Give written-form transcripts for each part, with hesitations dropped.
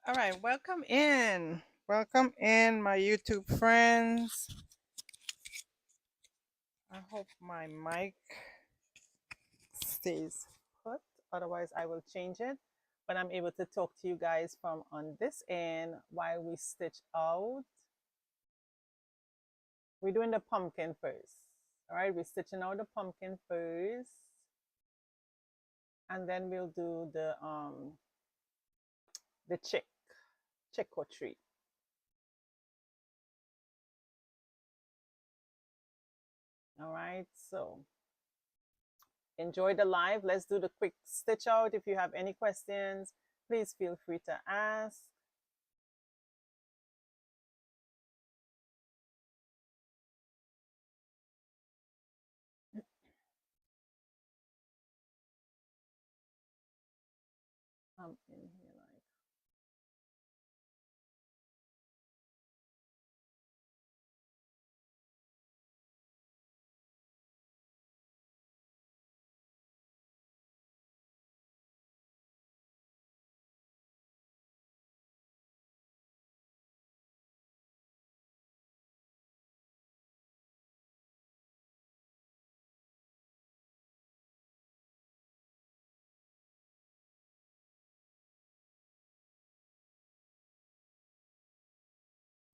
All right, welcome in. Welcome in, my YouTube friends. I hope my mic stays put. Otherwise, I will change it. But I'm able to talk to you guys from on this end while we stitch out. We're doing the pumpkin first. All right, we're stitching out the pumpkin first. And then we'll do the chick or tree. All right, so enjoy the live. Let's do the quick stitch out. If you have any questions, please feel free to ask. I'm in here like.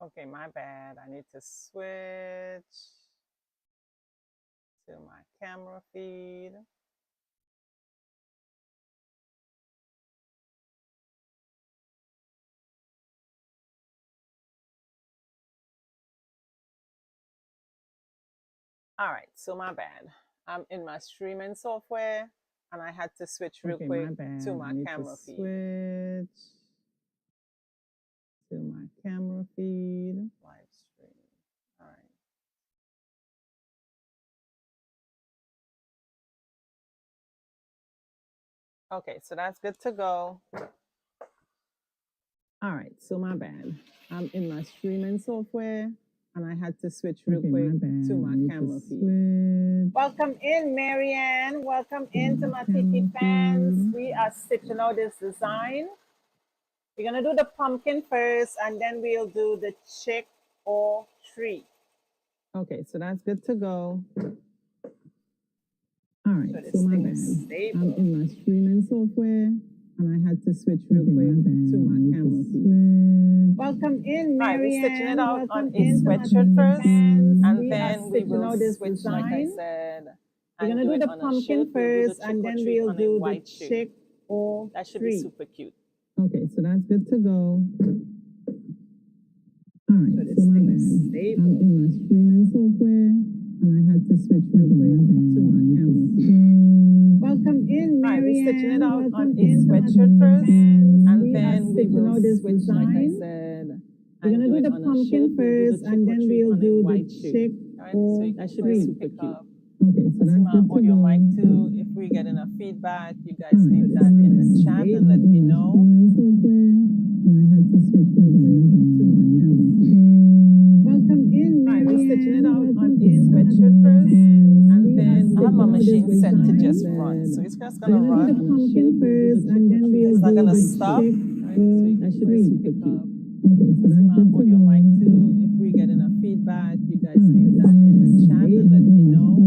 Okay, my bad. I need to switch to my camera feed. All right, so my bad. I'm in my streaming software and I had to switch real quick to my camera feed. Switch to my camera feed. Live stream. All right. Okay, so that's good to go. All right, so my bad. I'm in my streaming software and I had to switch real quick to my camera feed. Welcome in, Marianne. Welcome in to my Tiki fans. We are stitching out this design. We're gonna do the pumpkin first and then we'll do the chick or tree. Okay, so that's good to go. All right, so my bad. I'm in my streaming software and I had to switch real quick to my camera feed. Welcome in, Marianne. Right, we're stitching it out on a sweatshirt first, and then we will switch, like I said. We're gonna do the pumpkin first, and then we'll do the chick or tree. That should be super cute. Okay, so that's good to go. All right, so my bad. I'm in my streaming software and I had to switch real quick to my camera feed. Welcome in, Marianne. Right, we're stitching it out on a sweatshirt first, and then we will switch, like I said. We're gonna do the pumpkin first, and then we'll do the chick or tree. That should be super cute. Okay, so that's my audio mic too. If we get enough feedback, you guys leave that in the chat and let me know. Welcome in, Marianne. Right, we're stitching it out on a sweatshirt first, and then I have my machine set to just run, so it's just gonna run. The pumpkin first, and then we'll it's not gonna stop. Right, so that should be super cute. Okay, so that's my audio mic too. If we get enough feedback, you guys leave that in the chat and let me know.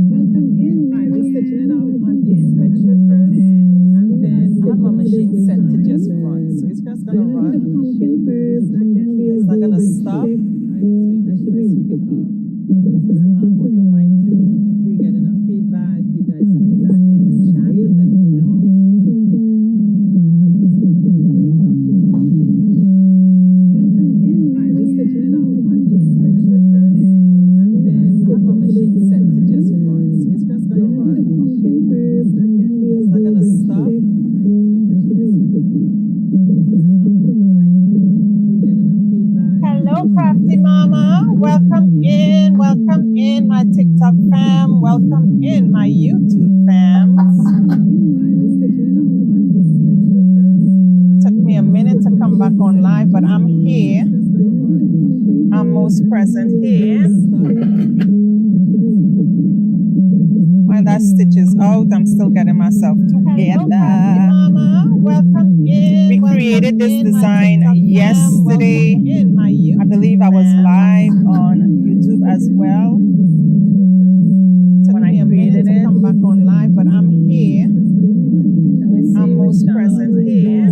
Welcome in, right, we're stitching it out on a sweatshirt first, and then I have my machine set to just run, so it's just gonna run. The pumpkin first, and then we'll it's not gonna stop. Right, so that should be super cute. Okay, so that's my audio mic too. If we get enough feedback, you guys leave that in the chat and let me know. Crafty Mama, welcome in my TikTok fam, welcome in my YouTube fam. Took me a minute to come back on live, but I'm here. I'm most present here. While that stitches out, I'm I'm still getting myself together. Mama, welcome in. We created this design yesterday. I believe I was live on YouTube as well. When I created it, come back on live, but I'm here. I'm most present here.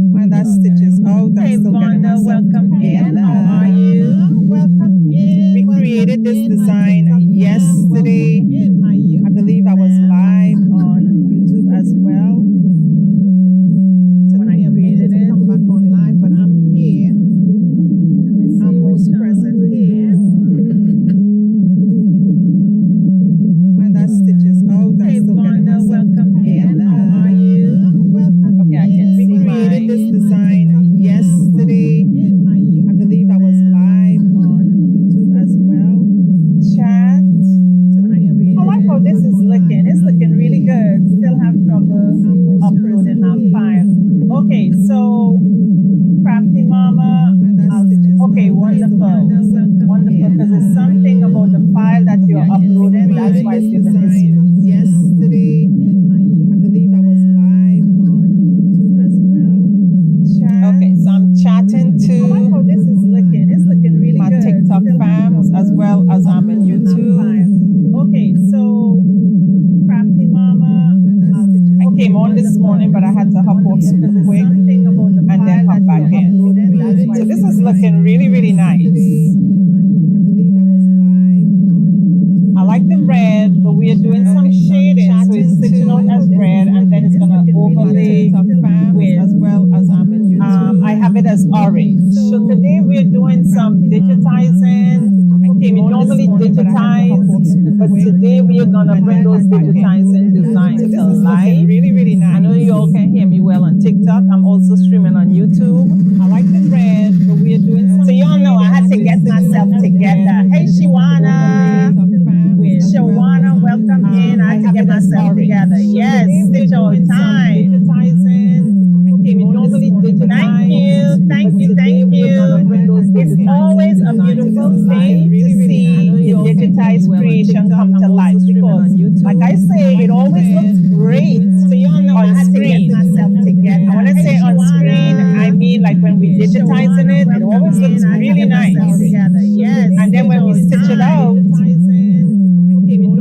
When that stitch is out, I'm Hey, still getting Vonda, myself welcome in. together. How are you? Welcome in. We created this design yesterday. I believe I was live on YouTube as well. When I created it, come back on live, but I'm here. I'm most present here. When that stitch is out, I'm Hey, still getting Vonda, myself welcome in. together. How are you? Welcome Okay, I can see. We created this design yesterday. I believe I was live on YouTube as well. Chat. I like how this is looking. It's looking really good. Still have trouble uploading my file. Okay, so Crafty Mama. Okay, wonderful. Wonderful, because there's something about the file that you're uploading. That's why it's giving this yesterday. I believe I was live on YouTube as well. Okay, so I'm chatting to this is looking. It's looking really my good. TikTok fams as well as I'm in YouTube. Okay, so Crafty Mama. I came on this morning, but I had to hop off super quick and then hop back in. So this is looking really, really nice. I like the red, but we are doing some shading, so it's stitching out as red, and then it's gonna overlay with as well as I'm in YouTube. I have it as orange. So today we are doing some digitizing. Okay, we normally digitize, but today we are gonna bring those digitizing designs to life. Really, really nice. I know you all can hear me well on TikTok. I'm also streaming on YouTube. I like the red, but we are doing some. So y'all know I had to get myself together. Hey, Shiwana. Shawana, welcome in. I had to get myself together. Yes, stitch all the time. Okay, we normally digitize. Thank you. It's always a beautiful thing to see the digitized creation come to life because, like I say, it always looks great. So y'all know I had to get myself together. When I say on screen, I mean like when we digitizing it, it always looks really nice. And then when we stitch it out,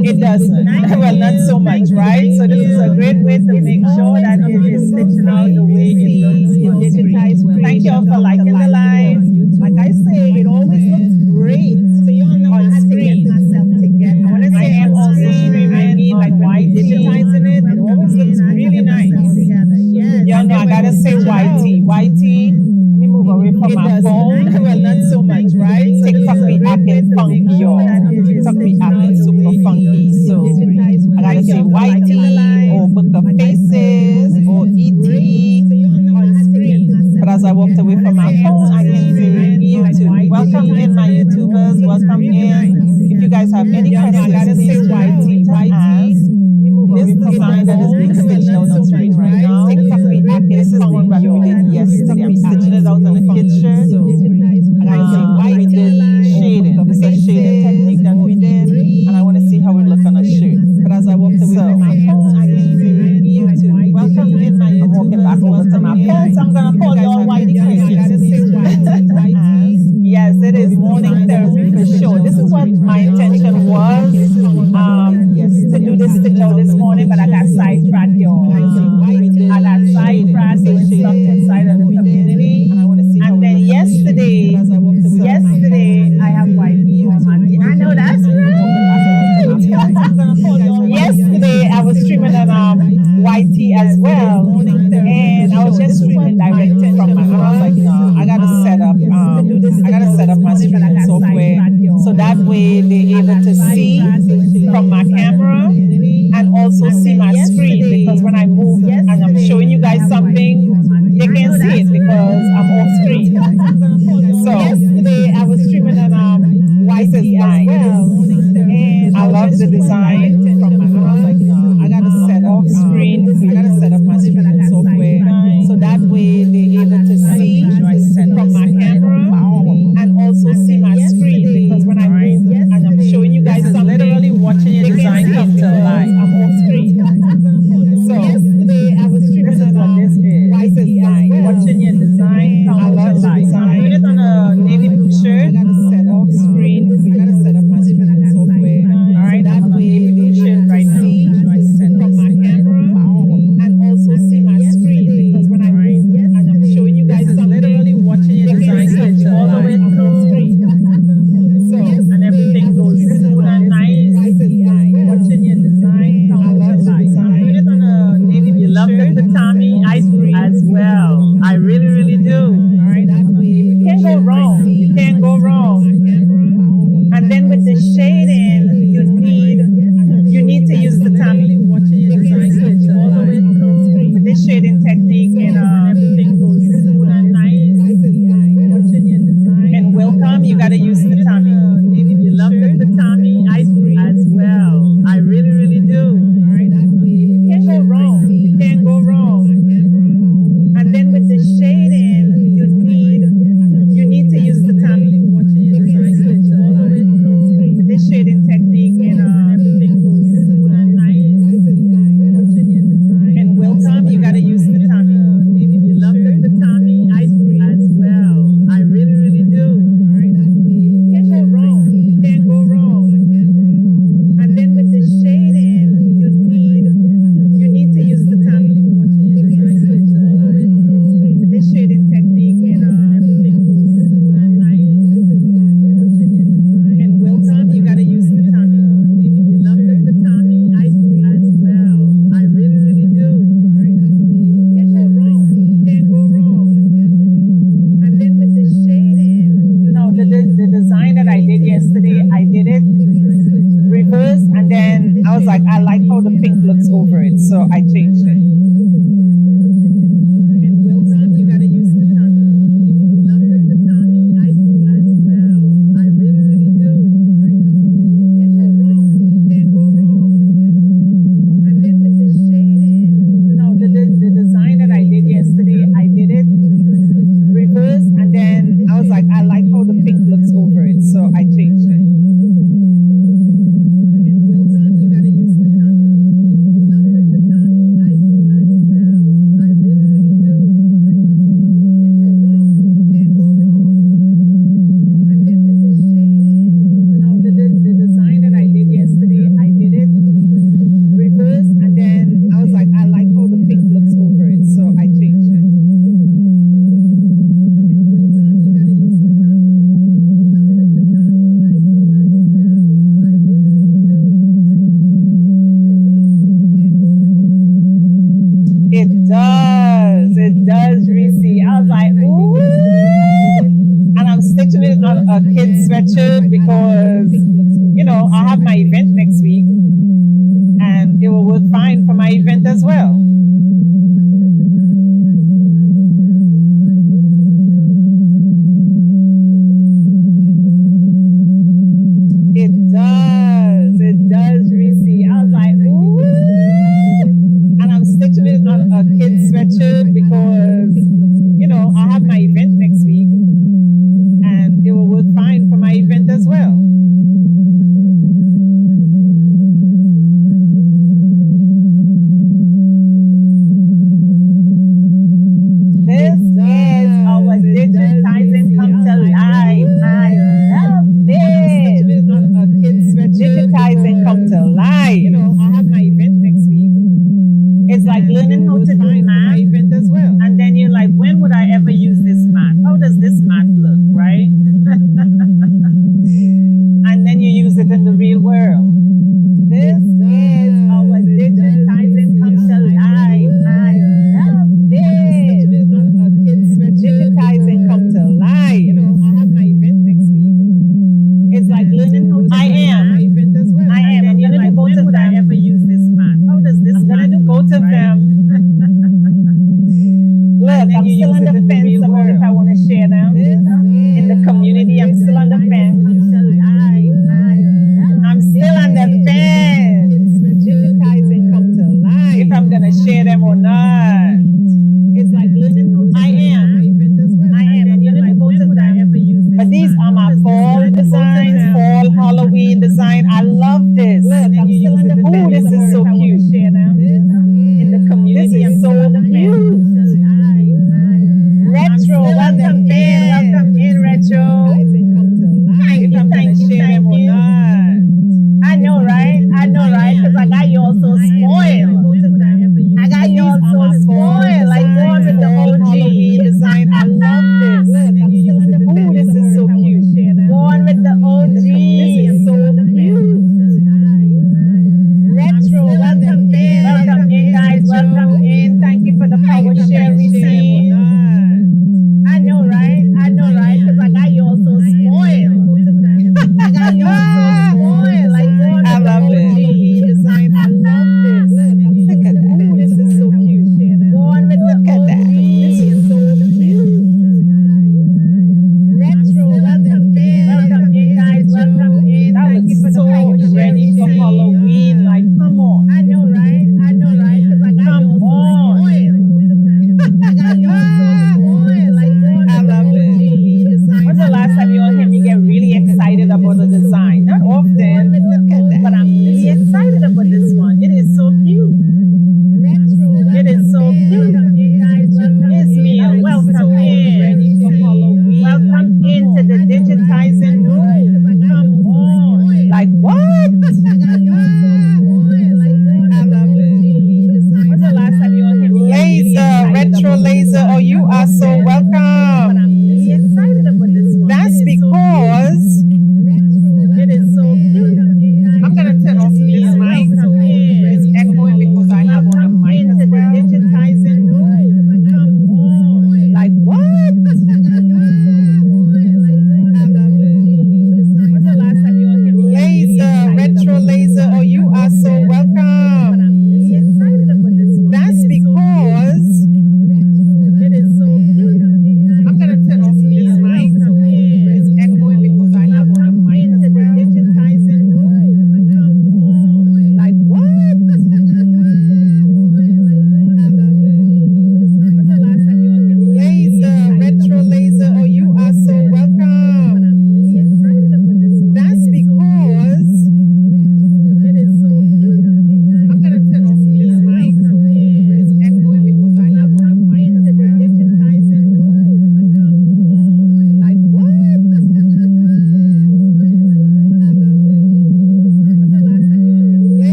it doesn't. Well, not so much, right? So this is a great way to make sure that it is stitching out the way it looks digitized. Thank you all for liking the live. Like I say, it always looks great. So y'all know on screen. When I say I'm also streaming, I mean like when we digitizing it, it always looks really nice. Y'all know I gotta say YT. Let me move away from my phone. Well, not so much, right? So TikTok be acting funky, y'all. TikTok be acting super funky. So I gotta say YT or Book of Faces or ET. But as I walked away from my phone, I can say YouTube. Welcome in, my YouTubers. Welcome in. If you guys have any questions, I gotta say YT. This design that is being stitched out on screen right now, this is one that we did yesterday. I'm stitching it out on a kid shirt. And I say we did shading. This is a shading technique that we did. And I want to see how it looks on a shirt. But as I walked away from my phone, I can see YouTube. Welcome in, my YouTube. I'm walking back over to my phone, so I'm going to call y'all white Yes, it is morning therapy for sure. This is what my intention was to do this stitch out this morning, but I got sidetracked, y'all. I got sidetracked doing stuff you got to use the tummy. If you love the tatami, I do as well. I really, really do. You can't go wrong. You can't go wrong. And then with the shading, you need to use the tummy. With this shading technique in Wilcom, you got to use the tummy. If you love the tatami, I do as well. I really, really do. You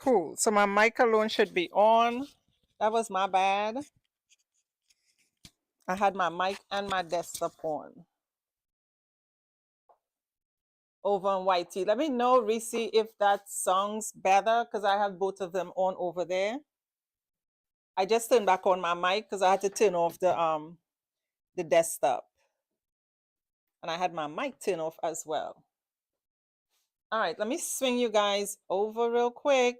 Cool. So my mic alone should be on. That was my bad. I had my mic and my desktop on. Over on YT. Let me know, Reese, if that sounds better because I have both of them on over there. I just turned back on my mic because I had to turn off the desktop. And I had my mic turned off as well. All right, let me swing you guys over real quick.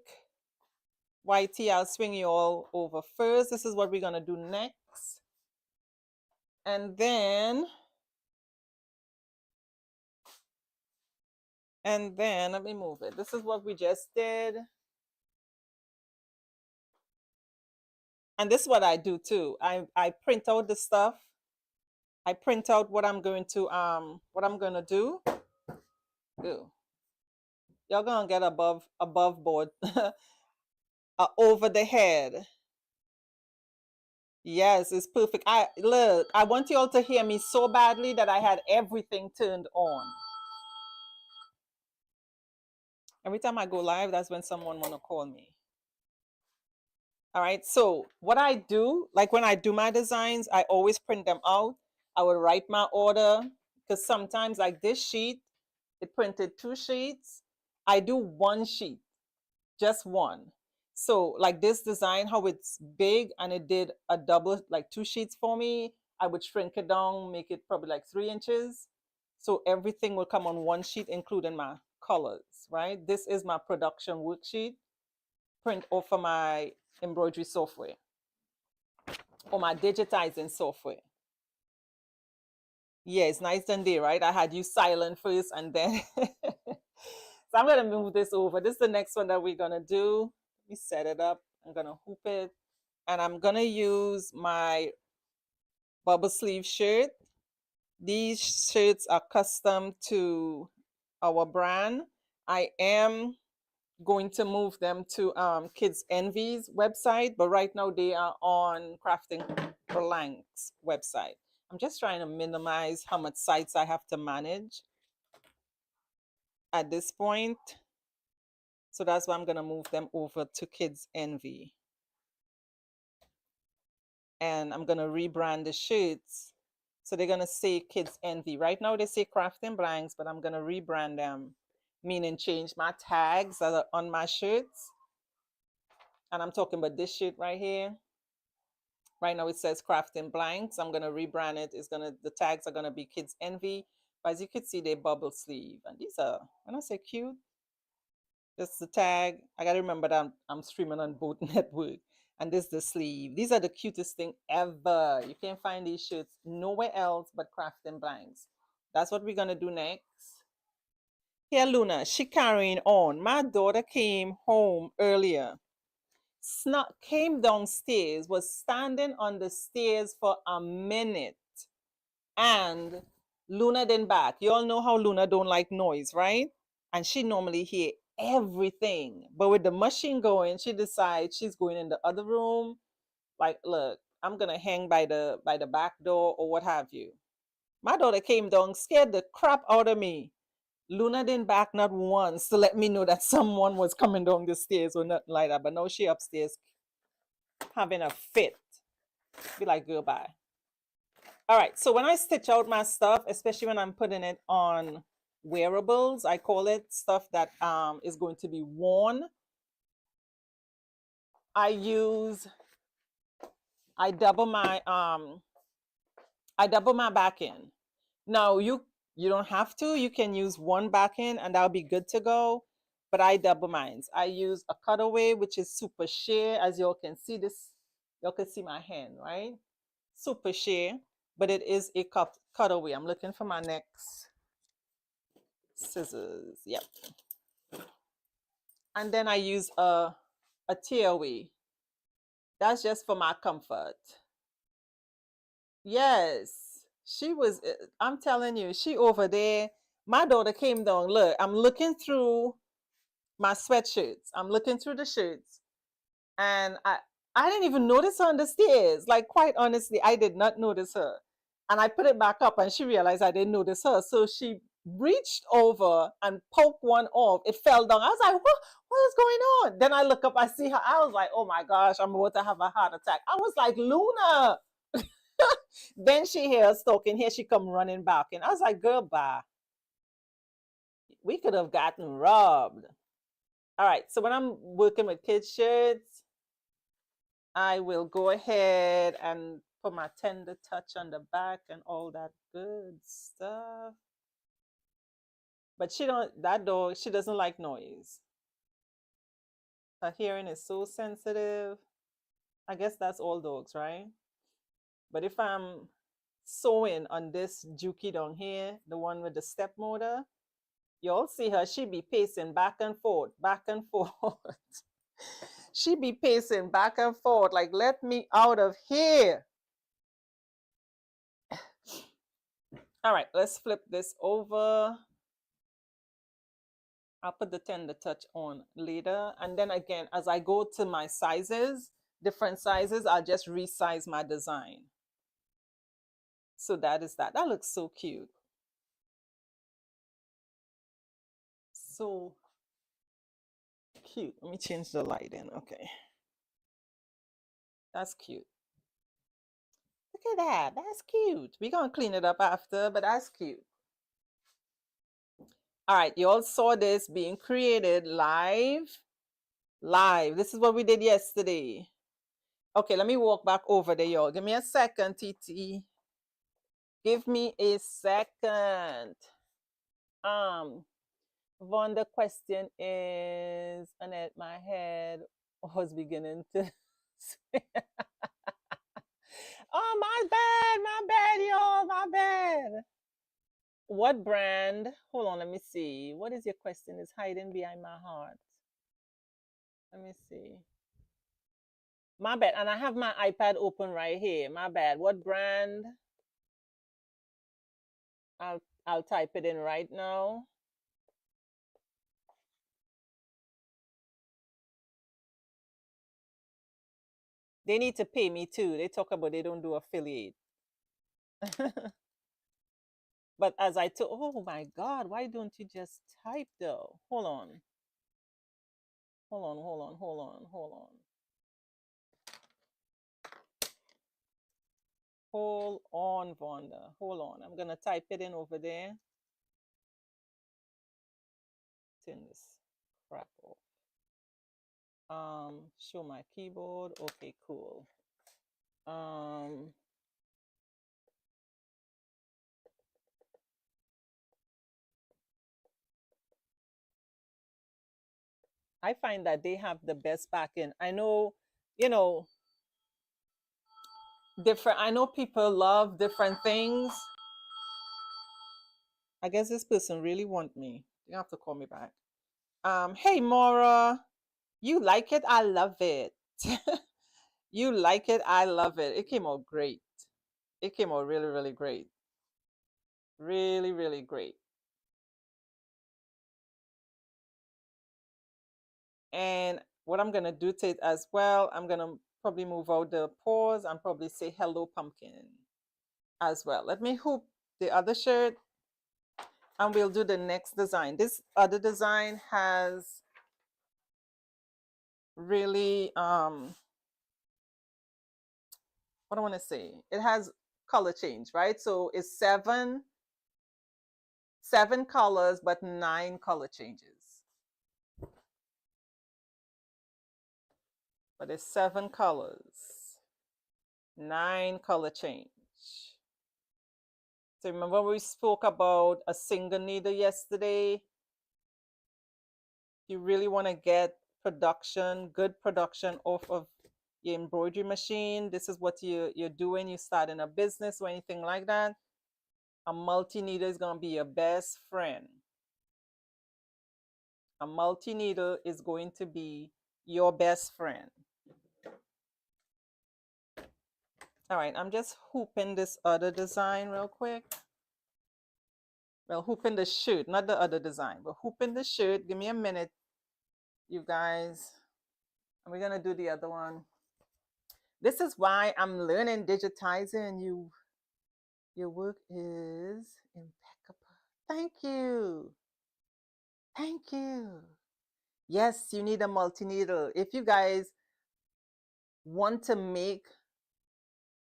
YT, I'll swing you all over first. This is what we're gonna do next. And then let me move it. This is what we just did. And this is what I do too. I print out the stuff. I print out what I'm going to do. Ooh. Y'all gonna get above board. Over the head. Yes, it's perfect. I want you all to hear me so badly that I had everything turned on. Every time I go live, that's when someone wanna call me. All right, so what I do, like when I do my designs, I always print them out. I would write my order because sometimes like this sheet, it printed 2 sheets. I do 1 sheet, just 1. So like this design, how it's big and it did a double, like 2 sheets for me, I would shrink it down, make it probably like 3 inches. So everything will come on 1 sheet, including my colors, right? This is my production worksheet, print off of my embroidery software or my digitizing software. Yeah, it's nice and day, right? I had you silent first and then. So I'm gonna move this over. This is the next one that we're gonna do. Let me set it up. I'm gonna hoop it. And I'm gonna use my bubble sleeve shirt. These shirts are custom to our brand. I am going to move them to Kids Envy's website, but right now they are on Crafting Blank's website. I'm just trying to minimize how much sites I have to manage at this point. So that's why I'm gonna move them over to Kids Envy. And I'm gonna rebrand the shirts. So they're gonna say Kids Envy. Right now they say Crafting Blanks, but I'm gonna rebrand them, meaning change my tags that are on my shirts. And I'm talking about this shirt right here. Right now it says Crafting Blanks. I'm gonna rebrand it. The tags are gonna be Kids Envy. But as you can see, they bubble sleeve. And these are, when I say cute, this is the tag. I gotta remember that I'm streaming on both network. And this is the sleeve. These are the cutest thing ever. You can't find these shirts nowhere else but Crafting Blanks. That's what we're gonna do next. Here, Luna, she carrying on. My daughter came home earlier. Came downstairs, was standing on the stairs for a minute, and Luna didn't back. You all know how Luna don't like noise, right? And she normally hear everything, but with the machine going, she decides she's going in the other room. Like, look, I'm gonna hang by the back door or what have you. My daughter came down, scared the crap out of me. Luna didn't back not once to let me know that someone was coming down the stairs or nothing like that. But now she upstairs having a fit. Be like, girl, bye. All right, so when I stitch out my stuff, especially when I'm putting it on wearables, I call it stuff that is going to be worn. I double my back end. Now you don't have to. You can use one back end and that'll be good to go. But I double mine. I use a cutaway, which is super sheer. As y'all can see this, y'all can see my hand, right? Super sheer, but it is a cutaway. I'm looking for my next scissors. Yep. And then I use a tearaway. That's just for my comfort. Yes, she was, I'm telling you, she over there. My daughter came down. Look, I'm looking through my sweatshirts. I'm looking through the shirts. And I didn't even notice her on the stairs. Like, quite honestly, I did not notice her. And I put it back up and she realized I didn't notice her. So she reached over and poked one off. It fell down. I was like, what is going on? Then I look up, I see her. I was like, oh my gosh, I'm about to have a heart attack. I was like, Luna. Then she hears talking. Here she come running back. And I was like, girl, bye. We could have gotten robbed. All right. So when I'm working with kids' shirts, I will go ahead and put my tender touch on the back and all that good stuff. But that dog, she doesn't like noise. Her hearing is so sensitive. I guess that's all dogs, right? But if I'm sewing on this Juki down here, the one with the step motor, you'll see her, she be pacing back and forth, back and forth. She be pacing back and forth, like, let me out of here. All right, let's flip this over. I'll put the tender touch on later. And then again, as I go to my sizes, different sizes, I'll just resize my design. So that is that. That looks so cute. So cute. Let me change the lighting. Okay. That's cute. Look at that. That's cute. We're going to clean it up after, but that's cute. All right. You all saw this being created live. Live. This is what we did yesterday. Okay, let me walk back over there, y'all. Give me a second, TT. Give me a second. Vaughn, the question is, Annette, my head was beginning to oh, my bad, y'all, my bad. What brand? Hold on, let me see. What is your question? Is hiding behind my heart. Let me see. My bad. And I have my iPad open right here. My bad. What brand? I'll type it in right now. They need to pay me too. They talk about they don't do affiliate. But as I told, oh my God, why don't you just type though? Hold on. Hold on, hold on, hold on, hold on. Hold on, Vonda. Hold on. I'm going to type it in over there. Turn this crap off. Show my keyboard. Okay, cool. I find that they have the best backend. I know, you know, I know people love different things. I guess this person really want me. You have to call me back. Hey, Maura, you like it? I love it. You like it? I love it. It came out great. It came out really, really great. Really, really great. And what I'm going to do to it as well, I'm going to probably move out the pause and probably say hello, pumpkin as well. Let me hoop the other shirt and we'll do the next design. This other design has really, what do I want to say? It has color change, right? So it's seven colors, but 9 color changes. But it's 7 colors, 9 color change. So remember we spoke about a single needle yesterday? You really want to get good production off of your embroidery machine. This is what you're doing. You're starting a business or anything like that. A multi-needle is going to be your best friend. A multi-needle is going to be your best friend. All right, I'm just hooping this other design real quick. Well, hooping the shirt, not the other design, but hooping the shirt. Give me a minute, you guys. And we're going to do the other one. This is why I'm learning digitizing. Your work is impeccable. Thank you. Thank you. Yes, you need a multi-needle. If you guys want to make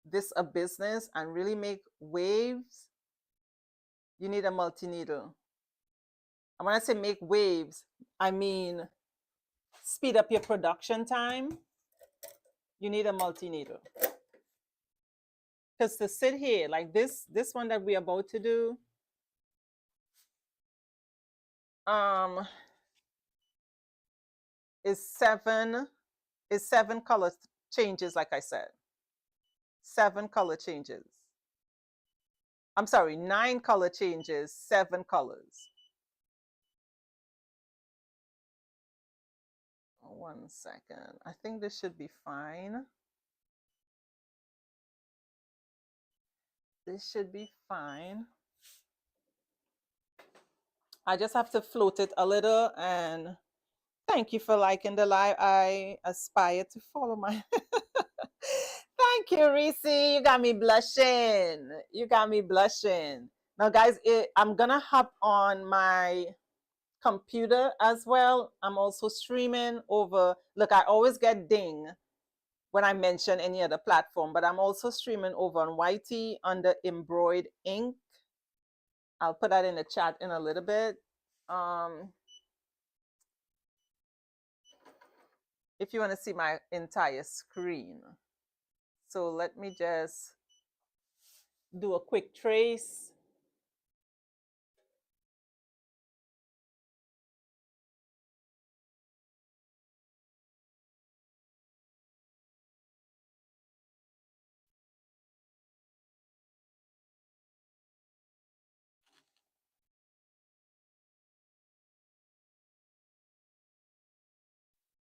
this a business and really make waves, you need a multi-needle. And when I say make waves, I mean speed up your production time. You need a multi-needle. Because to sit here like this one that we're about to do, is seven color changes, like I said. 7 color changes. I'm sorry, 9 color changes, 7 colors. 1 second. I think this should be fine. This should be fine. I just have to float it a little, and thank you for liking the live. I aspire to follow my Thank you, Reese. You got me blushing. You got me blushing. Now, guys, I'm gonna hop on my computer as well. I'm also streaming over. Look, I always get ding when I mention any other platform, but I'm also streaming over on YT under Embroid Ink. I'll put that in the chat in a little bit. If you want to see my entire screen. So let me just do a quick trace.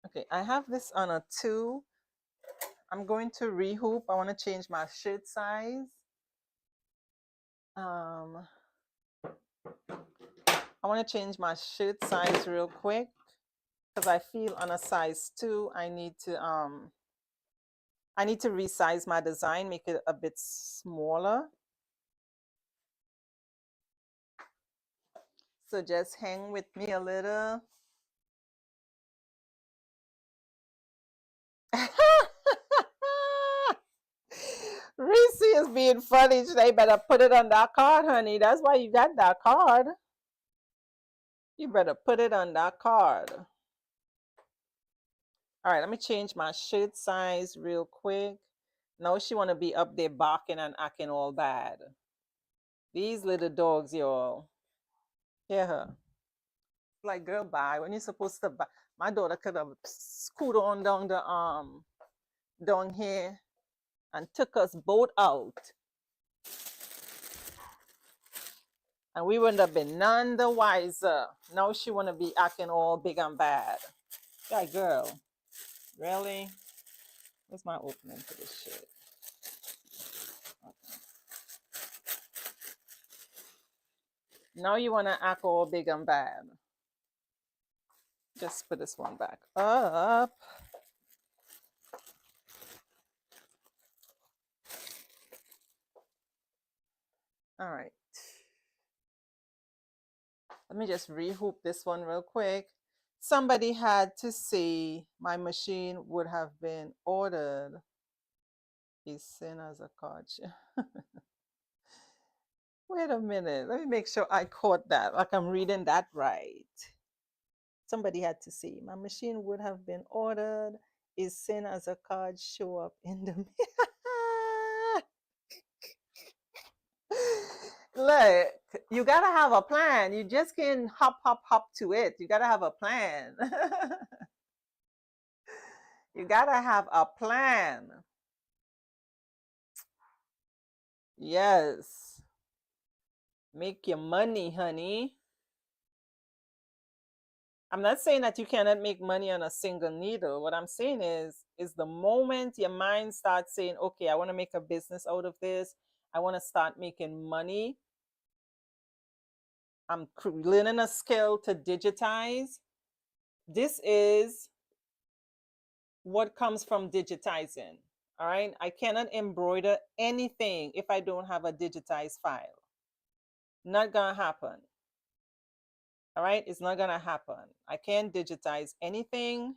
Okay, I have this on a 2. I'm going to rehoop. I want to change my shirt size. I want to change my shirt size real quick because I feel on a size 2 I need to resize my design, make it a bit smaller. So just hang with me a little. Reese is being funny today. Better put it on that card, honey. That's why you got that card. You better put it on that card. All right, let me change my shirt size real quick. Now she want to be up there barking and acting all bad. These little dogs, y'all. Hear her. Like, girl, bye. When you're supposed to buy. My daughter could have scooted on down here and took us both out. And we wouldn't have been none the wiser. Now she want to be acting all big and bad. That girl. Really? Where's my opening for this shit? Okay. Now you want to act all big and bad. Just put this one back up. All right. Let me just rehoop this one real quick. Somebody had to say my machine would have been ordered. Is sent as a card. Wait a minute. Let me make sure I caught that. Like I'm reading that right. Somebody had to say my machine would have been ordered. Is sent as a card. Show up in the. Look, you gotta have a plan. You just can't hop to it. You gotta have a plan. You gotta have a plan. Yes. Make your money, honey. I'm not saying that you cannot make money on a single needle. What I'm saying is the moment your mind starts saying, okay, I want to make a business out of this. I want to start making money. I'm learning a skill to digitize. This is what comes from digitizing. All right. I cannot embroider anything if I don't have a digitized file. Not gonna happen. All right, it's not gonna happen. I can't digitize anything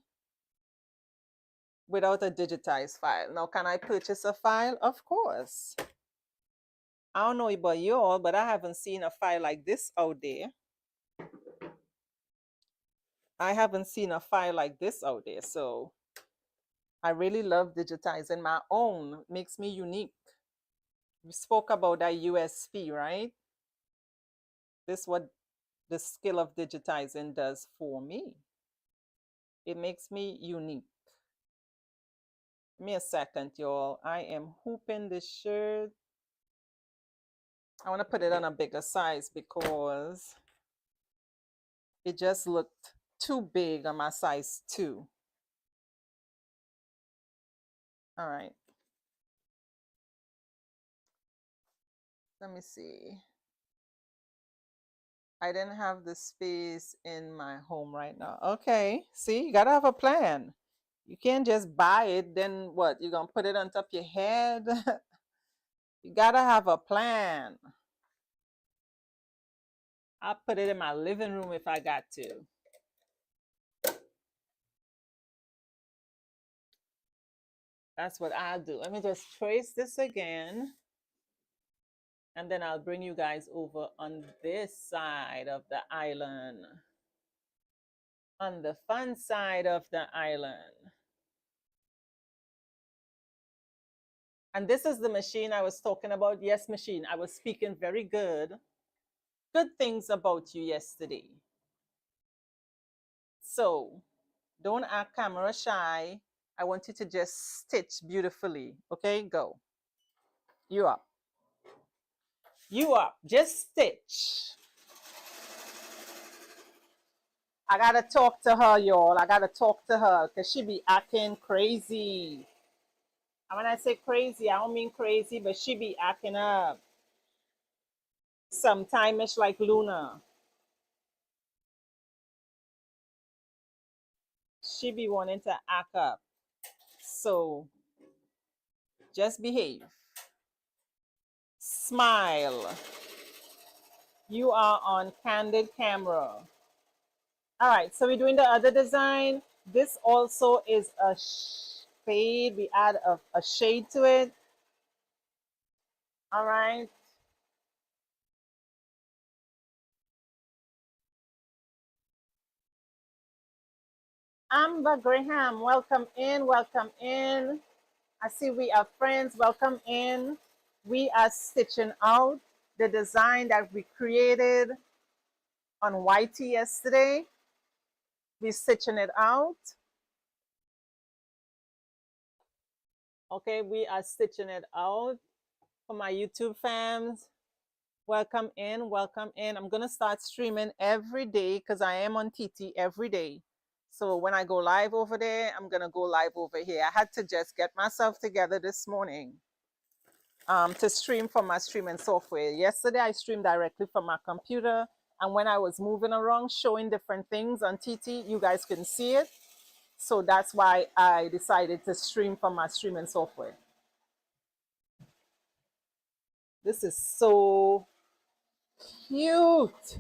without a digitized file. Now, can I purchase a file? Of course. I don't know about you all, but I haven't seen a file like this out there. I haven't seen a file like this out there. So I really love digitizing my own. It makes me unique. We spoke about that USP, right? This is what the skill of digitizing does for me. It makes me unique. Give me a second, y'all. I am hooping this shirt. I want to put it on a bigger size because it just looked too big on my size 2. All right. Let me see. I didn't have the space in my home right now. Okay. See, you got to have a plan. You can't just buy it, then what? You're going to put it on top of your head? You got to have a plan. I'll put it in my living room if I got to. That's what I'll do. Let me just trace this again. And then I'll bring you guys over on this side of the island. On the fun side of the island. And this is the machine I was talking about. Yes, machine. I was speaking very good things about you yesterday. So don't act camera shy. I want you to just stitch beautifully. Okay, go. You up. You up. Just stitch. I gotta talk to her, y'all. I gotta talk to her because she be acting crazy. And when I say crazy, I don't mean crazy, but she be acting up. Sometime-ish like Luna. She be wanting to act up. So just behave. Smile. You are on candid camera. All right, so we're doing the other design. This also is a fade. We add a shade to it. All right. Amber Graham, welcome in, welcome in. I see we are friends, welcome in. We are stitching out the design that we created on YT yesterday. We're stitching it out. Okay, we are stitching it out for my YouTube fans. Welcome in, welcome in. I'm gonna start streaming every day because I am on TT every day. So when I go live over there, I'm gonna go live over here. I had to just get myself together this morning to stream from my streaming software. Yesterday I streamed directly from my computer, and when I was moving around showing different things on TT, you guys couldn't see it. So that's why I decided to stream from my streaming software. This is so cute.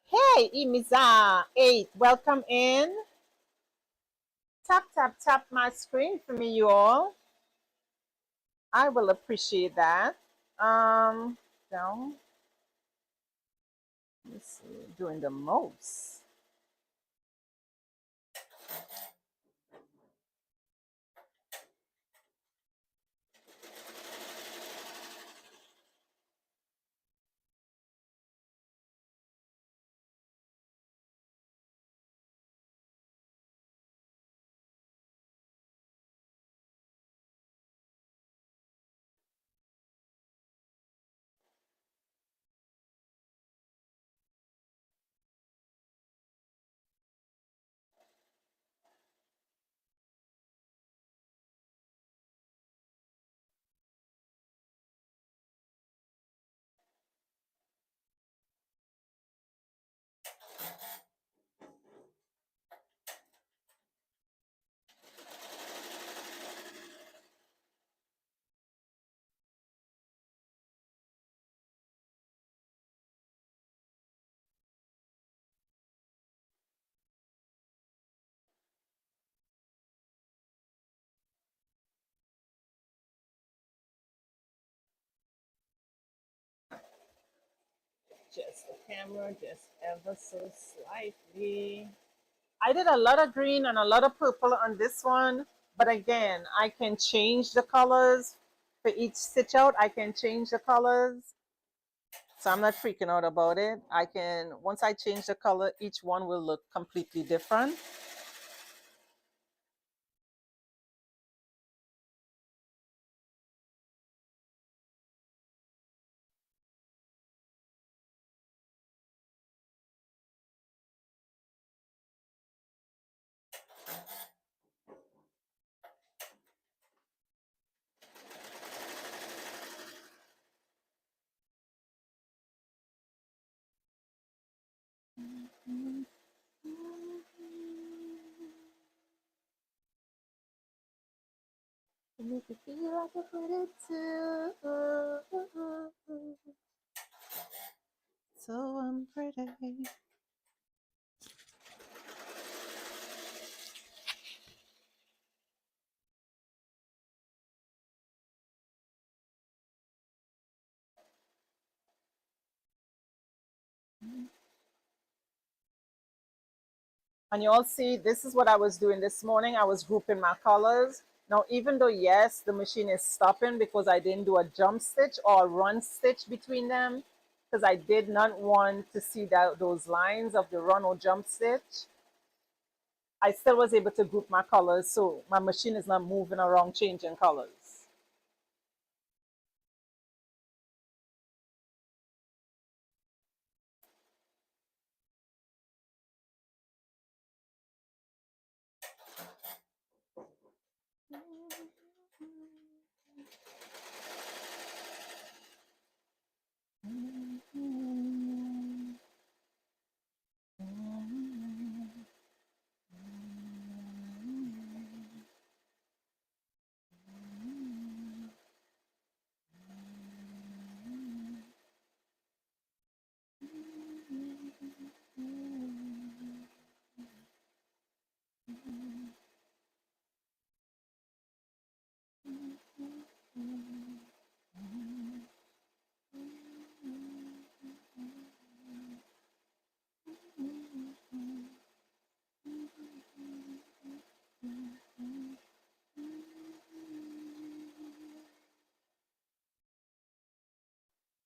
Hey, Imiza 8, welcome in. Tap, tap, tap my screen for me, you all. I will appreciate that. Down. Let's see, doing the most. Just the camera, just ever so slightly. I did a lot of green and a lot of purple on this one, but again, I can change the colors for each stitch out. I can change the colors. So I'm not freaking out about it. I can, once I change the color, each one will look completely different. You make me feel like I put it too. So unpretty. And you all see, this is what I was doing this morning. I was grouping my colors. Now, even though, yes, the machine is stopping because I didn't do a jump stitch or a run stitch between them, because I did not want to see that, those lines of the run or jump stitch, I still was able to group my colors so my machine is not moving around changing colors.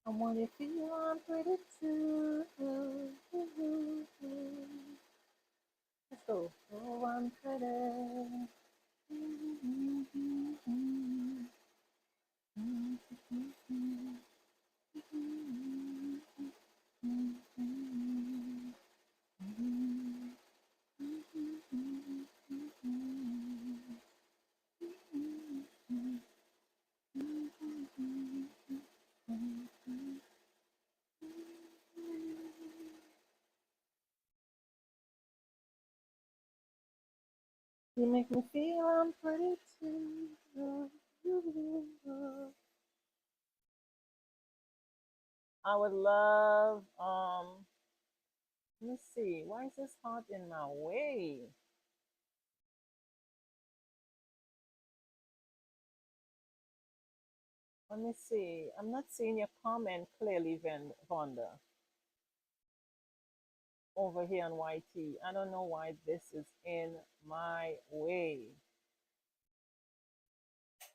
I want to feel I'm pretty too. Let's go. Oh, I'm pretty. You make me feel I'm pretty too. I would love, let me see, why is this heart in my way? Let me see. I'm not seeing your comment clearly, Vonda, over here on YT. I don't know why this is in my way.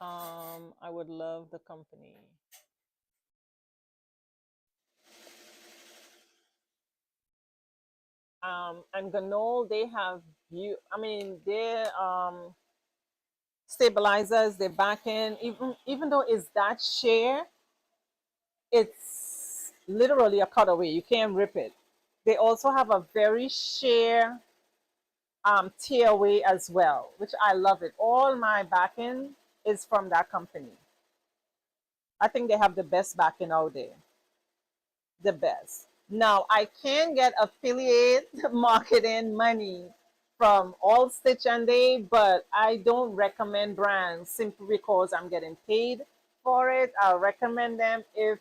I would love the company. And Ganol, they have you. I mean, their stabilizers, their back end, even though it's that sheer, it's literally a cutaway. You can't rip it. They also have a very sheer tearaway as well, which I love it. All my back end is from that company. I think they have the best back end out there. The best. Now I can get affiliate marketing money from All Stitch and Day, but I don't recommend brands simply because I'm getting paid for it. I'll recommend them if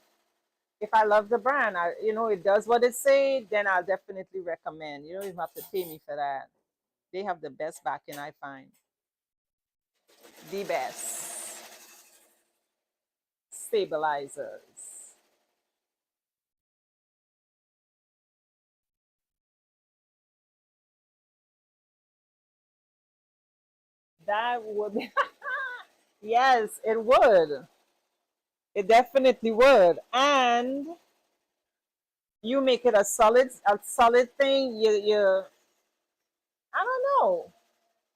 I love the brand. It does what it say, then I'll definitely recommend. You don't even have to pay me for that. They have the best backing, I find. The best stabilizers. That would be, yes, it would. It definitely would. And you make it a solid thing. I don't know,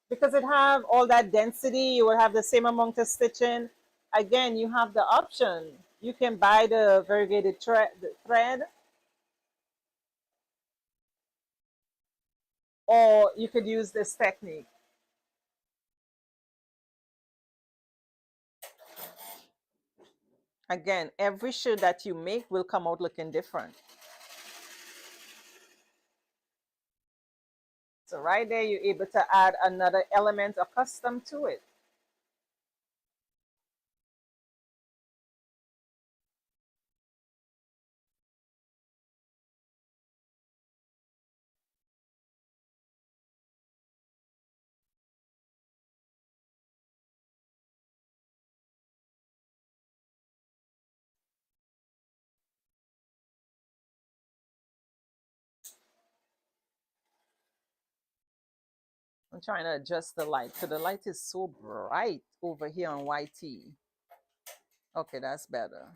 because it have all that density. You will have the same amount of stitching. Again, you have the option. You can buy the variegated thread, or you could use this technique. Again, every shirt that you make will come out looking different. So right there, you're able to add another element of custom to it. I'm trying to adjust the light. So the light is so bright over here on YT. Okay, that's better.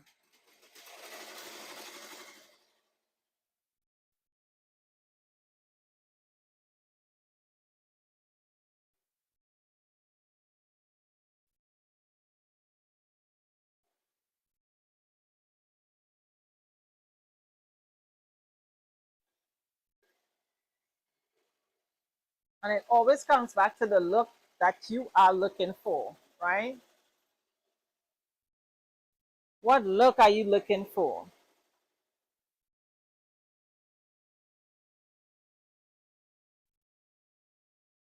And it always comes back to the look that you are looking for, right? What look are you looking for?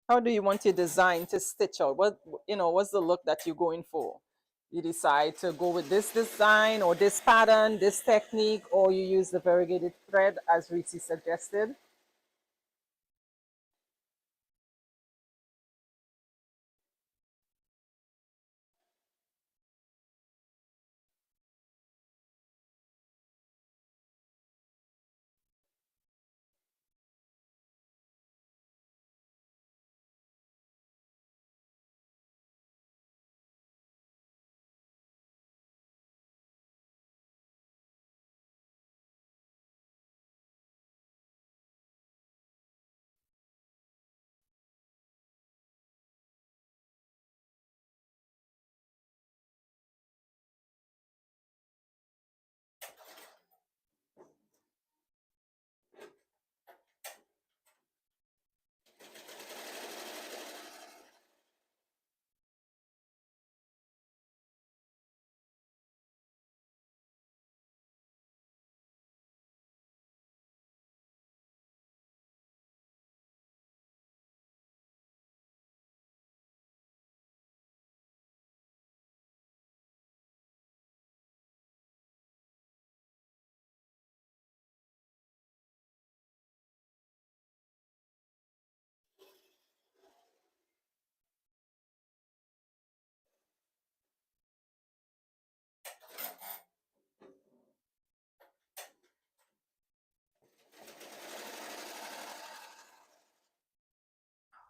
How do you want your design to stitch out? What's the look that you're going for? You decide to go with this design or this pattern, this technique, or you use the variegated thread as Reese suggested.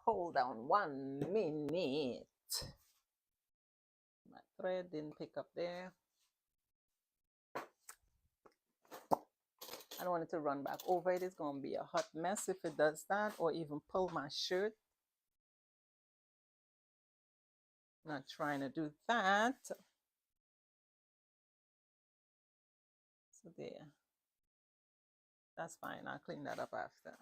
Hold on 1 minute. My thread didn't pick up there. I don't want it to run back over it. It's going to be a hot mess if it does that, or even pull my shirt. Not trying to do that. So there. That's fine. I'll clean that up after.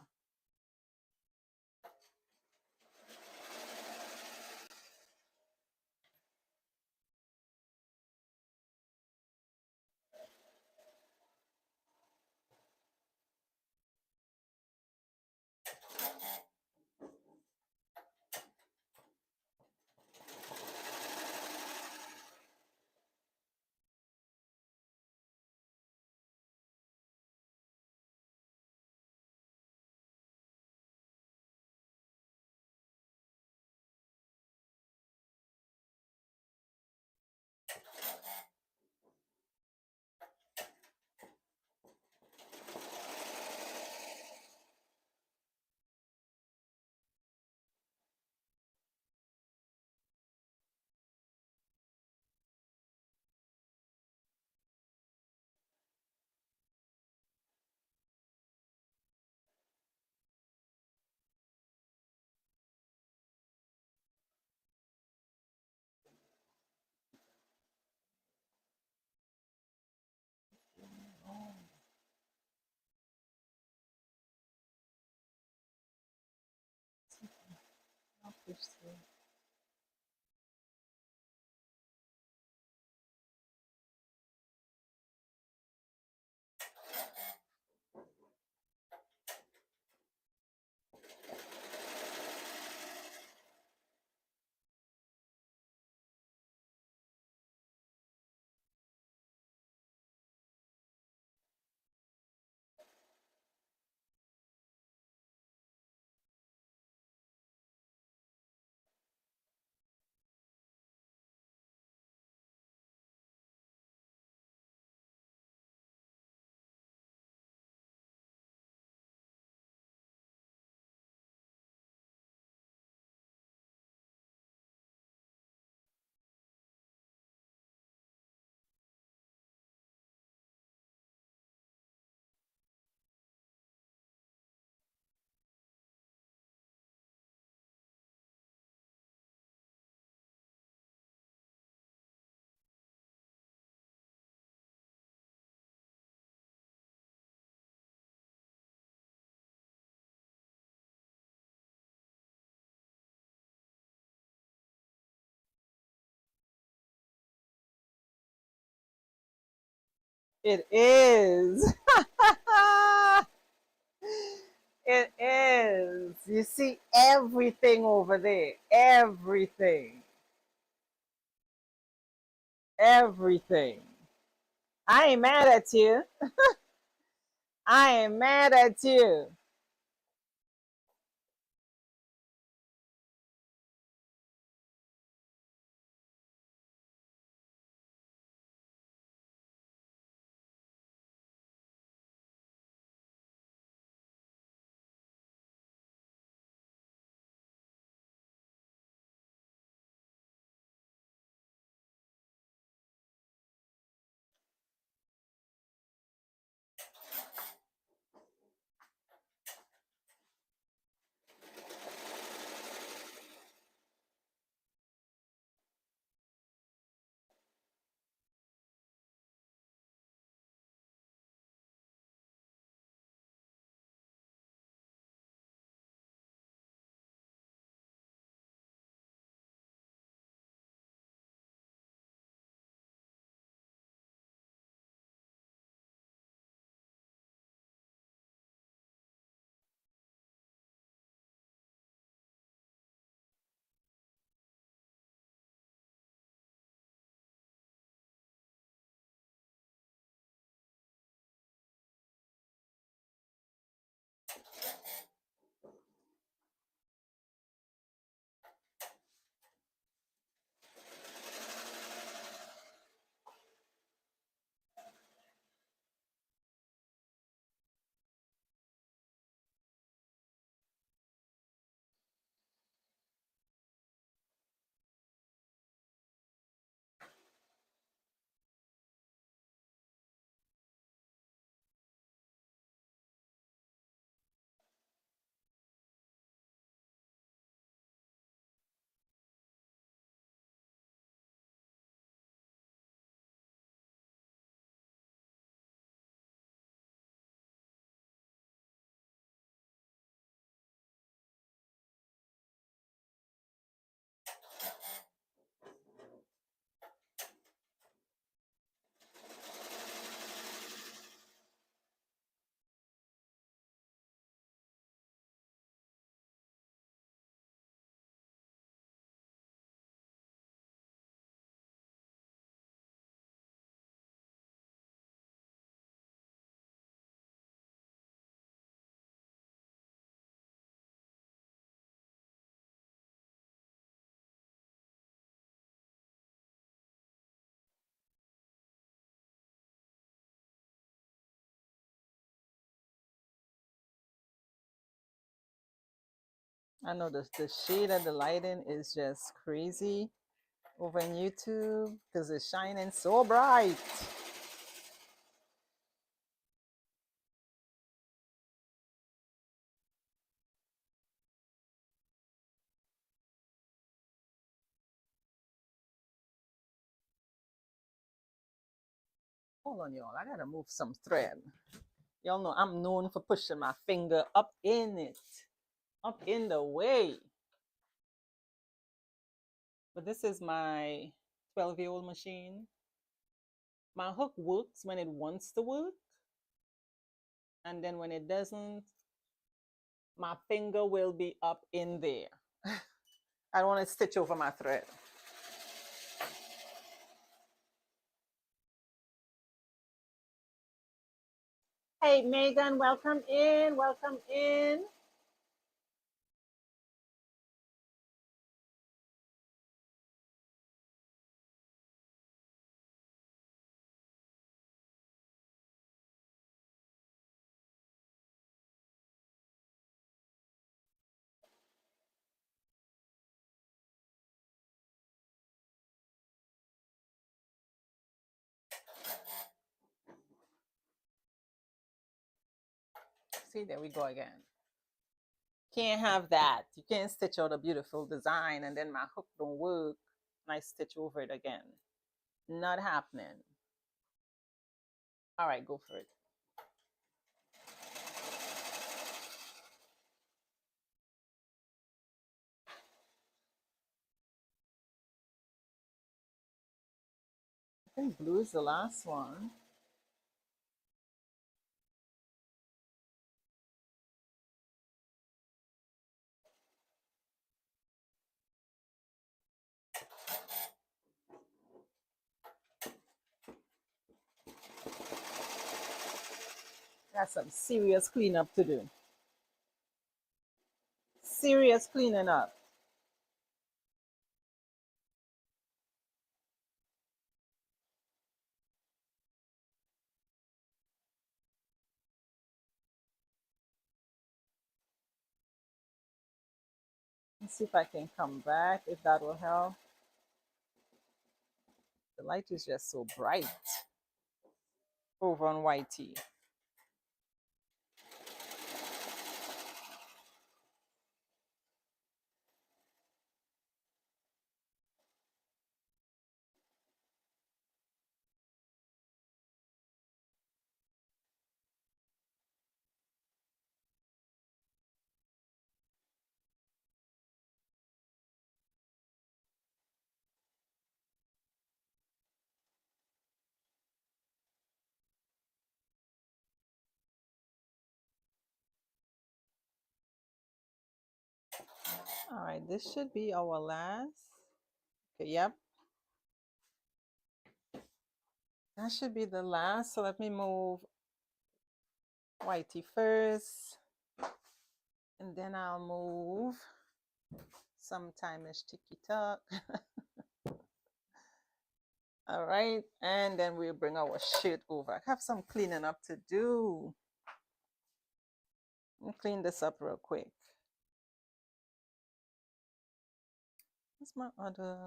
It is. It is. You see everything over there. Everything. Everything. I ain't mad at you. I ain't mad at you. I know the shade of the lighting is just crazy over on YouTube because it's shining so bright. Hold on, y'all. I gotta move some thread. Y'all know I'm known for pushing my finger up in it, up in the way. But this is my 12-year-old machine. My hook works when it wants to work. And then when it doesn't, my finger will be up in there. I don't want to stitch over my thread. Hey, Megan, welcome in, welcome in. See, there we go again. Can't have that. You can't stitch out a beautiful design and then my hook don't work and I stitch over it again. Not happening. All right, go for it. I think blue is the last one. Got some serious cleanup to do. Serious cleaning up. Let's see if I can come back, if that will help. The light is just so bright over on YT. All right, this should be our last. Okay, yep. That should be the last. So let me move YT first. And then I'll move Sometimes Tiki Talk. All right, and then we'll bring our shirt over. I have some cleaning up to do. Let me clean this up real quick. What's my other?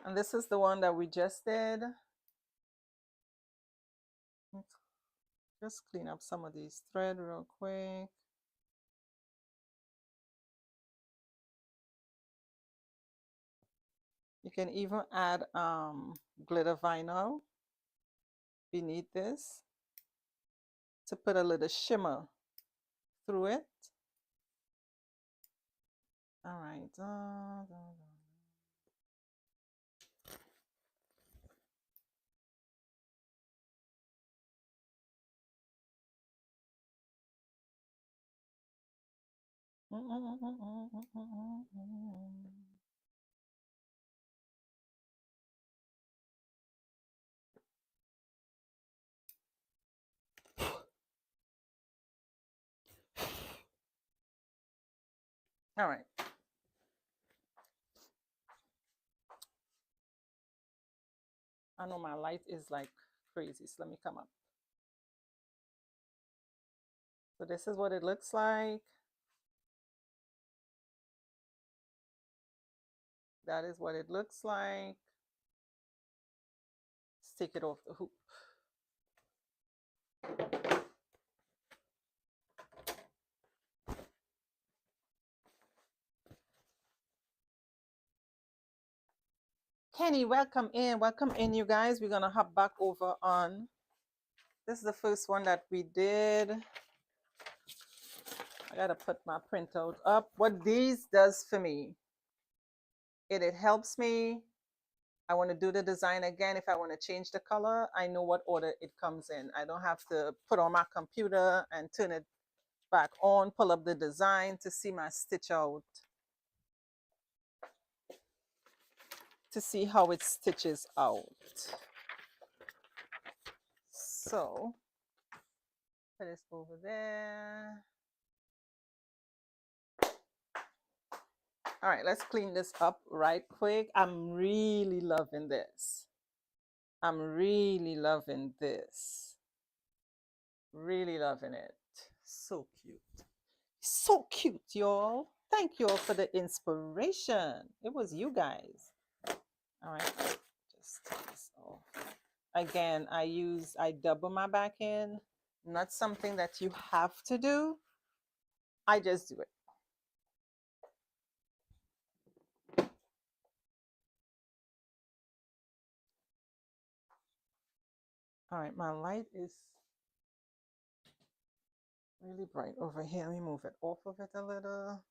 And this is the one that we just did. Let's just clean up some of these thread real quick. You can even add glitter vinyl beneath this to put a little shimmer through it. All right. All right. I know my light is like crazy, so let me come up. So this is what it looks like. That is what it looks like. Let's take it off the hoop. Kenny, welcome in, you guys. We're gonna hop back over on. This is the first one that we did. I gotta put my printout up. What these does for me, it helps me. I want to do the design again. If I want to change the color, I know what order it comes in. I don't have to put on my computer and turn it back on, pull up the design to see my stitch out, to see how it stitches out. So put this over there. All right, let's clean this up right quick. I'm really loving this. I'm really loving this. Really loving it. So cute. So cute, y'all. Thank you all for the inspiration. It was you guys. All right, just take this off. Again, I double my back in. Not something that you have to do. I just do it. All right, my light is really bright over here. Let me move it off of it a little.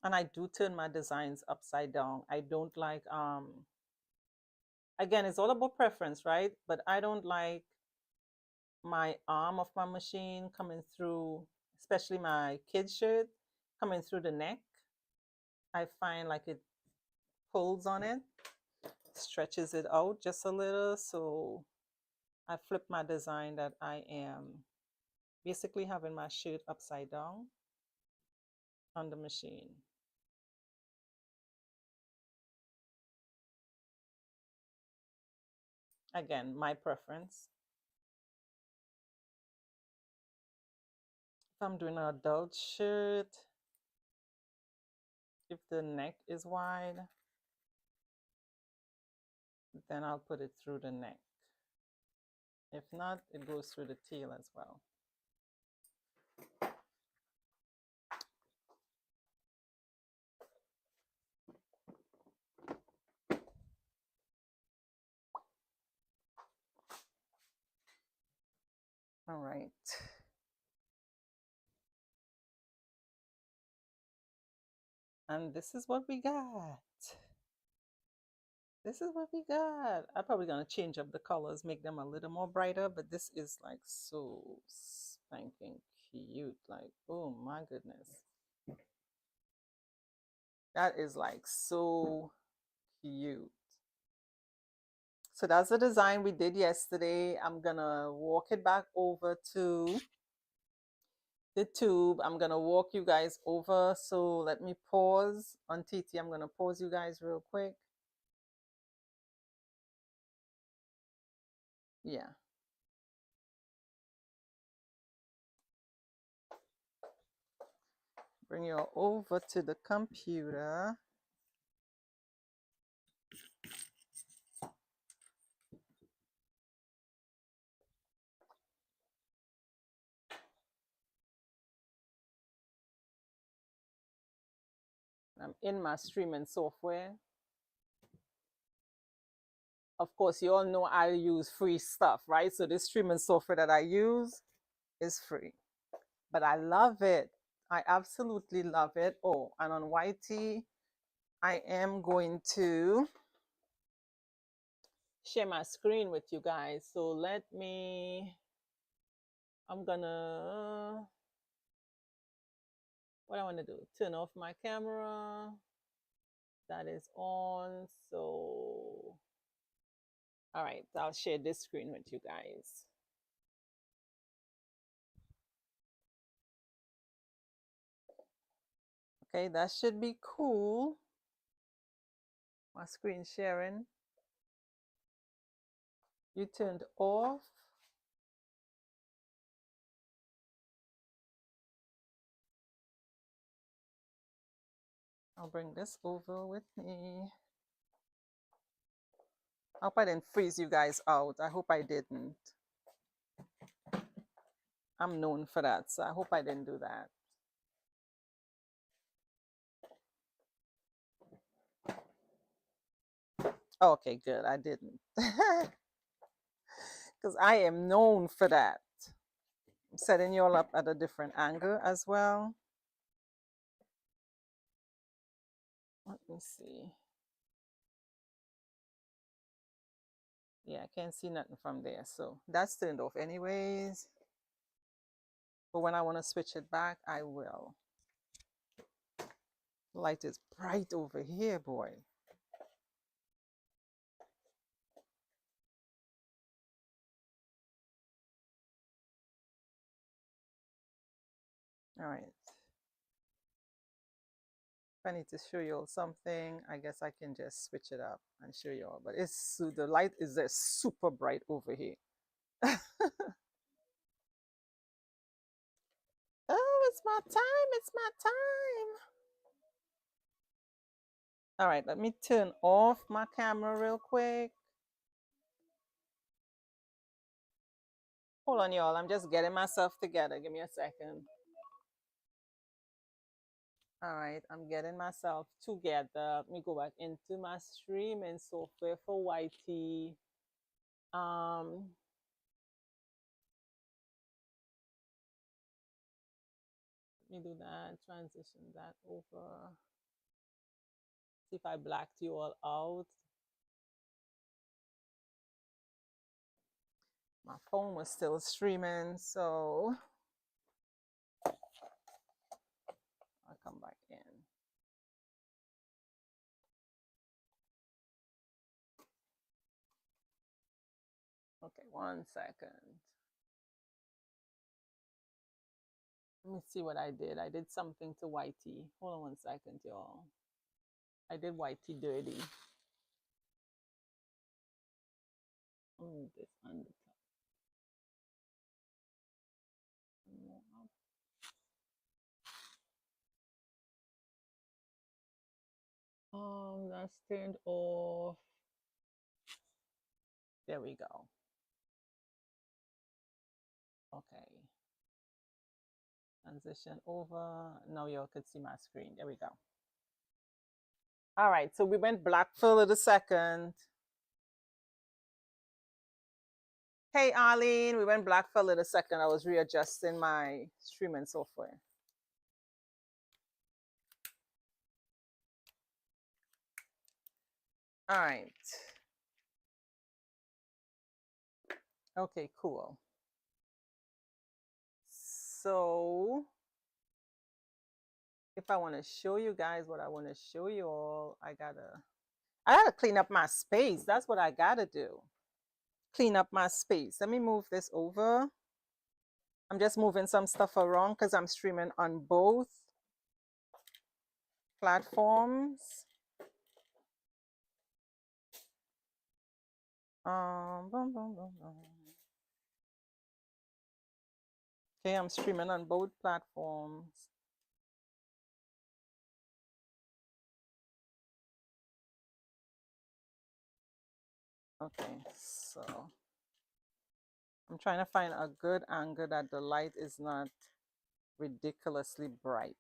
And I do turn my designs upside down. I don't like, again, it's all about preference, right? But I don't like my arm of my machine coming through, especially my kid's shirt, coming through the neck. I find like it pulls on it, stretches it out just a little. So I flip my design that I am basically having my shirt upside down on the machine. Again, my preference. If I'm doing an adult shirt, if the neck is wide, then I'll put it through the neck. If not, it goes through the tail as well. All right. And this is what we got. This is what we got. I'm probably gonna change up the colors, make them a little more brighter, but this is like so spanking cute. Like, oh my goodness. That is like so cute. So that's the design we did yesterday. I'm gonna walk it back over to the tube. I'm gonna walk you guys over. So let me pause on TT. I'm gonna pause you guys real quick. Yeah. Bring you over to the computer. I'm in my streaming software. Of course, you all know I use free stuff, right? So this streaming software that I use is free, but I love it. I absolutely love it. Oh, and on YT, I am going to share my screen with you guys. So let me, I'm gonna, what I want to do, turn off my camera. That is on. So, all right, I'll share this screen with you guys. Okay, that should be cool. My screen sharing. You turned off. I'll bring this over with me. I hope I didn't freeze you guys out. I hope I didn't. I'm known for that, so I hope I didn't do that. Okay, good. I didn't. Because I am known for that. I'm setting you all up at a different angle as well. Let me see. Yeah, I can't see nothing from there. So that's turned off anyways. But when I want to switch it back, I will. Light is bright over here, boy. All right. If I need to show you all something, I guess I can just switch it up and show you all. But it's the light is just super bright over here. Oh, it's my time. It's my time. All right, let me turn off my camera real quick. Hold on, y'all. I'm just getting myself together. Give me a second. All right, I'm getting myself together. Let me go back into my streaming software for YT. Let me do that, transition that over. See if I blacked you all out. My phone was still streaming, so I'll come back in. Okay, 1 second. Let me see what I did. I did something to YT. Hold on 1 second, y'all. I did YT dirty. Move this on the top. That's turned off. There we go. Okay. Transition over. Now you all could see my screen. There we go. All right, so we went black for a little second. Hey, Arlene, we went black for a little second. I was readjusting my streaming software. All right. Okay, cool. So if I want to show you guys what I want to show you all, I gotta clean up my space. That's what I gotta do. Clean up my space. Let me move this over. I'm just moving some stuff around because I'm streaming on both platforms. Boom, boom, boom, boom. Okay, I'm streaming on both platforms. Okay, so I'm trying to find a good angle that the light is not ridiculously bright.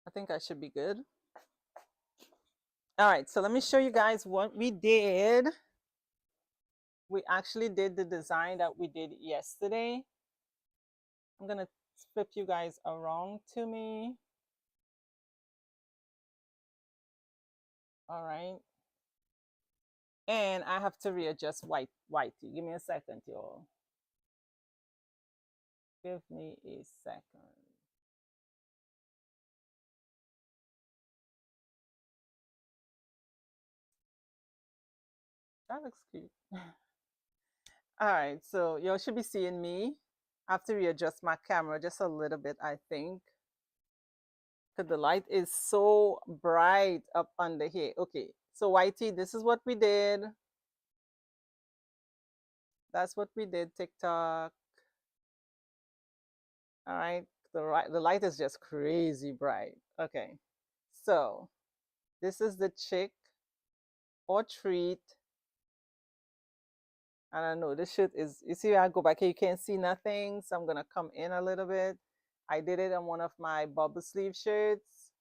I think I should be good. All right, so let me show you guys what we did. We actually did the design that we did yesterday. I'm gonna flip you guys around to me. All right. And I have to readjust whitey. Give me a second, y'all. Give me a second. That looks cute. All right, so y'all should be seeing me. I have to readjust my camera just a little bit, I think. Because the light is so bright up under here. Okay, so YT, this is what we did. That's what we did, TikTok. All right, the light is just crazy bright. Okay, so this is the chick or treat I don't know. This shirt is, you see, I go back here, you can't see nothing. So I'm going to come in a little bit. I did it on one of my bubble sleeve shirts.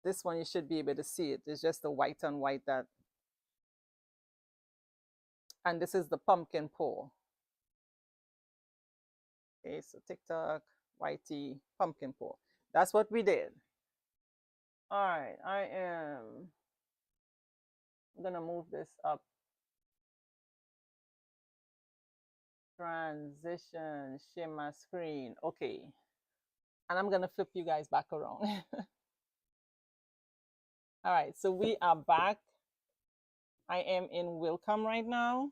This one, you should be able to see it. It's just the white on white that, and this is the pumpkin paw. Okay, so TikTok, YT, pumpkin paw. That's what we did. All right, I'm gonna move this up. Transition, share my screen. Okay. And I'm gonna flip you guys back around. All right, so we are back. I am in Wilcom right now.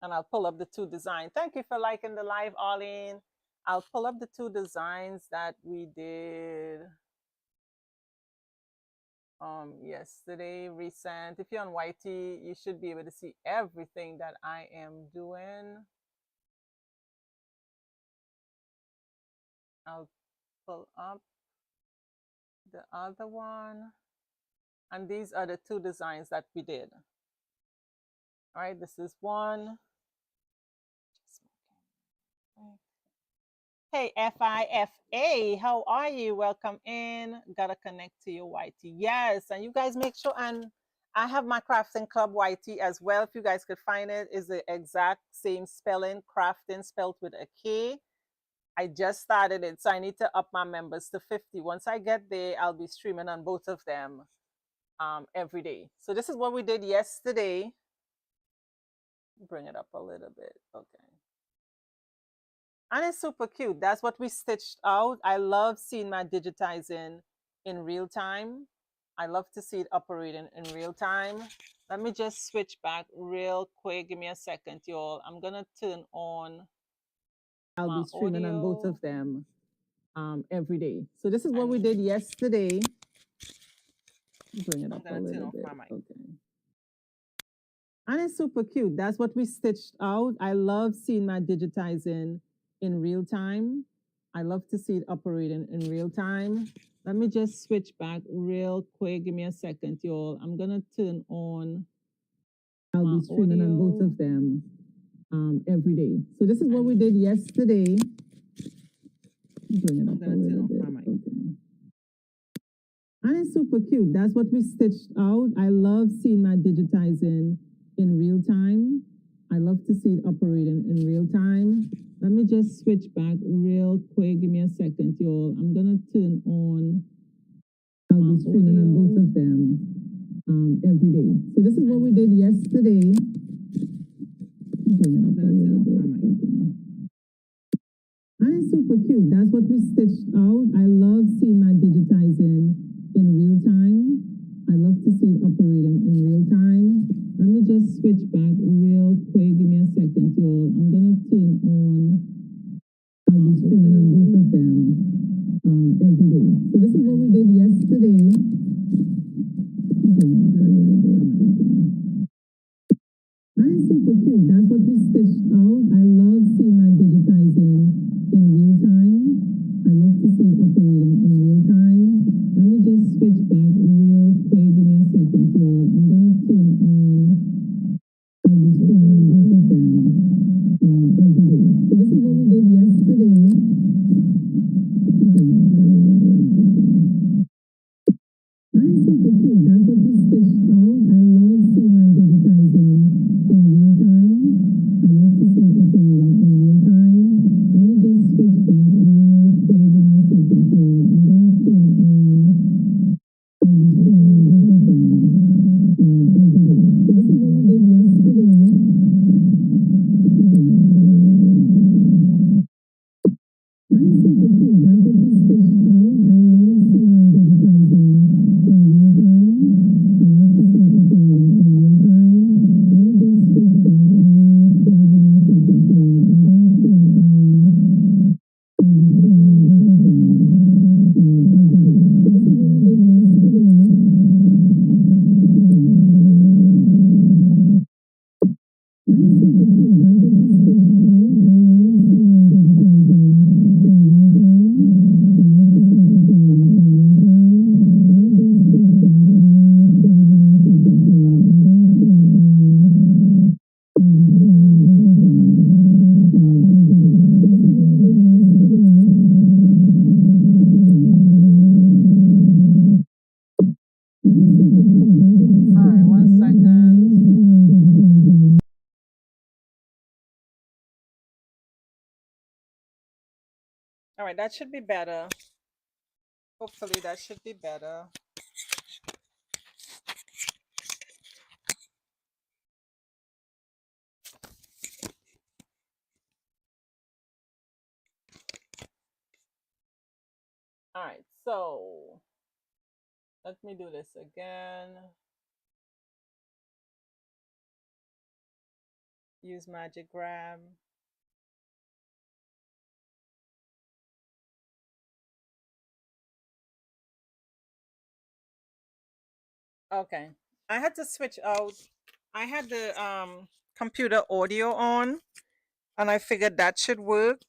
And I'll pull up the two designs. Thank you for liking the live, Arlene. I'll pull up the two designs that we did yesterday, recent. If you're on YT, you should be able to see everything that I am doing. I'll pull up the other one. And these are the two designs that we did. All right, this is one. Hey, FIFA, how are you? Welcome in. Gotta connect to your YT. Yes, and you guys make sure, and I have my Crafting Club YT as well. If you guys could find it, is the exact same spelling, Crafting spelled with a K. I just started it, so I need to up my members to 50. Once I get there, I'll be streaming on both of them every day. So this is what we did yesterday. Bring it up a little bit. Okay. And it's super cute. That's what we stitched out. I love seeing my digitizing in real time. I love to see it operating in real time. Let me just switch back real quick. Give me a second, y'all. I'm going to turn on. I'll be streaming on both of them every day. So this is what we did yesterday. Bring it up a little bit. Okay. And it's super cute. That's what we stitched out. I love seeing my digitizing in real time. I love to see it operating in real time. Let me just switch back real quick. Give me a second, y'all. I'm going to turn on. I'll be streaming on both of them every day. So this is what we did yesterday. Bring it up a little bit. Okay. And it's super cute. That's what we stitched out. I love seeing my digitizing in real time. I love to see it operating in real time. Let me just switch back real quick. Give me a second, y'all. I'm going to turn on. I'll be streaming on both of them every day. So this is what we did yesterday. Bring it up a little bit. Okay. And it's super cute. That's what we stitched out. I love seeing my digitizing in real time. I love to see it operating in real time. Let me just switch back real quick. Give me a second, y'all. I'm going to turn on. I'll be streaming on both of them every day. So this is what we did yesterday. And it's super cute. That's what we stitched out. I love seeing my digitizing in real time. I love to see it operating in real time. Let me just switch back real quick. Give me a second, y'all. I'm going to turn on. I'll be streaming on both of them every day. So this is what we did yesterday. And it's super cute. That's what we stitched out. I love seeing my digitizing in real time. I love to see it operating All right, that should be better. Hopefully that should be better. All right, so let me do this again. Use Magic Grab. Okay. I had to switch out. I had the computer audio on, and I figured that should work.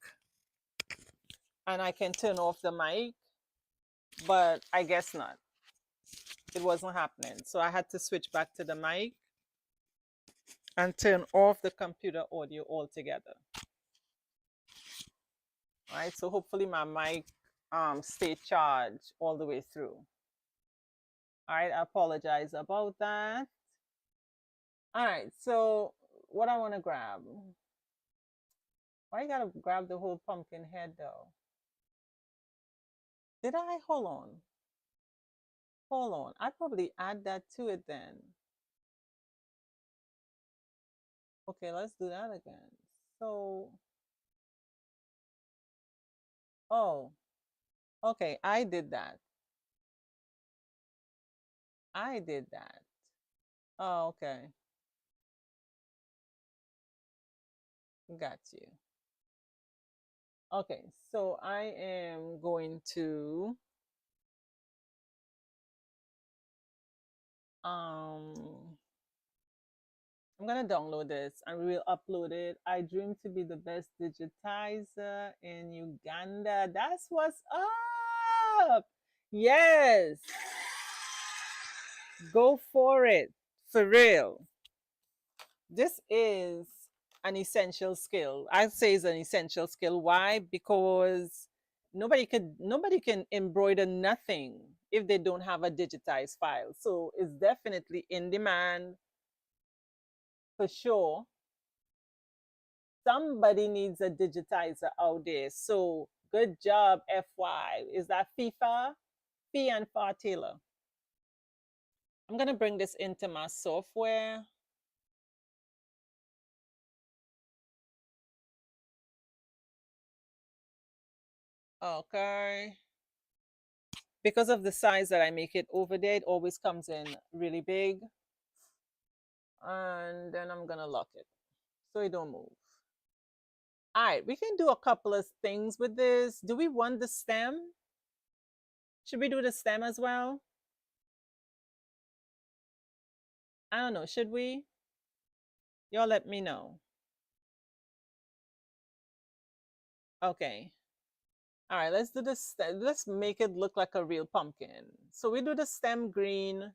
And I can turn off the mic, but I guess not. It wasn't happening. So I had to switch back to the mic and turn off the computer audio altogether. All right. So hopefully my mic stay charged all the way through. All right. I apologize about that. All right. So what I want to grab. Why you gotta grab the whole pumpkin head though? Did I? Hold on. Hold on. I'd probably add that to it then. Okay, let's do that again. So, oh, okay, I did that. I did that. Oh, okay. Got you. Okay, so I am going to I'm gonna download this and we will upload it. I dream to be the best digitizer in Uganda. That's what's up. Yes. Go for it. For real. This is an essential skill. I'd say it's an essential skill. Why? Because nobody can embroider nothing if they don't have a digitized file. So it's definitely in demand for sure. Somebody needs a digitizer out there. So good job, FY. Is that FIFA? Fee and Far Taylor. I'm gonna bring this into my software. Okay. Because of the size that I make it over there, it always comes in really big. And then I'm gonna lock it so it don't move. All right, we can do a couple of things with this. Do we want the stem? Should we do the stem as well? I don't know, should we? Y'all let me know. Okay. All right, let's do this. Let's make it look like a real pumpkin. So we do the stem green.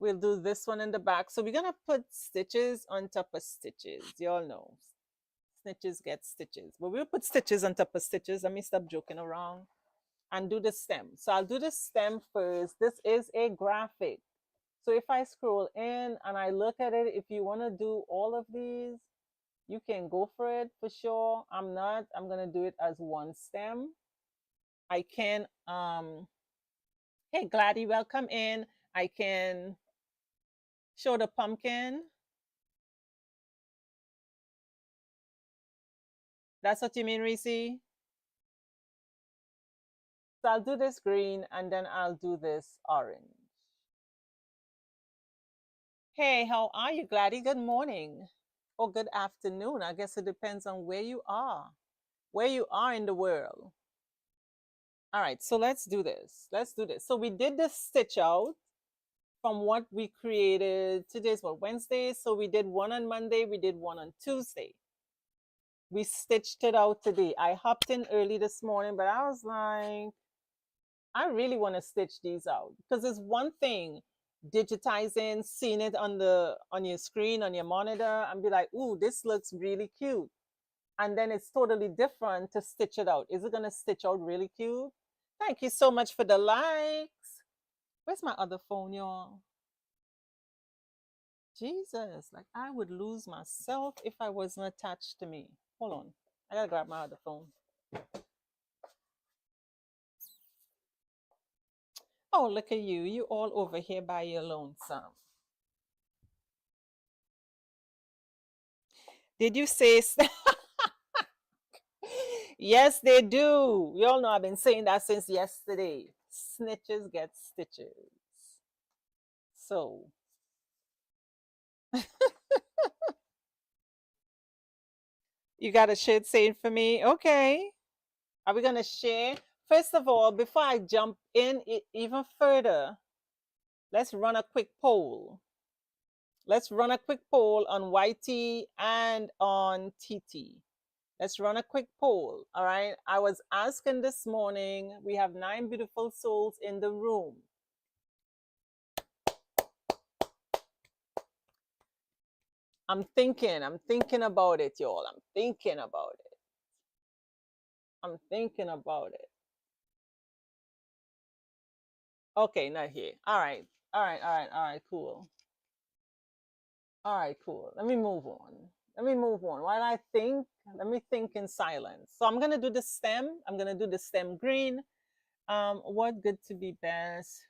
We'll do this one in the back. So we're gonna put stitches on top of stitches. Y'all know, snitches get stitches. But we'll put stitches on top of stitches. Let me stop joking around and do the stem. So I'll do the stem first. This is a graphic. So if I scroll in and I look at it, if you wanna do all of these, you can go for it for sure. I'm not. I'm gonna do it as one stem. I can hey Gladdy, welcome in. I can show the pumpkin. That's what you mean, Reese? So I'll do this green and then I'll do this orange. Hey, how are you, Gladdy? Good morning or good afternoon. I guess it depends on where you are in the world. All right, so let's do this. Let's do this. So we did this stitch out from what we created. Today's what, Wednesday? So we did one on Monday, we did one on Tuesday. We stitched it out today. I hopped in early this morning, but I was like, I really want to stitch these out because it's one thing digitizing, seeing it on your screen, on your monitor, and be like, ooh, this looks really cute. And then it's totally different to stitch it out. Is it gonna stitch out really cute? Thank you so much for the likes. Where's my other phone, y'all? Jesus, like I would lose myself if I wasn't attached to me. Hold on. I gotta grab my other phone. Oh, look at you. You all over here by your lonesome. Did you say? Yes, they do. You all know I've been saying that since yesterday. Snitches get stitches. So, you got a shit saying for me? Okay. Are we going to share? First of all, before I jump in even further, let's run a quick poll. Let's run a quick poll on YT and on TT. Let's run a quick poll. All right. I was asking this morning, we have 9 beautiful souls in the room. I'm thinking about it, y'all. I'm thinking about it. Okay, not here. All right, cool. All right, cool. Let me move on. While I think, let me think in silence. So I'm gonna do the stem. I'm gonna do the stem green. What good to be best?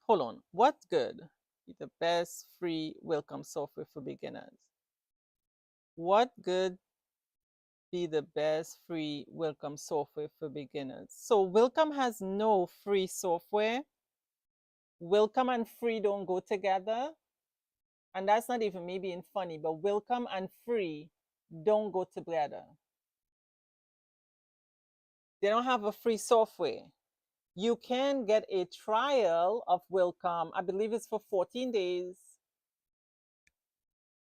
Hold on. What good? Be the best free welcome software for beginners. What good be the best free welcome software for beginners? So welcome has no free software. Welcome and free don't go together. And that's not even me being funny, but welcome and free don't go together. They don't have a free software. You can get a trial of welcome. I believe it's for 14 days.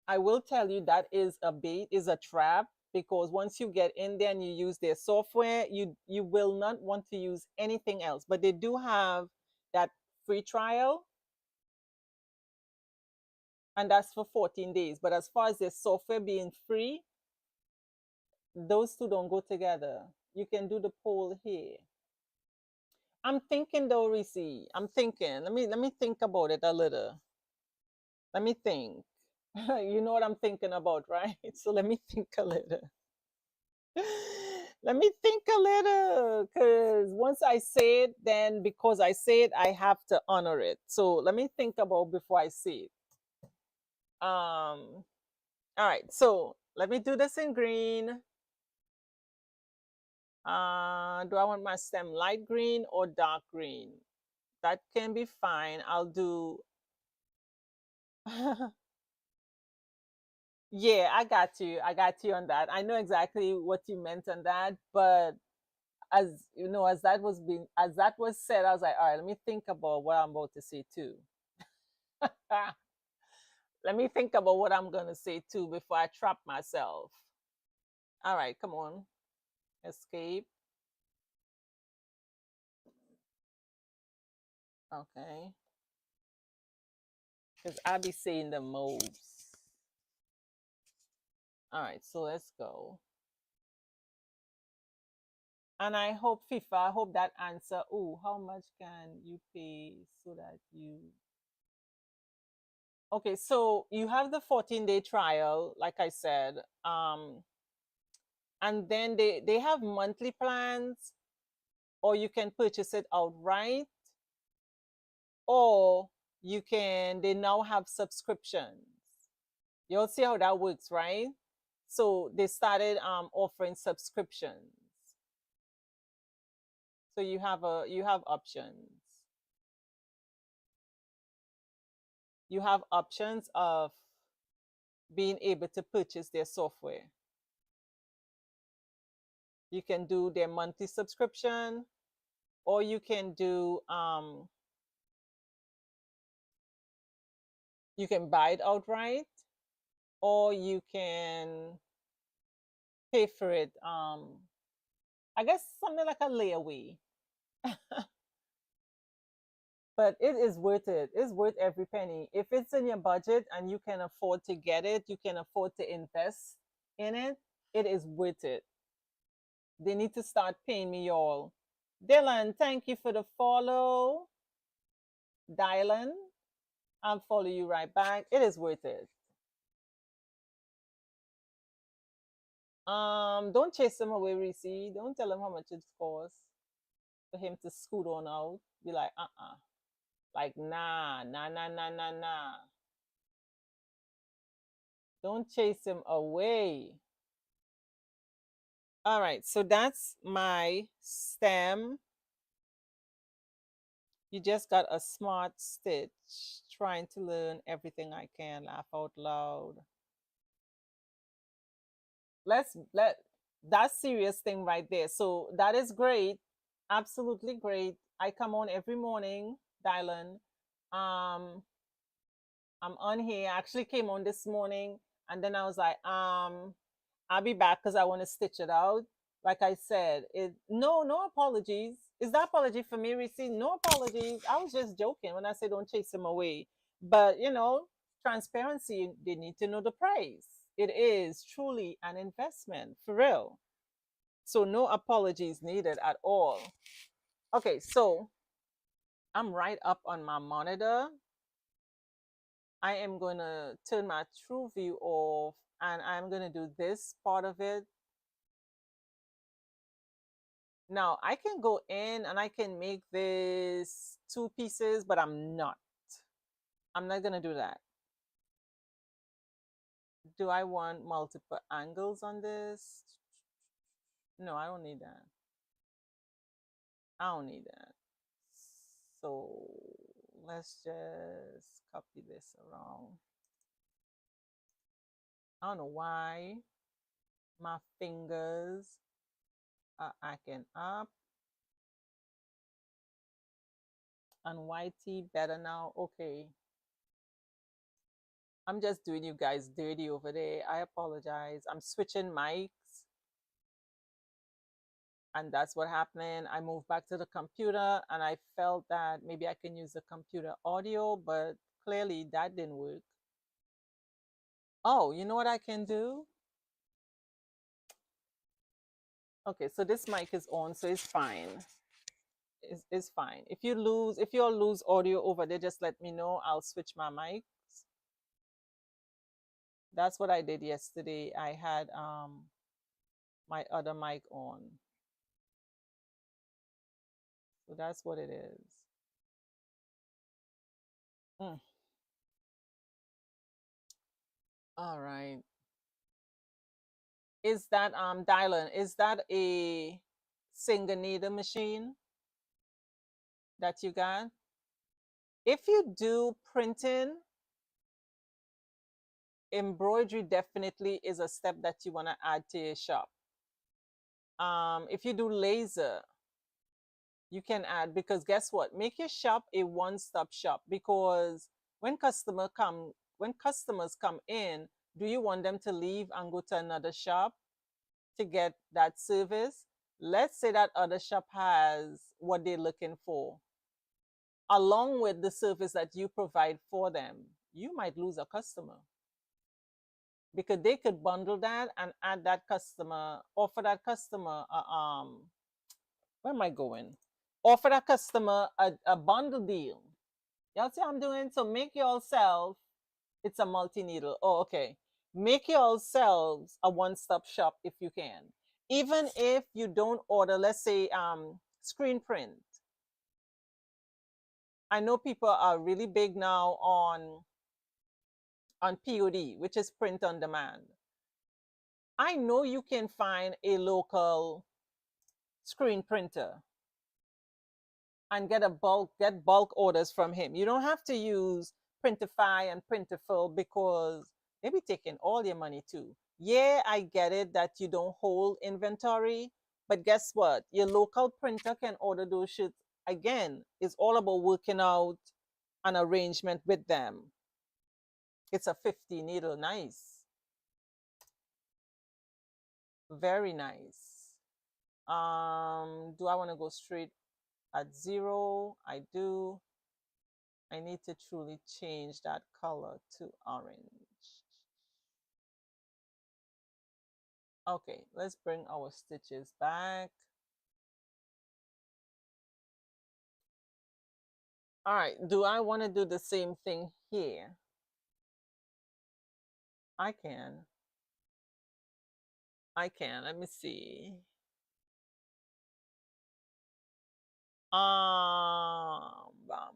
I will tell you that is a bait, is a trap, because once you get in there and you use their software, you will not want to use anything else. But they do have that free trial, and that's for 14 days. But as far as their software being free, those two don't go together. You can do the poll here. I'm thinking though, Reese. I'm thinking. Let me think about it a little. Let me think. You know what I'm thinking about, right? So let me think a little. Let me think a little, because once I say it, then because I say it, I have to honor it. So let me think about before I say it. All right, so let me do this in green. Do I want my stem light green or dark green? That can be fine. I'll do. Yeah, I got you. I got you on that. I know exactly what you meant on that, but as you know, as that was said, I was like, all right, let me think about what I'm about to say too. Let me think about what I'm gonna say too before I trap myself. All right, come on. Escape. Okay. Because I be saying the moves. All right, so let's go. And I hope FIFA, I hope that answer. Oh, how much can you pay so that you. Okay, so you have the 14-day trial, like I said. And then they have monthly plans, or you can purchase it outright, or they now have subscriptions. You'll see how that works, right? So they started offering subscriptions. So you have options. You have options of being able to purchase their software. You can do their monthly subscription, or you can do you can buy it outright, or you can pay for it. I guess something like a layaway. But it is worth it. It's worth every penny. If it's in your budget and you can afford to get it, you can afford to invest in it, it is worth it. They need to start paying me, y'all. Dylan, thank you for the follow. Dylan, I'll follow you right back. It is worth it. Don't chase him away, Reese. Don't tell him how much it costs for him to scoot on out. Be like, like, nah, nah, nah, nah, nah, nah. Don't chase him away. All right, so that's my stem. You just got a smart stitch. Trying to learn everything I can. Laugh out loud. Let that serious thing right there. So that is great. Absolutely great. I come on every morning, Dylan. Um, I'm on here. I actually came on this morning and then I was like, I'll be back because I want to stitch it out. Like I said, no apologies. Is that apology for me, Reese? No apologies. I was just joking when I said don't chase him away. But transparency, they need to know the price. It is truly an investment for real. So no apologies needed at all. Okay, so I'm right up on my monitor. I am going to turn my true view off and I'm going to do this part of it. Now I can go in and I can make this two pieces, but I'm not. I'm not going to do that. Do I want multiple angles on this? No, I don't need that. I don't need that. So let's just copy this around. I don't know why my fingers are acting up. And YT better now. Okay. I'm just doing you guys dirty over there. I apologize. I'm switching mics. And that's what happened. I moved back to the computer and I felt that maybe I can use the computer audio, but clearly that didn't work. Oh, you know what I can do? Okay, so this mic is on, so it's fine. It's fine. If you all lose audio over there, just let me know. I'll switch my mics. That's what I did yesterday. I had my other mic on. So that's what it is. Mm. All right. Is that Dylan, is that a single needle machine that you got? If you do printing, embroidery definitely is a step that you want to add to your shop. If you do laser, you can add, because guess what? Make your shop a one-stop shop, because when customers come in, do you want them to leave and go to another shop to get that service? Let's say that other shop has what they're looking for, along with the service that you provide for them. You might lose a customer because they could bundle that and add that customer, offer that customer where am I going? Offer that customer a bundle deal. Y'all see what I'm doing? So make yourself, it's a multi-needle. Oh, okay. Make yourselves a one-stop shop if you can. Even if you don't order, let's say screen print. I know people are really big now on POD, which is print on demand. I know you can find a local screen printer and get bulk orders from him. You don't have to use Printify and Printerful because they be taking all your money too. Yeah, I get it that you don't hold inventory, but guess what? Your local printer can order those shit. Again, it's all about working out an arrangement with them. It's a 50 needle, nice. Very nice. Do I want to go straight at 0? I do. I need to truly change that color to orange. Okay, let's bring our stitches back. All right, do I want to do the same thing here? I can. I can. Let me see. Bam, bam.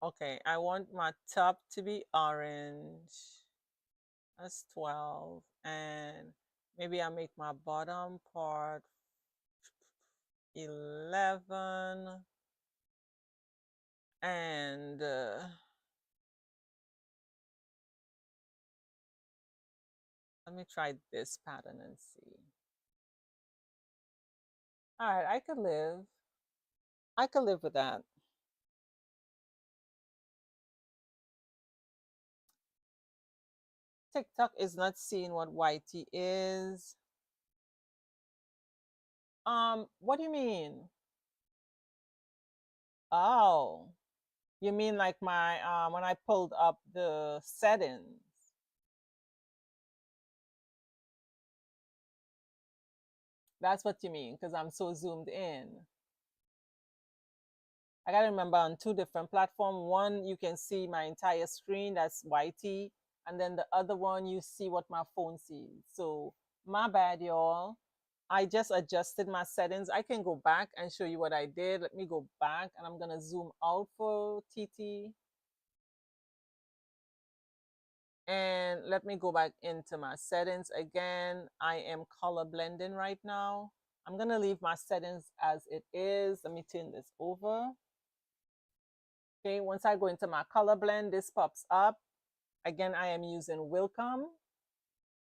Okay, I want my top to be orange. That's 12. And maybe I make my bottom part 11. And let me try this pattern and see. All right, I could live. I could live with that. TikTok is not seeing what YT is. What do you mean? Oh, you mean like my when I pulled up the settings? That's what you mean, because I'm so zoomed in. I gotta remember on two different platforms. One, you can see my entire screen, that's YT, and then the other one, you see what my phone sees. So my bad, y'all. I just adjusted my settings. I can go back and show you what I did. Let me go back and I'm gonna zoom out for TT. And let me go back into my settings again. I am color blending right now. I'm gonna leave my settings as it is. Let me turn this over. Okay, once I go into my color blend, this pops up. Again, I am using Wilcom.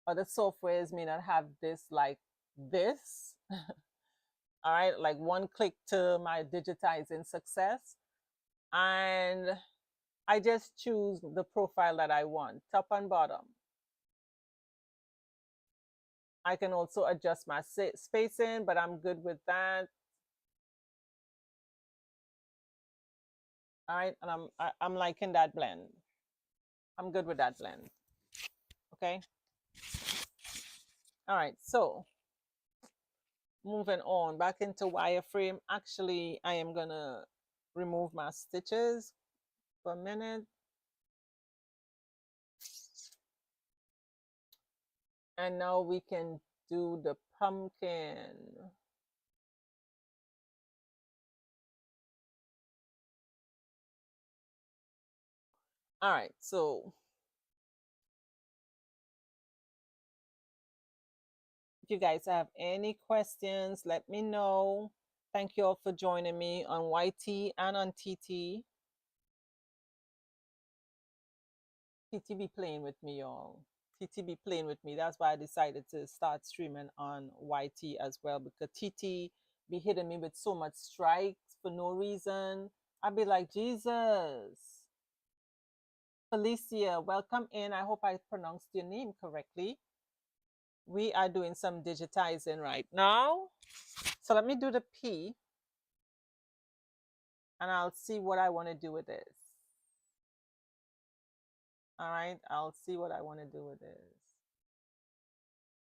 Other softwares may not have this like this. All right, like one click to my digitizing success. And I just choose the profile that I want, top and bottom. I can also adjust my spacing, but I'm good with that. All right, and I'm liking that blend. I'm good with that blend. Okay. All right, so moving on back into wireframe. Actually, I am gonna remove my stitches for a minute. And now we can do the pumpkin. All right, so if you guys have any questions, let me know. Thank you all for joining me on YT and on TT. TT be playing with me, y'all. TT be playing with me. That's why I decided to start streaming on YT as well, because TT be hitting me with so much strikes for no reason. I'd be like, Jesus. Felicia, welcome in. I hope I pronounced your name correctly. We are doing some digitizing right now. So let me do the P and I'll see what I want to do with this. All right, I'll see what I want to do with this.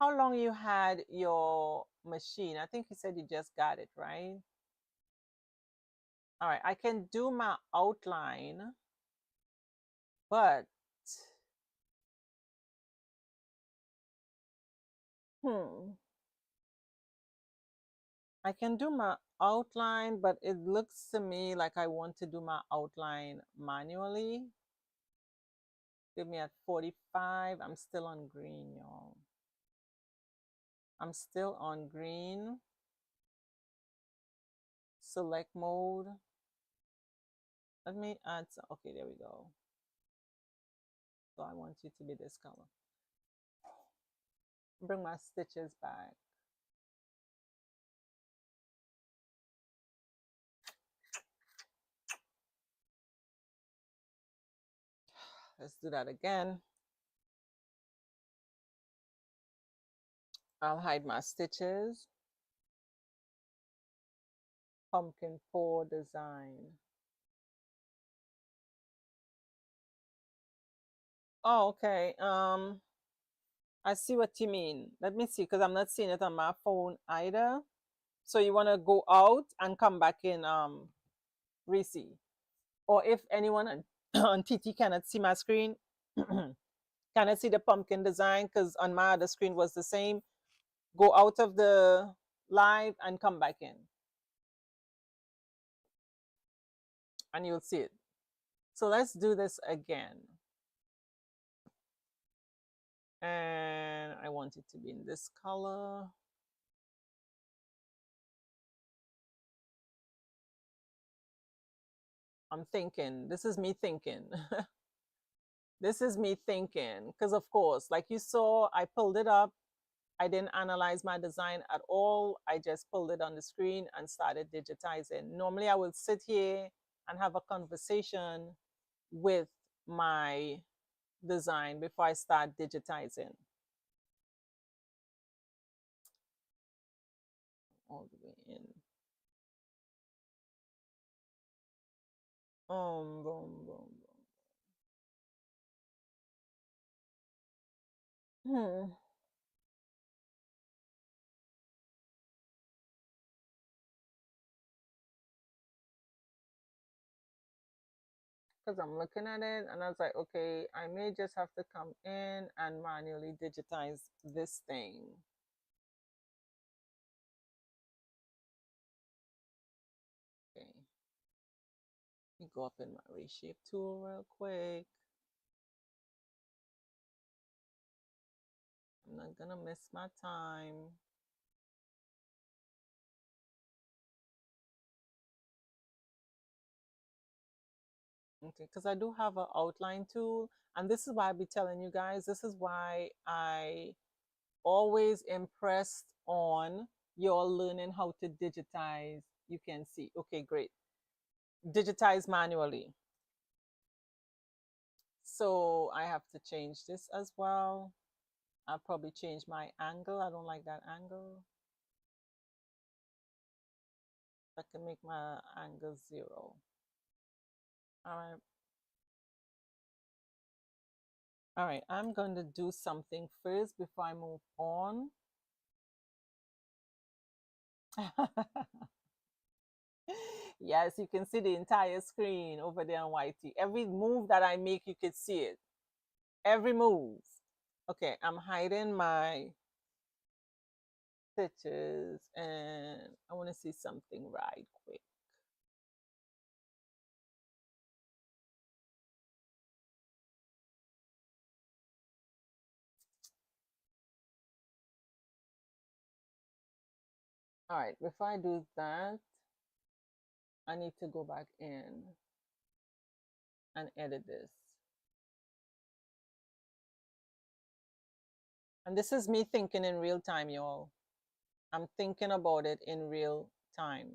How long you had your machine? I think you said you just got it, right? All right, I can do my outline, but I can do my outline, but it looks to me like I want to do my outline manually. Give me at 45. I'm still on green, y'all. I'm still on green. Select mode. Let me add some. Okay, there we go. So I want you to be this color. Bring my stitches back. Let's do that again. I'll hide my stitches. Pumpkin 4 design. Oh, okay. I see what you mean. Let me see, because I'm not seeing it on my phone either. So you want to go out and come back in Reese. Or if anyone on, on TT cannot see my screen, Kind of see the pumpkin design because on my other screen was the same. Go out of the live and come back in. And you'll see it. So let's do this again. And I want it to be in this color. I'm thinking, this is me thinking. This is me thinking, because of course, like you saw, I pulled it up. I didn't analyze my design at all. I just pulled it on the screen and started digitizing. Normally I would sit here and have a conversation with my design before I start digitizing. All the way in. Boom, boom, boom. Because I'm looking at it and I was like, okay, I may just have to come in and manually digitize this thing. Okay. Let me go up in my reshape tool real quick. I'm not gonna miss my time. Okay, because I do have an outline tool, and this is why I be telling you guys, this is why I always impressed on your learning how to digitize. You can see, okay, great. Digitize manually. So I have to change this as well. I'll probably change my angle. I don't like that angle. I can make my angle 0. All right. All right, I'm going to do something first before I move on. Yes, you can see the entire screen over there on YT. Every move that I make, you could see it. Every move. Okay, I'm hiding my stitches and I want to see something right quick. All right, before I do that, I need to go back in and edit this. And this is me thinking in real time, y'all. I'm thinking about it in real time.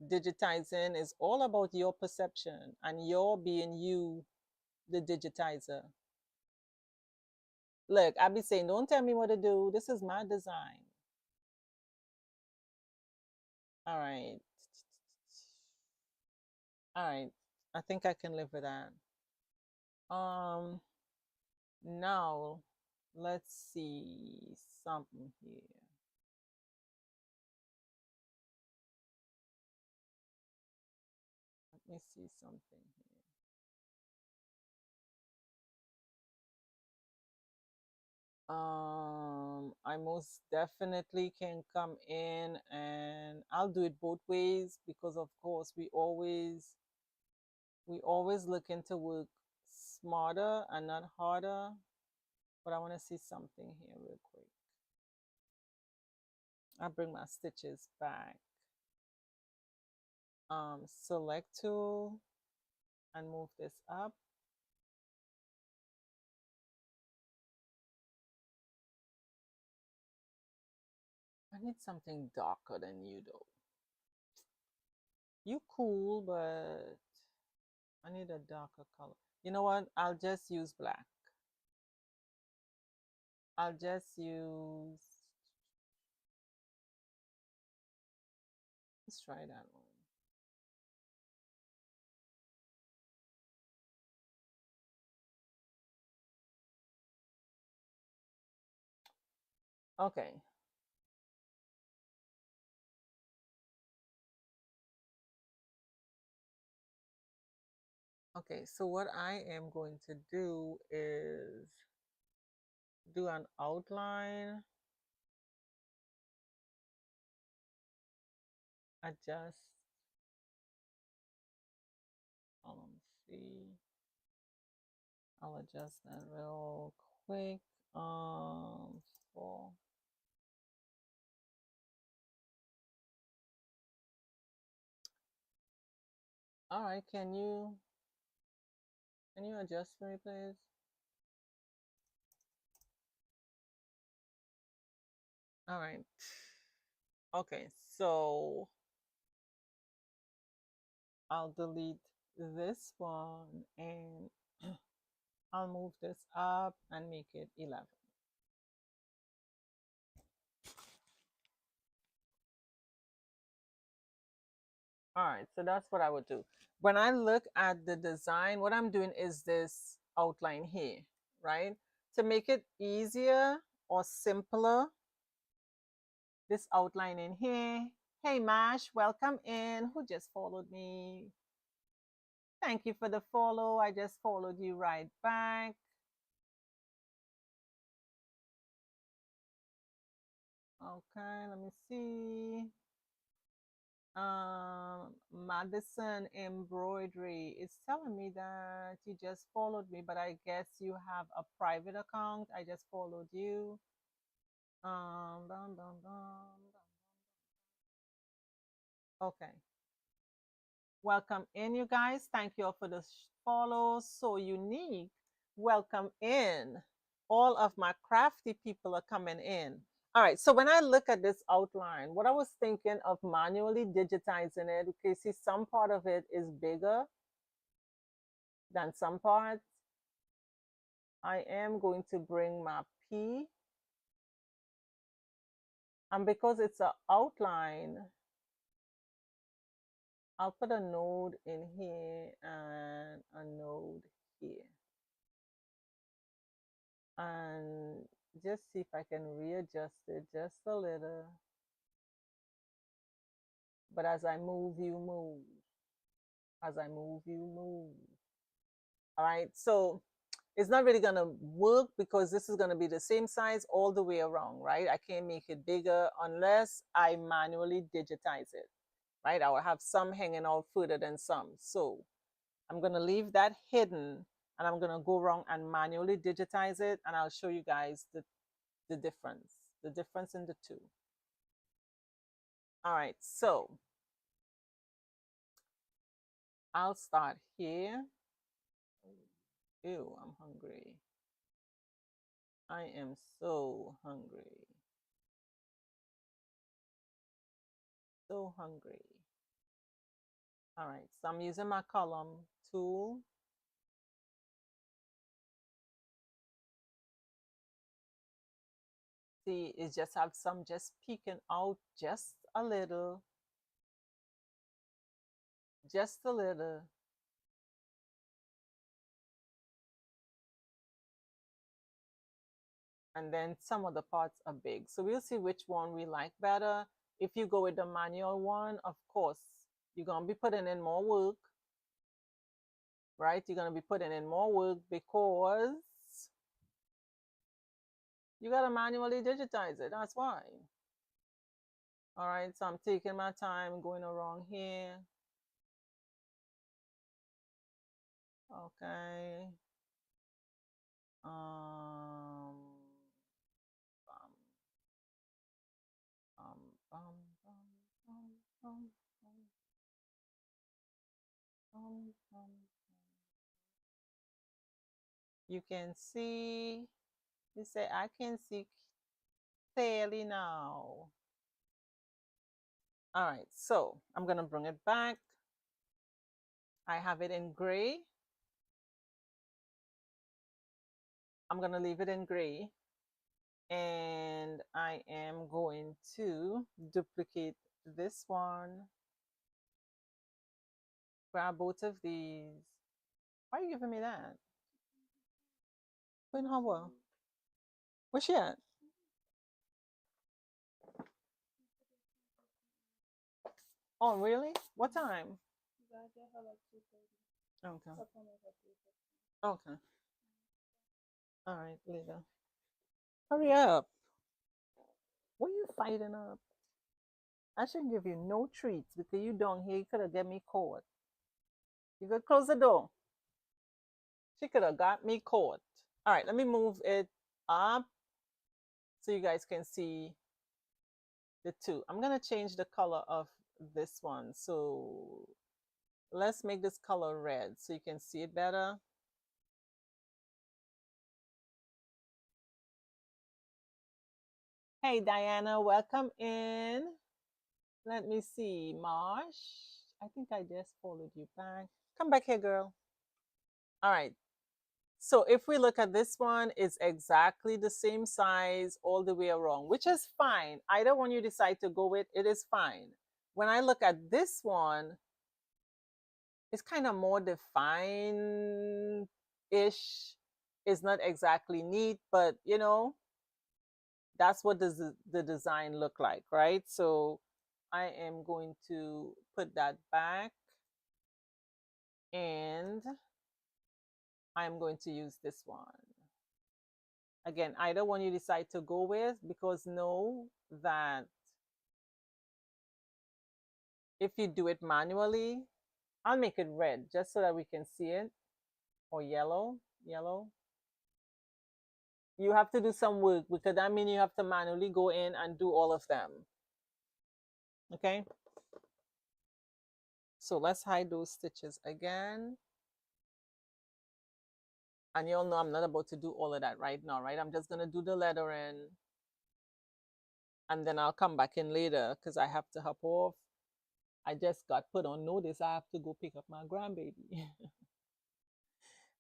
Digitizing is all about your perception and your being you, the digitizer. Look, I be saying, don't tell me what to do. This is my design. All right. All right. I think I can live with that. Now let's see something here. Let me see something here. I most definitely can come in and I'll do it both ways because of course we always looking to work smarter and not harder. But I want to see something here real quick. I'll bring my stitches back. Select tool and move this up. I need something darker than you though. You cool, but I need a darker color. You know what? I'll just use black. I'll just use, let's try that one. Okay. Okay, so what I am going to do is do an outline, adjust, C. I'll adjust that real quick. For all right, can you adjust for me, please? All right. Okay, so I'll delete this one and I'll move this up and make it 11. All right, so that's what I would do. When I look at the design, what I'm doing is this outline here, right? To make it easier or simpler, this outline in here. Hey, Mash, welcome in. Who just followed me? Thank you for the follow. I just followed you right back. Okay, let me see. Madison Embroidery is telling me that you just followed me, but I guess you have a private account. I just followed you. Dum, dum, dum. Okay. Welcome in, you guys. Thank you all for the follow. So unique. Welcome in. All of my crafty people are coming in. All right, so when I look at this outline, what I was thinking of manually digitizing it, okay, see some part of it is bigger than some parts. I am going to bring my P. And because it's an outline, I'll put a node in here and a node here. And just see if I can readjust it just a little. But as I move, you move. As I move, you move. All right, so it's not really gonna work because this is gonna be the same size all the way around, right? I can't make it bigger unless I manually digitize it, right? I will have some hanging out further than some. So I'm gonna leave that hidden and I'm gonna go around and manually digitize it and I'll show you guys the difference in the two. All right, so I'll start here. Ew, I'm hungry. I am so hungry. So hungry. All right, so I'm using my column tool. See, it just have some just peeking out just a little. Just a little. And then some of the parts are big. So we'll see which one we like better. If you go with the manual one, of course, you're going to be putting in more work, right? You're going to be putting in more work because you got to manually digitize it. That's why. All right, so I'm taking my time going around here. Okay. Um, bum, bum, bum, bum, bum, bum, bum. You can see, you say, I can see clearly now. All right, so I'm gonna bring it back. I have it in gray. I'm gonna leave it in gray. And I am going to duplicate this one. Grab both of these. Why are you giving me that? Queen Hawa. Where's she at? Oh, really? What time? Okay. Okay. All right, later. Hurry up. What are you fighting up? I shouldn't give you no treats because you down here. You could have get me caught. You could close the door. She could have got me caught. All right, let me move it up so you guys can see the two. I'm gonna change the color of this one. So let's make this color red so you can see it better. Hey Diana, welcome in. Let me see, Marsh. I think I just followed you back. Come back here, girl. All right. So if we look at this one, it's exactly the same size all the way around, which is fine. Either one you decide to go with, it is fine. When I look at this one, it's kind of more defined-ish. It's not exactly neat, but you know, that's what does the design look like, right? So I am going to put that back and I'm going to use this one. Again, either one you decide to go with, because know that if you do it manually, I'll make it red just so that we can see it, or yellow. You have to do some work because that means you have to manually go in and do all of them. Okay. So let's hide those stitches again. And you'll know I'm not about to do all of that right now, right? I'm just going to do the lettering and then I'll come back in later because I have to hop off. I just got put on notice. I have to go pick up my grandbaby.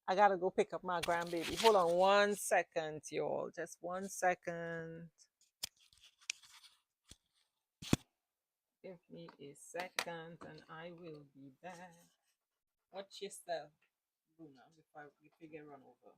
I got to go pick up my grandbaby. Hold on 1 second, y'all. Just 1 second. Give me a second and I will be back. Watch yourself, Luna, before you get run over.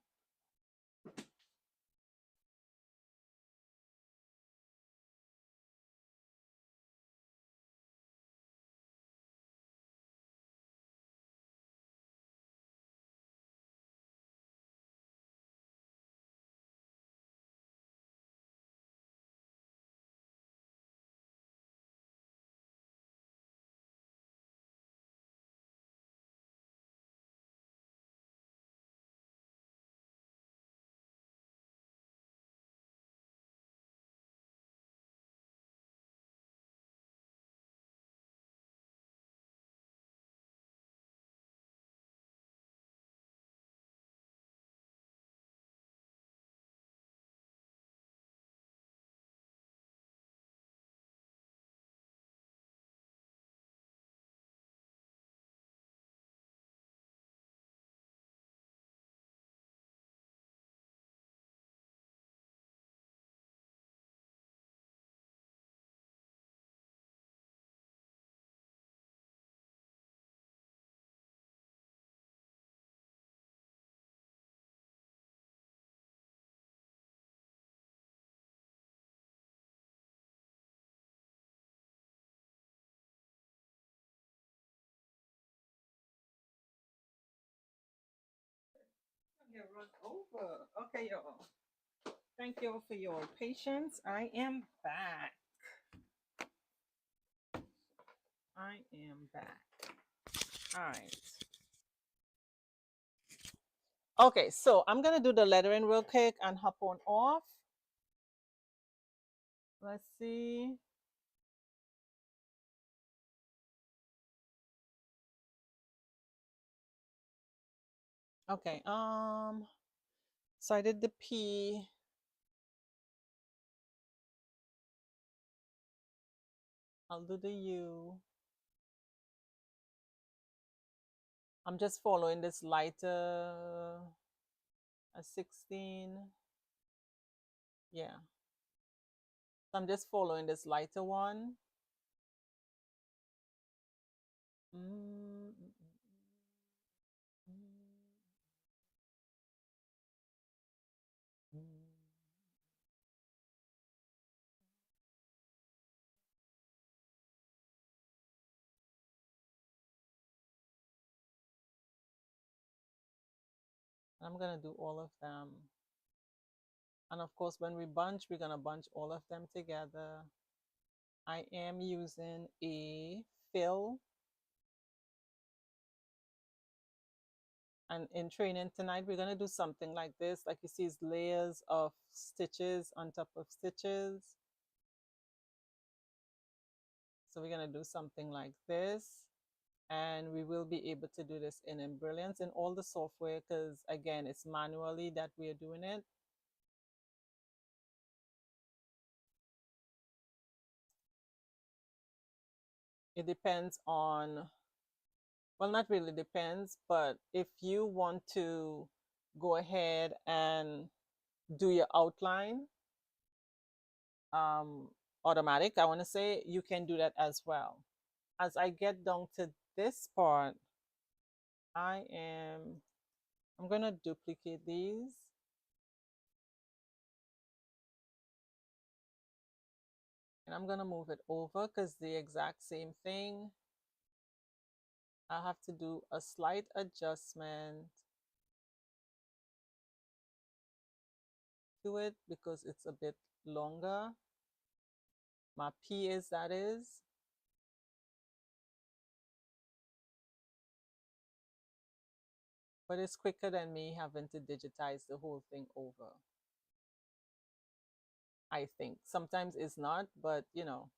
Get run over. Okay, y'all. Thank you all for your patience. I am back. I am back. All right. Okay, so I'm gonna do the lettering real quick and hop on off. Let's see. Okay, so I did the P. I'll do the U. I'm just following this lighter, a 16. Yeah. So I'm just following this lighter one. I'm gonna do all of them. And of course, when we bunch, we're gonna bunch all of them together. I am using a fill. And in training tonight, we're gonna do something like this. Like you see, it's layers of stitches on top of stitches. So we're gonna do something like this. And we will be able to do this in Brilliance in all the software, because again, it's manually that we are doing it. It depends on, well, not really depends, but if you want to go ahead and do your outline automatic, I want to say, you can do that as well. As I get down to this part, I'm going to duplicate these. And I'm going to move it over because the exact same thing. I have to do a slight adjustment to it because it's a bit longer. My P is, that is. But it's quicker than me having to digitize the whole thing over. I think. Sometimes it's not, but you know.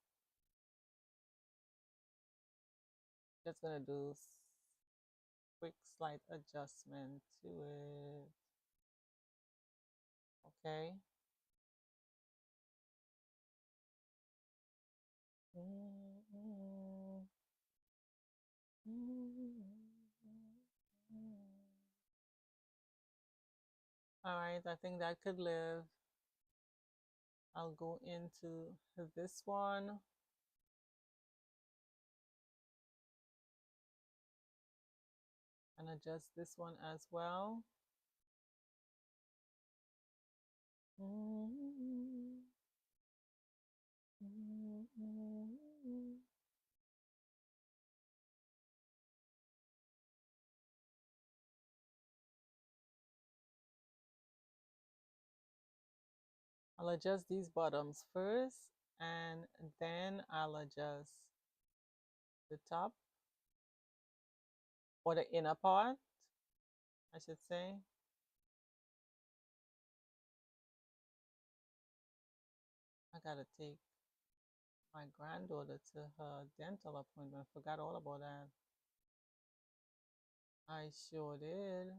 Just gonna do quick slight adjustment to it. Okay. All right, I think that could live. I'll go into this one. And adjust this one as well. I'll adjust these bottoms first, and then I'll adjust the top, or the inner part, I should say. I gotta take my granddaughter to her dental appointment. I forgot all about that. I sure did.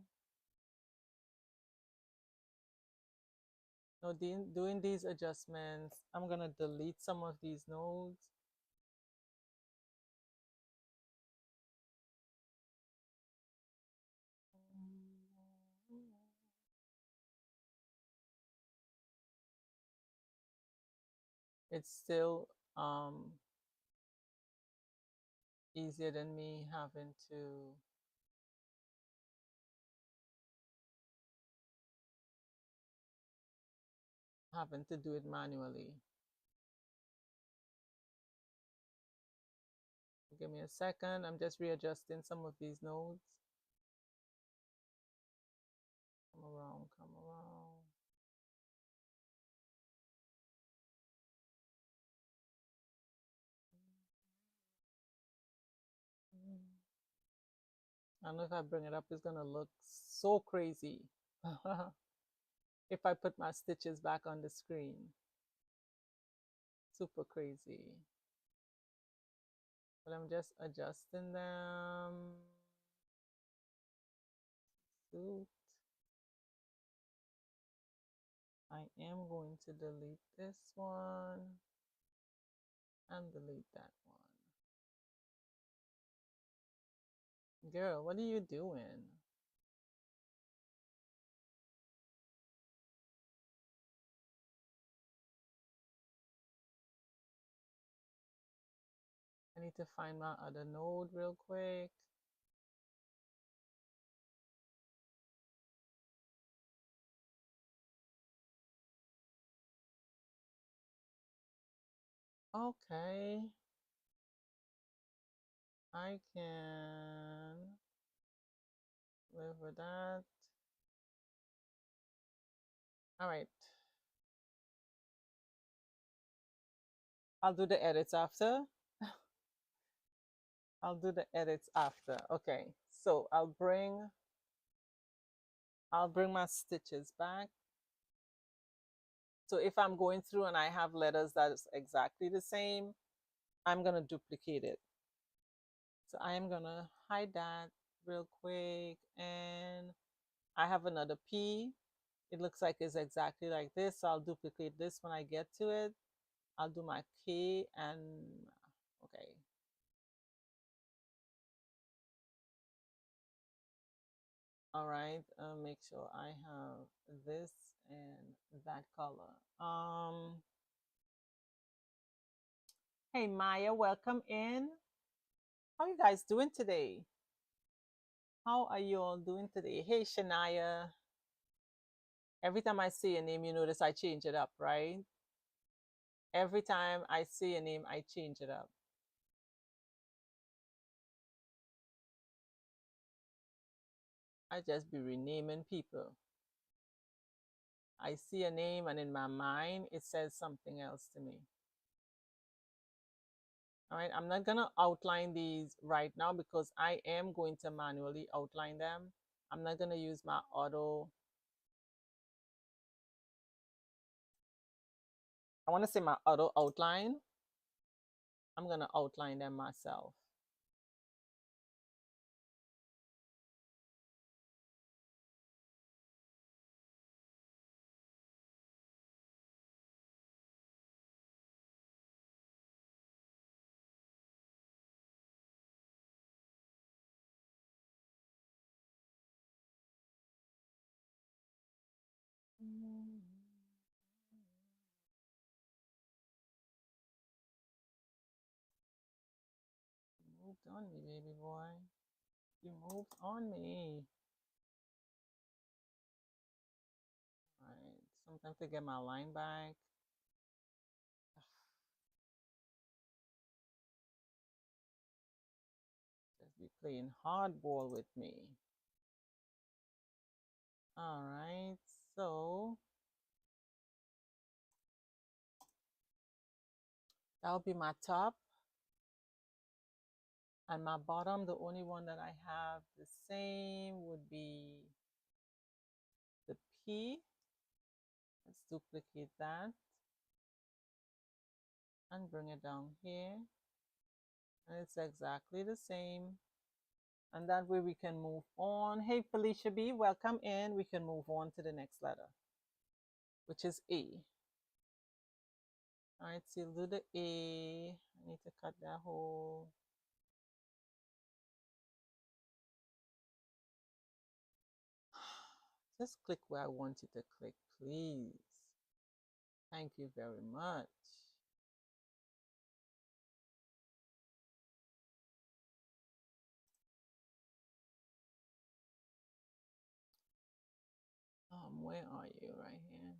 Now, doing these adjustments, I'm gonna delete some of these nodes. It's still easier than me having to do it manually. Give me a second. I'm just readjusting some of these nodes. Come around, come around. I don't know if I bring it up, it's gonna look so crazy if I put my stitches back on the screen. Super crazy. But I'm just adjusting them. Suit. I am going to delete this one and delete that one. Girl, what are you doing? I need to find my other node real quick. Okay. I can live with that. All right. I'll do the edits after. I'll do the edits after. Okay. So I'll bring my stitches back. So if I'm going through and I have letters that's exactly the same, I'm going to duplicate it. So I am going to hide that real quick. And I have another P. It looks like it's exactly like this. So I'll duplicate this when I get to it. I'll do my K and okay. All right, make sure I have this and that color. Hey Maya, welcome in. How are you guys doing today? How are you all doing today? Hey Shania. Every time I say a name, you notice I change it up, right? Every time I say a name, I change it up. I just be renaming people. I see a name and in my mind, it says something else to me. All right, I'm not gonna outline these right now because I am going to manually outline them. I'm not gonna use my auto. I wanna say my auto outline. I'm gonna outline them myself. You moved on me, baby boy. You moved on me. All right, sometimes to get my line back. Just be playing hardball with me. All right, so that'll be my top. And my bottom, the only one that I have the same would be the P. Let's duplicate that and bring it down here. And it's exactly the same. And that way we can move on. Hey, Felicia B, welcome in. We can move on to the next letter, which is A. All right, so you'll do the A. I need to cut that hole. Just click where I want you to click, please. Thank you very much. Where are you? Right here.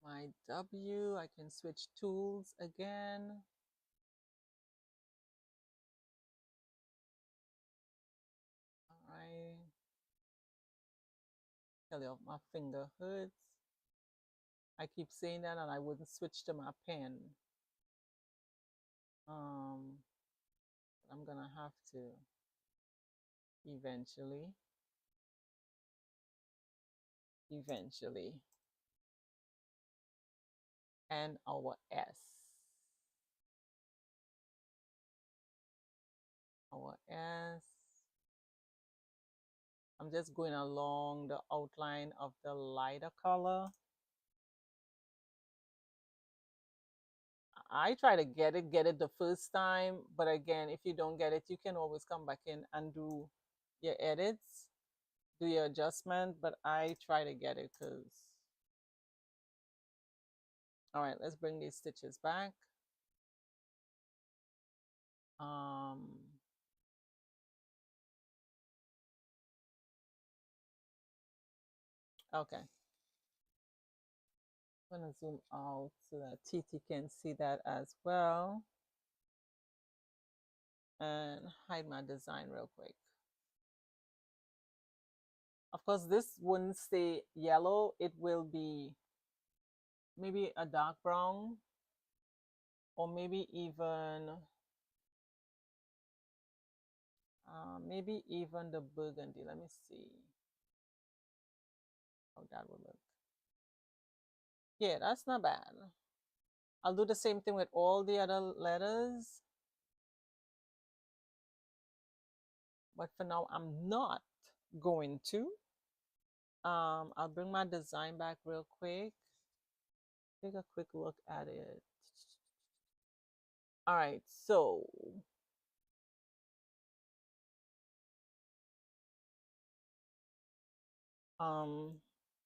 My W, I can switch tools again. All right. Tell you my finger hurts. I keep saying that and I wouldn't switch to my pen. I'm gonna have to eventually. And our S. Our S. I'm just going along the outline of the lighter color. I try to get it the first time, but again, if you don't get it, you can always come back in and do your edits, do your adjustment, but I try to get it because, all right, let's bring these stitches back. Okay. I'm gonna zoom out so that Titi can see that as well. and hide my design real quick. Of course, this wouldn't stay yellow. It will be maybe a dark brown, or maybe even the burgundy. Let me see how that would look. Yeah, that's not bad. I'll do the same thing with all the other letters. But for now, I'm not going to. I'll bring my design back real quick. Take a quick look at it. All right, so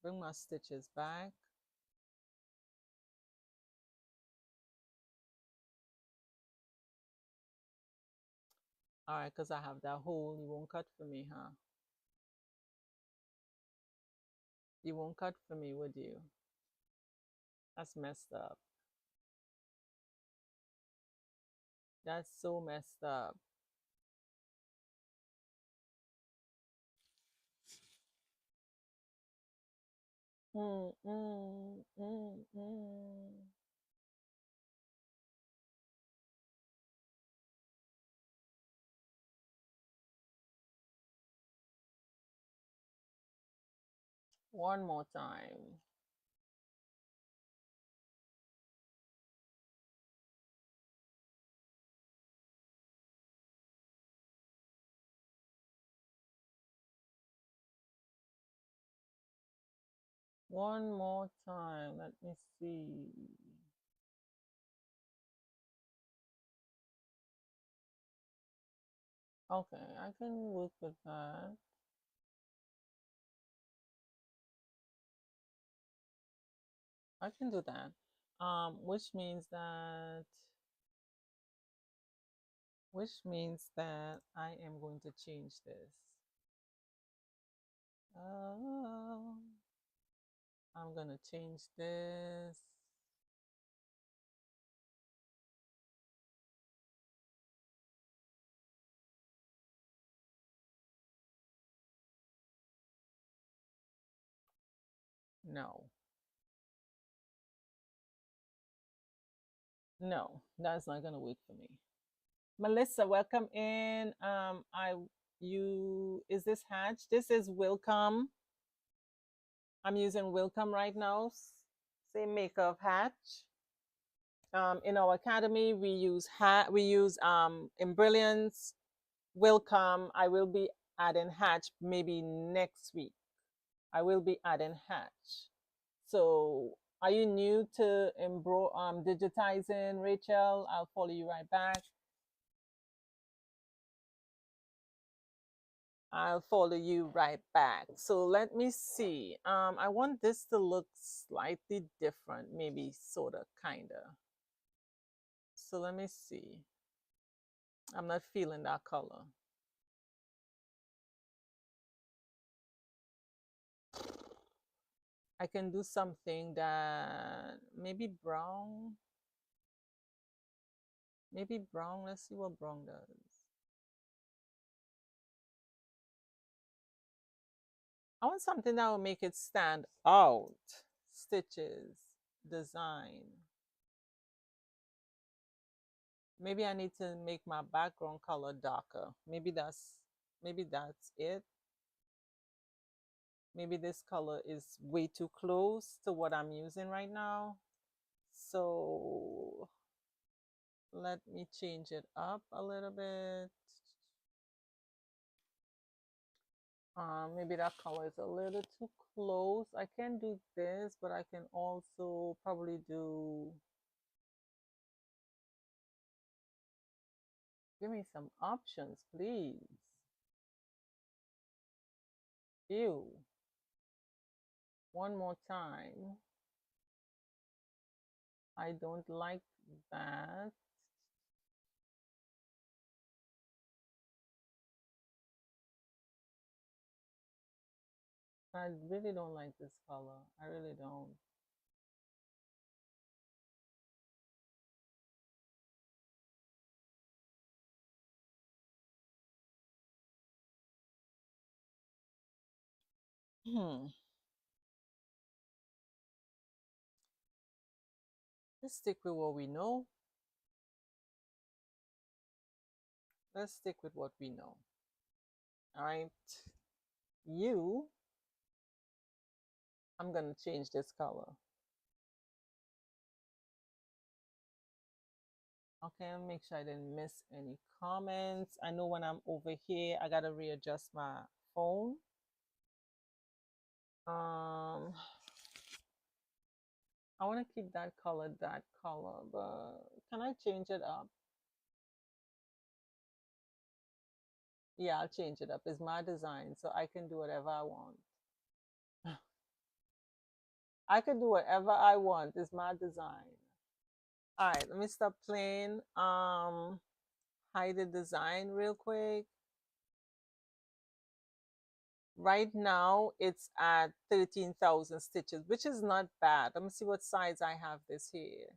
bring my stitches back. All right, because I have that hole, you won't cut for me, huh? You won't cut for me, would you? That's messed up. That's so messed up. Mm, mm, mm, mm. One more time. One more time. Let me see. Okay, I can work with that. I can do that. Which means that I am going to change this. I'm gonna change this. No. No, that's not gonna work for me. Melissa, welcome in. Is this Hatch? This is Welcome. I'm using Welcome right now. Same maker of Hatch. In our academy, we use Embrilliance, Welcome. I will be adding Hatch maybe next week. I will be adding Hatch. So are you new to digitizing, Rachel? I'll follow you right back. I'll follow you right back. So let me see. I want this to look slightly different, maybe sort of, kind of. So let me see. I'm not feeling that color. I can do something that maybe brown. Maybe brown. Let's see what brown does. I want something that will make it stand out. Stitches, design. Maybe I need to make my background color darker. Maybe that's it. Maybe this color is way too close to what I'm using right now. So let me change it up a little bit. Maybe that color is a little too close. I can do this, but I can also probably do, give me some options, please. Ew. One more time. I don't like that. I really don't like this color. I really don't. Let's stick with what we know. Let's stick with what we know. All right. I'm going to change this color. Okay, I'll make sure I didn't miss any comments. I know when I'm over here, I got to readjust my phone. I want to keep that color, but can I change it up? Yeah, I'll change it up. It's my design, so I can do whatever I want. I can do whatever I want. It's my design. All right, let me stop playing. Hide the design real quick. Right now, it's at 13,000 stitches, which is not bad. Let me see what size I have this here.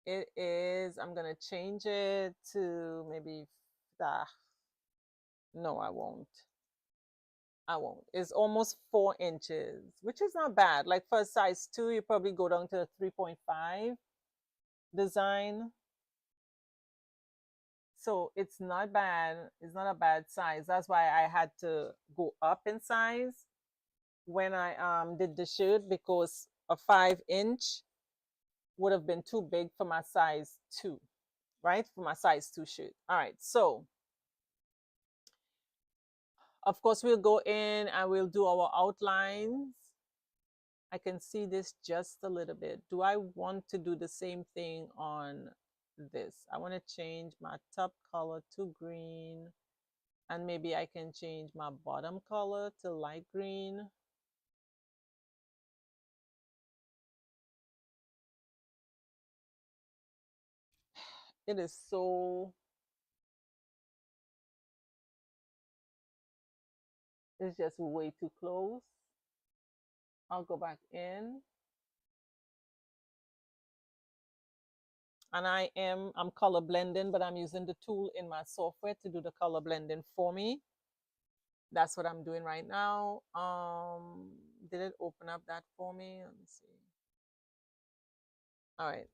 It is, I'm going to change it to maybe, no, I won't. It's almost 4 inches, which is not bad. Like for a size 2, you probably go down to a 3.5 design. So it's not bad. It's not a bad size. That's why I had to go up in size when I did the shirt, because a 5-inch would have been too big for my size 2, right? For my size 2 shirt. All right. So of course we'll go in and we'll do our outlines. I can see this just a little bit. Do I want to do the same thing on this? I want to change my top color to green, and maybe I can change my bottom color to light green. It is so, it's just way too close. I'll go back in. And I'm color blending, but I'm using the tool in my software to do the color blending for me. That's what I'm doing right now. Did it open up that for me? Let me see. All right.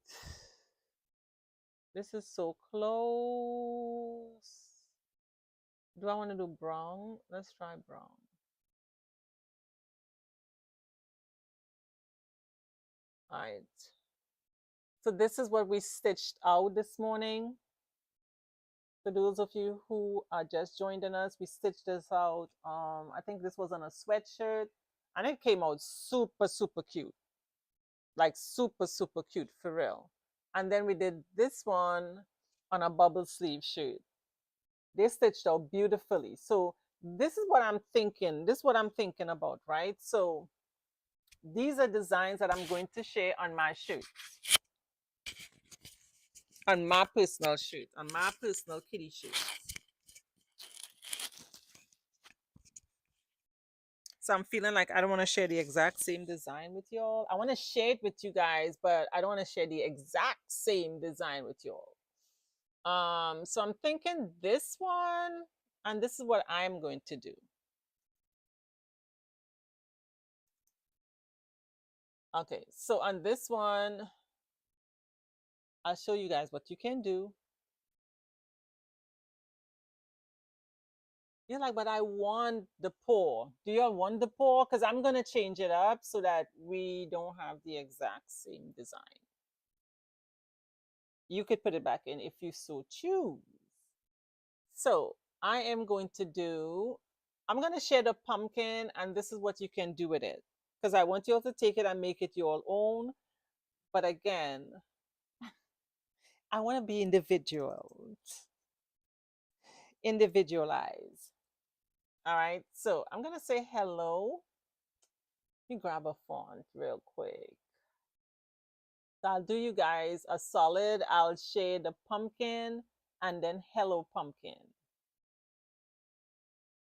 This is so close. Do I want to do brown? Let's try brown. All right. So this is what we stitched out this morning. For those of you who are just joining us, we stitched this out. I think this was on a sweatshirt, and it came out super, super cute. Like super, super cute for real. And then we did this one on a bubble sleeve shirt. They stitched out beautifully. So this is what I'm thinking. This is what I'm thinking about, right? So these are designs that I'm going to share on my shirt. On my personal shirt. On my personal kitty shirt. So I'm feeling like I don't want to share the exact same design with y'all. I want to share it with you guys, but I don't want to share the exact same design with y'all. So I'm thinking this one, and this is what I'm going to do. Okay, so on this one, I'll show you guys what you can do. You're like, but I want the paw. Do you want the paw? Because I'm going to change it up so that we don't have the exact same design. You could put it back in if you so choose. So I am going to do, I'm going to share the pumpkin, and this is what you can do with it. Because I want you all to take it and make it your own. But again, I want to be individual, individualized. All right. So I'm going to say hello. Let me grab a font real quick. So I'll do you guys a solid. I'll shade the pumpkin and then hello pumpkin.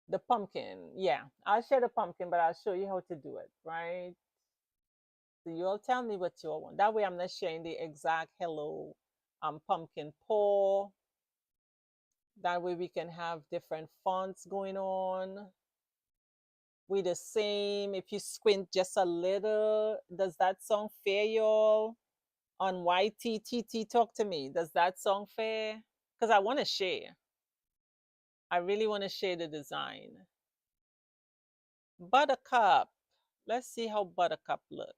The pumpkin. Yeah, I'll share the pumpkin, but I'll show you how to do it, right? So you all tell me what you all want. That way I'm not sharing the exact hello pumpkin paw. That way we can have different fonts going on. We the same. If you squint just a little, does that sound fair, y'all? On YTTT, talk to me. Does that sound fair? Because I want to share. I really want to share the design. Buttercup. Let's see how Buttercup looks.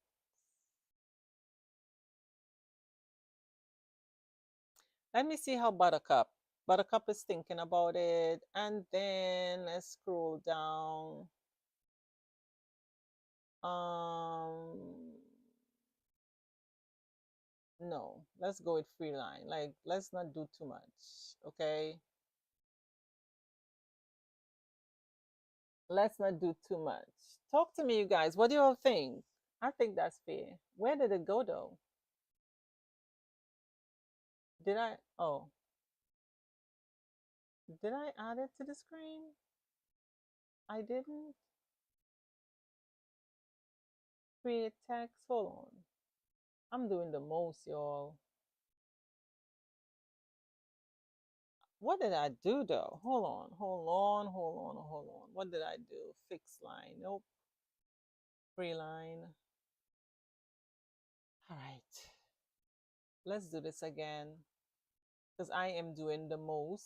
Let me see how Buttercup is thinking about it. And then let's scroll down. No, let's go with free line. Like, let's not do too much, okay? Let's not do too much. Talk to me, you guys. What do you all think? I think that's fair. Where did it go though? Did I? Oh, did I add it to the screen? I didn't. Create text. Hold on. I'm doing the most, y'all. What did I do though? Hold on, hold on, hold on, hold on. What did I do? Fixed line. Nope. Free line. All right. Let's do this again because I am doing the most.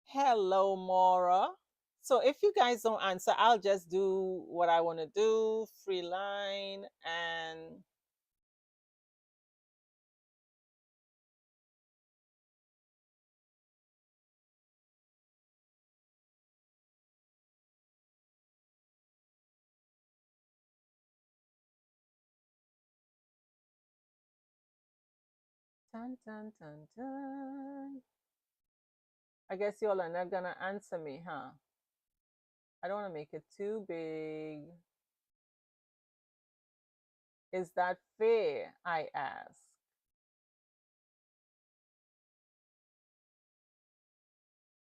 Hello, Maura. So if you guys don't answer, I'll just do what I want to do. Free line and dun, dun, dun, dun. I guess y'all are not gonna answer me, huh? I don't want to make it too big. Is that fair? I ask.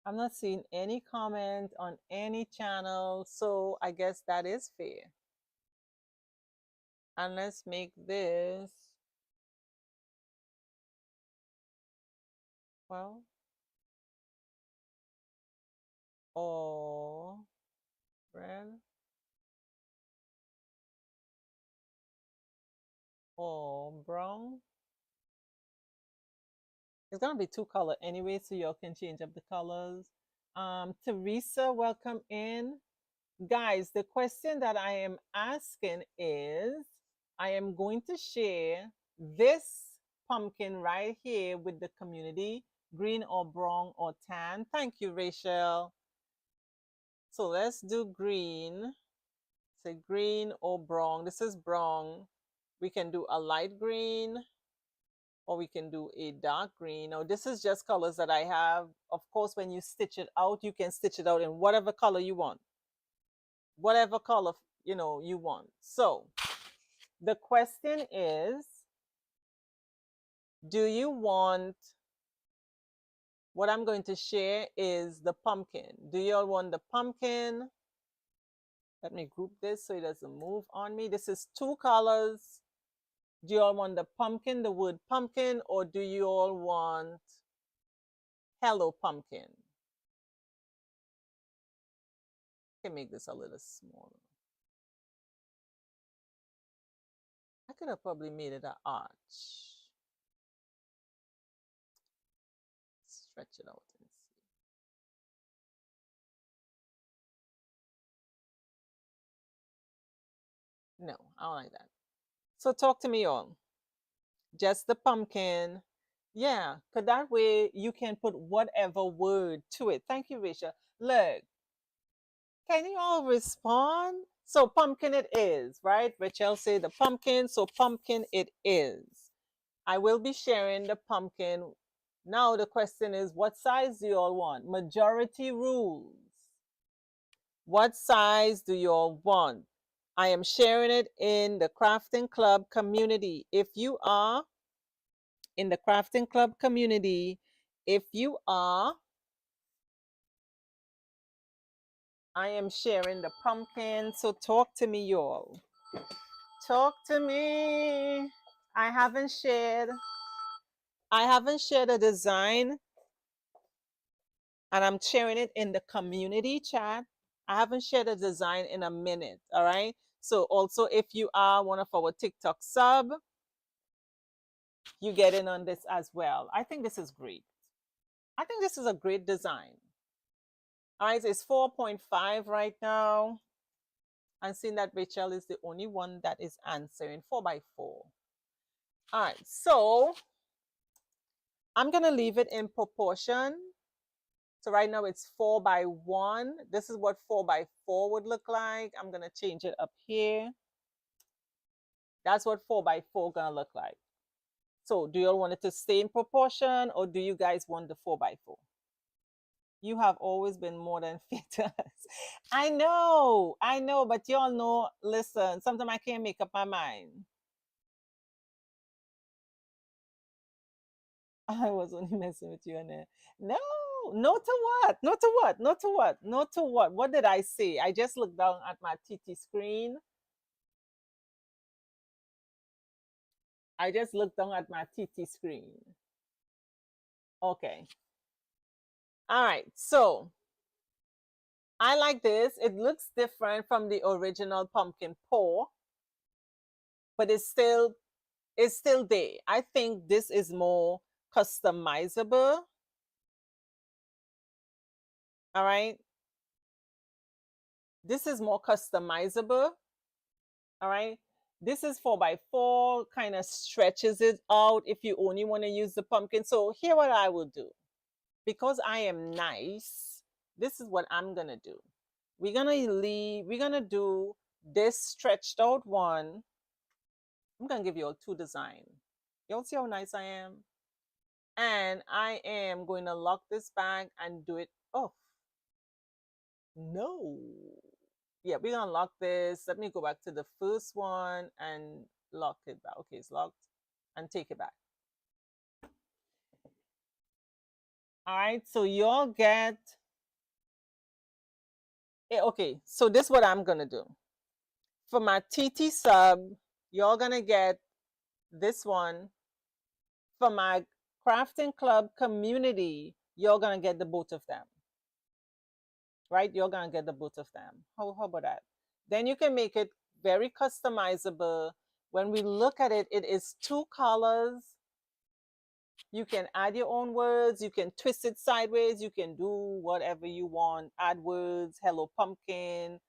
I'm not seeing any comment on any channel, so I guess that is fair. And let's make this, well, or red or brown. It's gonna be two color anyway, so y'all can change up the colors. Teresa, welcome in. Guys, the question that I am asking is, I am going to share this pumpkin right here with the community, green or brown or tan. Thank you, Rachel. So let's do green. Say green or brown. This is brown. We can do a light green or we can do a dark green. Now, this is just colors that I have. Of course, when you stitch it out, you can stitch it out in whatever color you want. Whatever color, you want. So the question is, do you want, what I'm going to share is the pumpkin. Do you all want the pumpkin? Let me group this so it doesn't move on me. This is two colors. Do you all want the pumpkin, the word pumpkin, or do you all want hello pumpkin? I can make this a little smaller. I could have probably made it an arch. Stretch it out and see. No, I don't like that. So talk to me all. Just the pumpkin. Yeah, because that way you can put whatever word to it. Thank you, Risha. Look, can you all respond? So pumpkin it is, right? Rachel said the pumpkin, so pumpkin it is. I will be sharing the pumpkin. Now the question is, what size do you all want? Majority rules. What size do you all want? I am sharing it in the Crafting Club community. If you are in the Crafting Club community, I am sharing the pumpkin. So talk to me, y'all. Talk to me. I haven't shared a design and I'm sharing it in the community chat. I haven't shared a design in a minute, all right? So also if you are one of our TikTok sub, you get in on this as well. I think this is great. I think this is a great design. All right, it's 4.5 right now. I'm seeing that Rachel is the only one that is answering 4x4. All right, so I'm gonna leave it in proportion. So right now it's 4x1. This is what 4x4 would look like. I'm gonna change it up here. That's what 4x4 gonna look like. So do you all want it to stay in proportion, or do you guys want the 4x4? You have always been more than fit to us. I know, but y'all know, listen, sometimes I can't make up my mind. I was only messing with you and then no, no to what? No to what? No to what? No to what? What did I say? I just looked down at my TT screen. I just looked down at my TT screen. Okay. All right. So I like this. It looks different from the original pumpkin pour, but it's still there. I think this is more customizable. All right. This is more customizable. All right. This is 4x4, kind of stretches it out if you only want to use the pumpkin. So here what I will do. Because I am nice, this is what I'm gonna do. We're gonna do this stretched out one. I'm gonna give you all two designs. Y'all see how nice I am? And I am going to lock this back and do it off. No. Yeah, we're gonna lock this. Let me go back to the first one and lock it back. Okay, it's locked. And take it back. All right, so you'll get okay, so this is what I'm gonna do. For my TT sub, you're gonna get this one. For my crafting club community, you're gonna get the both of them. Right? You're gonna get the both of them. How about that? Then you can make it very customizable. When we look at it, it is two colors. You can add your own words. You can twist it sideways. You can do whatever you want. Add words, hello pumpkin,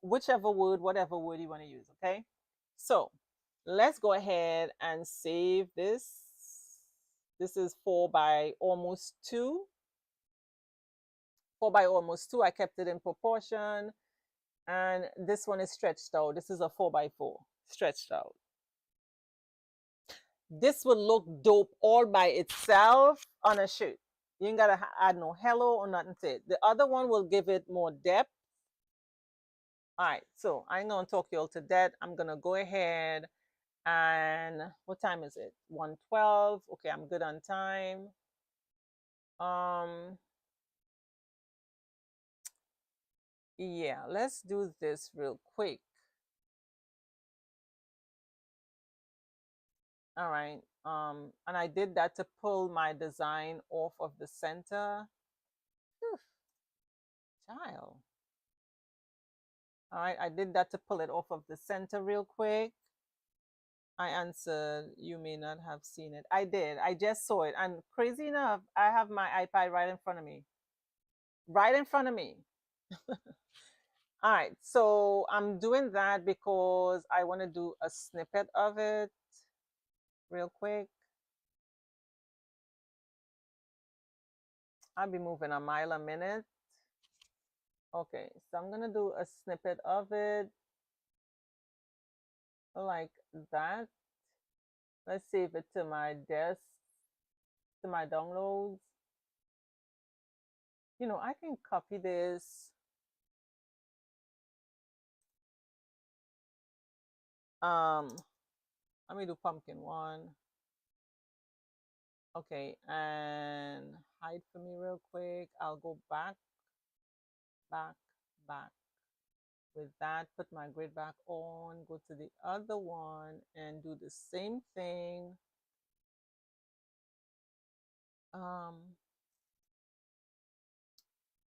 whichever word, whatever word you want to use, okay? So let's go ahead and save this. This is 4 by almost 2. 4 by almost 2. I kept it in proportion. And this one is stretched out. This is a 4x4 stretched out. This will look dope all by itself on a shirt. You ain't gotta add no hello or nothing to it. The other one will give it more depth. All right, so I'm gonna talk you all to that. I'm gonna go ahead and what time is it? 1:12. Okay, I'm good on time. Yeah, let's do this real quick. All right. And I did that to pull my design off of the center. Whew. Child. All right, I did that to pull it off of the center real quick. I answered, you may not have seen it. I did. I just saw it. And crazy enough, I have my iPad right in front of me. Right in front of me. All right, so I'm doing that because I want to do a snippet of it real quick. I'll be moving a mile a minute. Okay, so I'm gonna do a snippet of it like that. Let's save it to my desk, to my downloads. You know, I can copy this. Let me do pumpkin one. Okay, and hide for me real quick. I'll go back, back, back. With that, put my grid back on, go to the other one and do the same thing.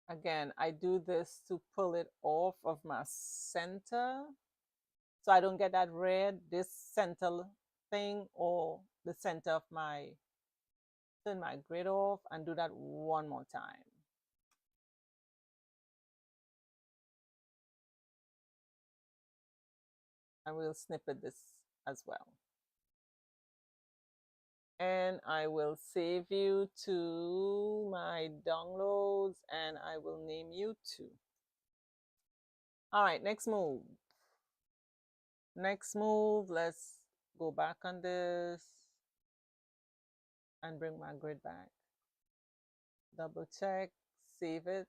Again, I do this to pull it off of my center so I don't get that red, this center thing or the center of my, turn my grid off and do that one more time. And we'll snippet this as well. And I will save you to my downloads and I will name you too. All right, next move. Next move, let's go back on this and bring my grid back. Double check, save it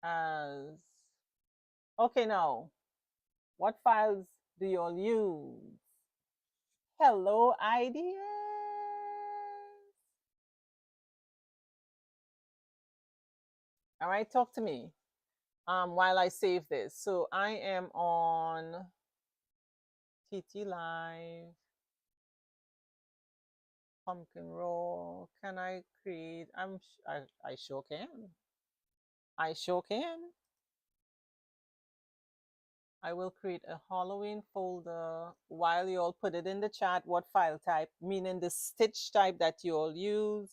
as, okay, now, what files do you all use? Hello, ideas. All right, talk to me while I save this. So I am on TT Live, Pumpkin Roll. Can I create? I sure can. I sure can. I will create a Halloween folder while you all put it in the chat what file type, meaning the stitch type that you all use.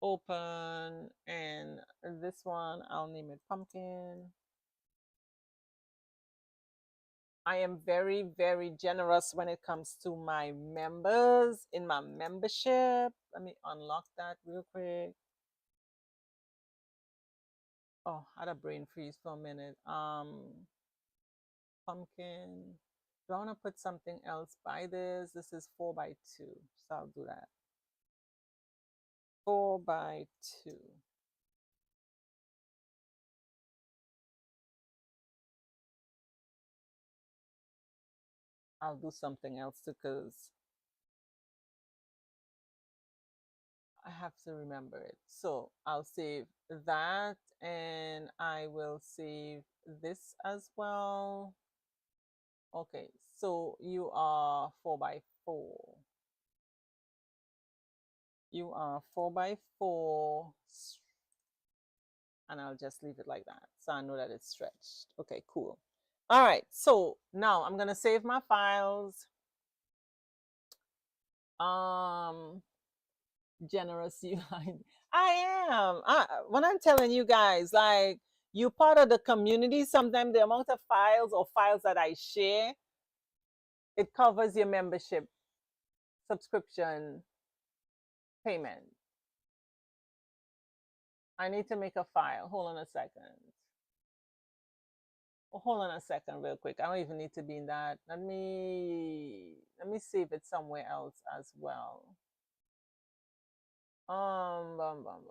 Open, and this one, I'll name it pumpkin. I am very, very generous when it comes to my members in my membership. Let me unlock that real quick. Oh, I had a brain freeze for a minute. Pumpkin. Do I want to put something else by this? This is 4x2, so I'll do that. 4x2. I'll do something else because I have to remember it. So I'll save that and I will save this as well. Okay, so you are 4x4. You are 4x4. And I'll just leave it like that. So I know that it's stretched. Okay, cool. All right, so now I'm gonna save my files. Generous you I am. When I'm telling you guys, like, you part of the community, sometimes the amount of files or files that I share, it covers your membership subscription payment. I need to make a file. Hold on a second. Hold on a second real quick. I don't even need to be in that. Let me save it somewhere else as well. Bum, bum, bum.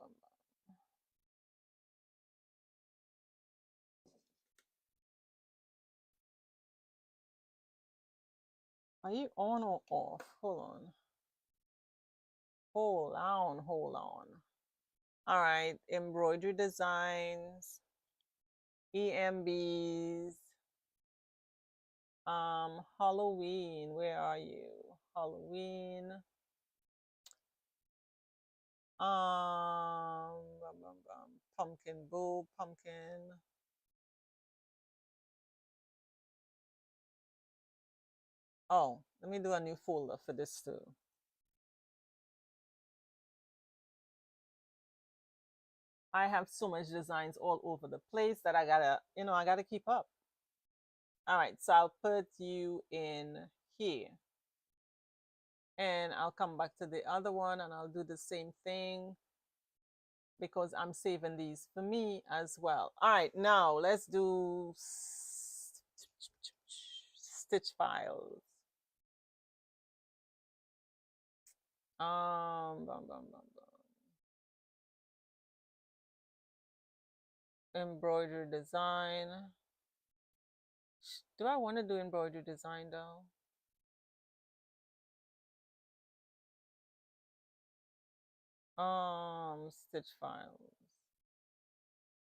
Are you on or off? Hold on. Hold on. All right, embroidery designs, EMBs, Halloween. Where are you? Halloween. Pumpkin bow, pumpkin. Oh, let me do a new folder for this too. I have so much designs all over the place that I gotta keep up. All right, so I'll put you in here. And I'll come back to the other one and I'll do the same thing because I'm saving these for me as well. All right, now let's do stitch files. Bum, bum, bum. Embroidery design. Do I want to do embroidery design though? Stitch files.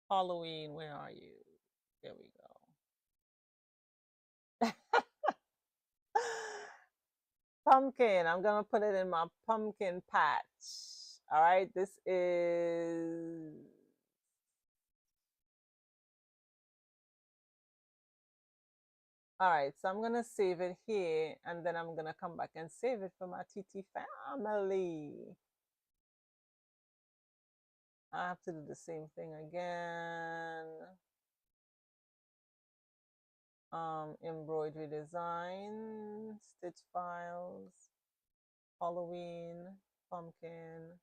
Halloween, where are you? There we go. Pumpkin. I'm going to put it in my pumpkin patch. All right. This is... All right, so I'm gonna save it here and then I'm gonna come back and save it for my TT family. I have to do the same thing again. Embroidery design, stitch files, Halloween, pumpkin,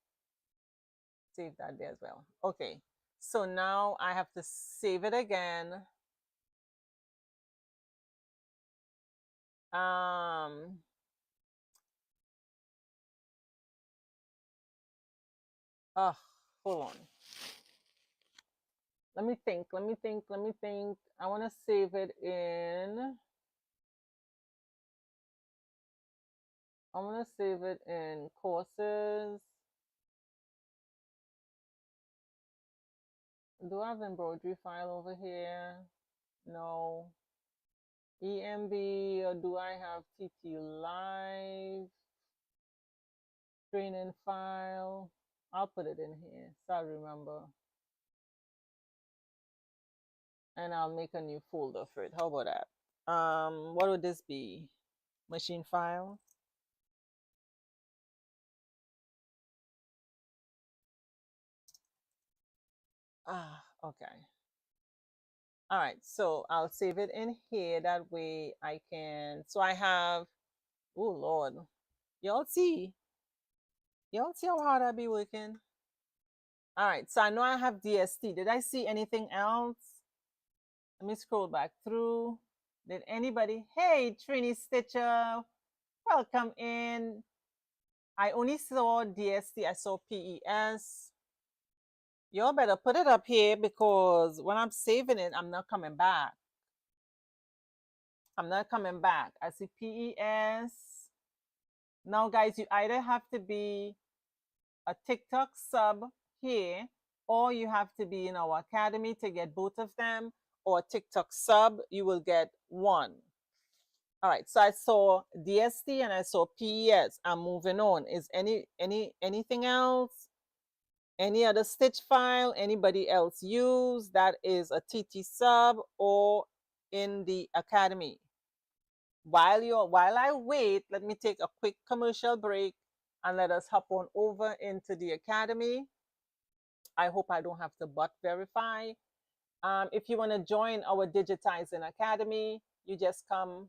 save that there as well. Okay, so now I have to save it again. Oh, hold on. Let me think. I want to save it in... I'm going to save it in courses. Do I have embroidery file over here? No. EMB, or do I have TT Live? Training file. I'll put it in here so I remember. And I'll make a new folder for it. How about that? What would this be? Machine file? Okay. All right, so I'll save it in here. That way I can, so I have, oh Lord, y'all see how hard I be working? All right, so I know I have DST. Did I see anything else? Let me scroll back through. Did anybody? Hey, Trini Stitcher, welcome in. I only saw DST, I saw PES. Y'all better put it up here because when I'm saving it, I'm not coming back. I'm not coming back. I see PES. Now, guys, you either have to be a TikTok sub here, or you have to be in our academy to get both of them, or TikTok sub, you will get one. All right, so I saw DST and I saw PES. I'm moving on. Is anything else? Any other stitch file anybody else use that is a TT sub or in the academy? While I wait, let me take a quick commercial break and let us hop on over into the academy. I hope I don't have to bot verify. If you want to join our Digitizing Academy, you just come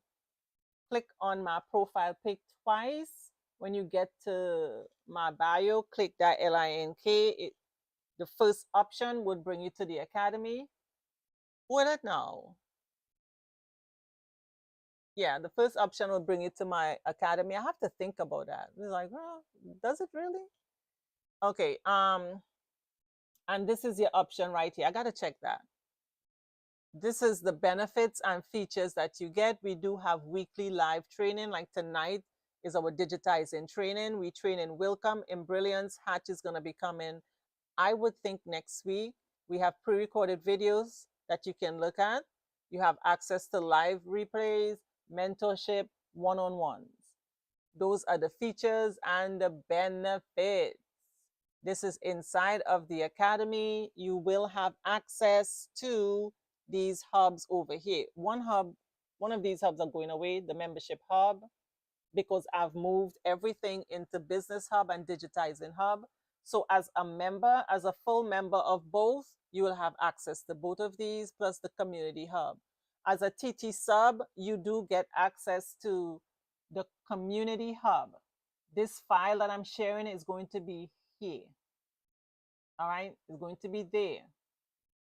click on my profile pic twice. When you get to my bio, click that link. The first option would bring you to the academy. Would it now? Yeah, the first option will bring you to my academy. I have to think about that. It's like, well, does it really? Okay, and this is your option right here. I gotta check that. This is the benefits and features that you get. We do have weekly live training. Like tonight is our digitizing training. We train in Welcome, in Brilliance. Hatch is gonna be coming, I would think, next week. We have pre-recorded videos that you can look at. You have access to live replays, mentorship, one-on-ones. Those are the features and the benefits. This is inside of the academy. You will have access to these hubs over here. One of these hubs are going away, the membership hub, because I've moved everything into Business Hub and Digitizing Hub. So as a member, as a full member of both, you will have access to both of these, plus the Community Hub. As a TT sub, you do get access to the Community Hub. This file that I'm sharing is going to be here. All right, it's going to be there.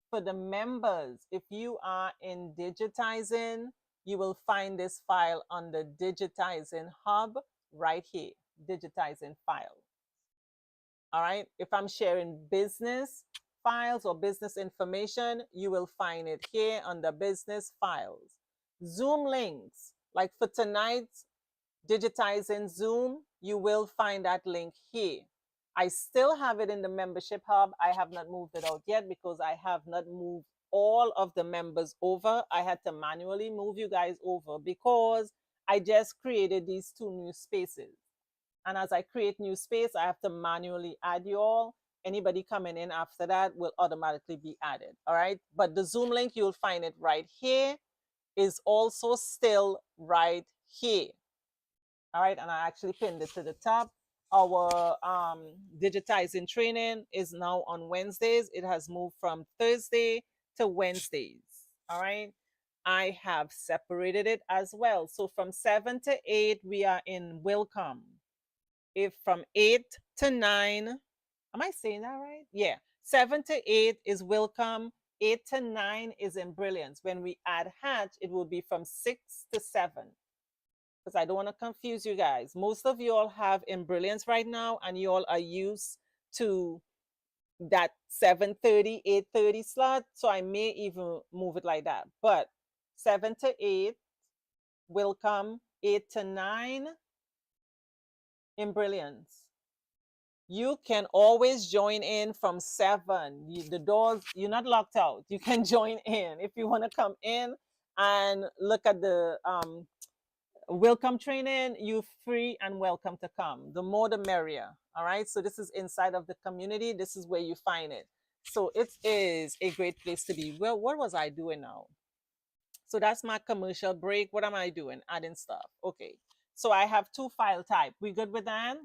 For the members, if you are in Digitizing, you will find this file on the Digitizing Hub right here, Digitizing File. All right, if I'm sharing business files or business information, you will find it here on the business files. Zoom links, like for tonight's Digitizing Zoom, you will find that link here. I still have it in the membership hub. I have not moved it out yet because I have not moved all of the members over. I had to manually move you guys over because I just created these 2 new spaces. And as I create new space, I have to manually add you all. Anybody coming in after that will automatically be added. All right. But the Zoom link, you'll find it right here, is also still right here. All right. And I actually pinned it to the top. Our digitizing training is now on Wednesdays. It has moved from Thursday to Wednesdays. All right. I have separated it as well. So from 7 to 8, we are in welcome. If from 8 to 9, am I saying that right? Yeah. 7 to 8 is welcome. 8 to 9 is in brilliance. When we add hatch, it will be from 6 to 7. Because I don't want to confuse you guys. Most of you all have in brilliance right now, and you all are used to that 7:30, 8:30 slot. So I may even move it like that. But 7 to 8, welcome. 8 to 9, in brilliance. You can always join in from 7. The doors, you're not locked out. You can join in. If you want to come in and look at the welcome training, you're free and welcome to come. The more the merrier. All right. So this is inside of the community. This is where you find it. So it is a great place to be. Well, what was I doing now? So that's my commercial break. What am I doing? Adding stuff. Okay. So I have 2 file type. We good with that?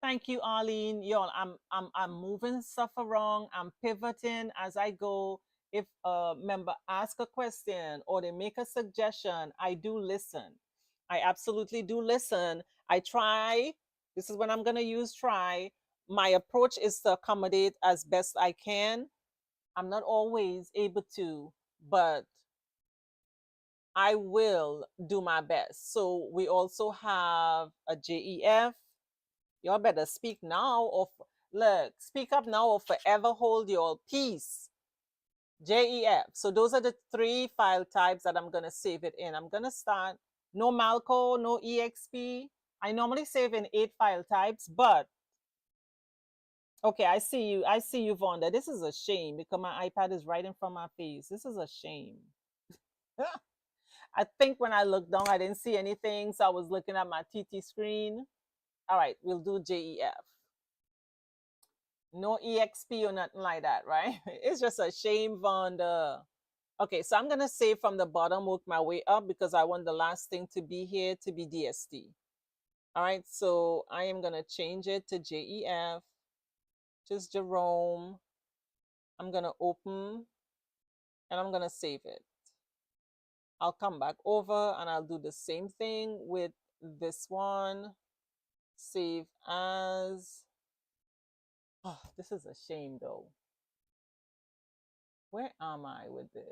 Thank you, Arlene. Y'all, I'm moving stuff around. I'm pivoting as I go. If a member asks a question or they make a suggestion, I do listen. I absolutely do listen. I try. This is when I'm going to use try. My approach is to accommodate as best I can. I'm not always able to, but I will do my best. So we also have a JEF. Y'all better speak now or look, speak up now or forever hold your peace. JEF. So those are the 3 file types that I'm going to save it in. I'm going to start. No Malco, no EXP. I normally save in 8 file types, but okay, I see you. I see you, Vonda. This is a shame because my iPad is right in front of my face. This is a shame. I think when I looked down, I didn't see anything. So I was looking at my TT screen. All right, we'll do JEF. No EXP or nothing like that, right? It's just a shame, Vonda. Okay, so I'm going to save from the bottom, work my way up because I want the last thing to be here to be DST. All right, so I am going to change it to JEF, just Jerome. I'm going to open and I'm going to save it. I'll come back over and I'll do the same thing with this one. Save as. Oh, this is a shame though. Where am I with this?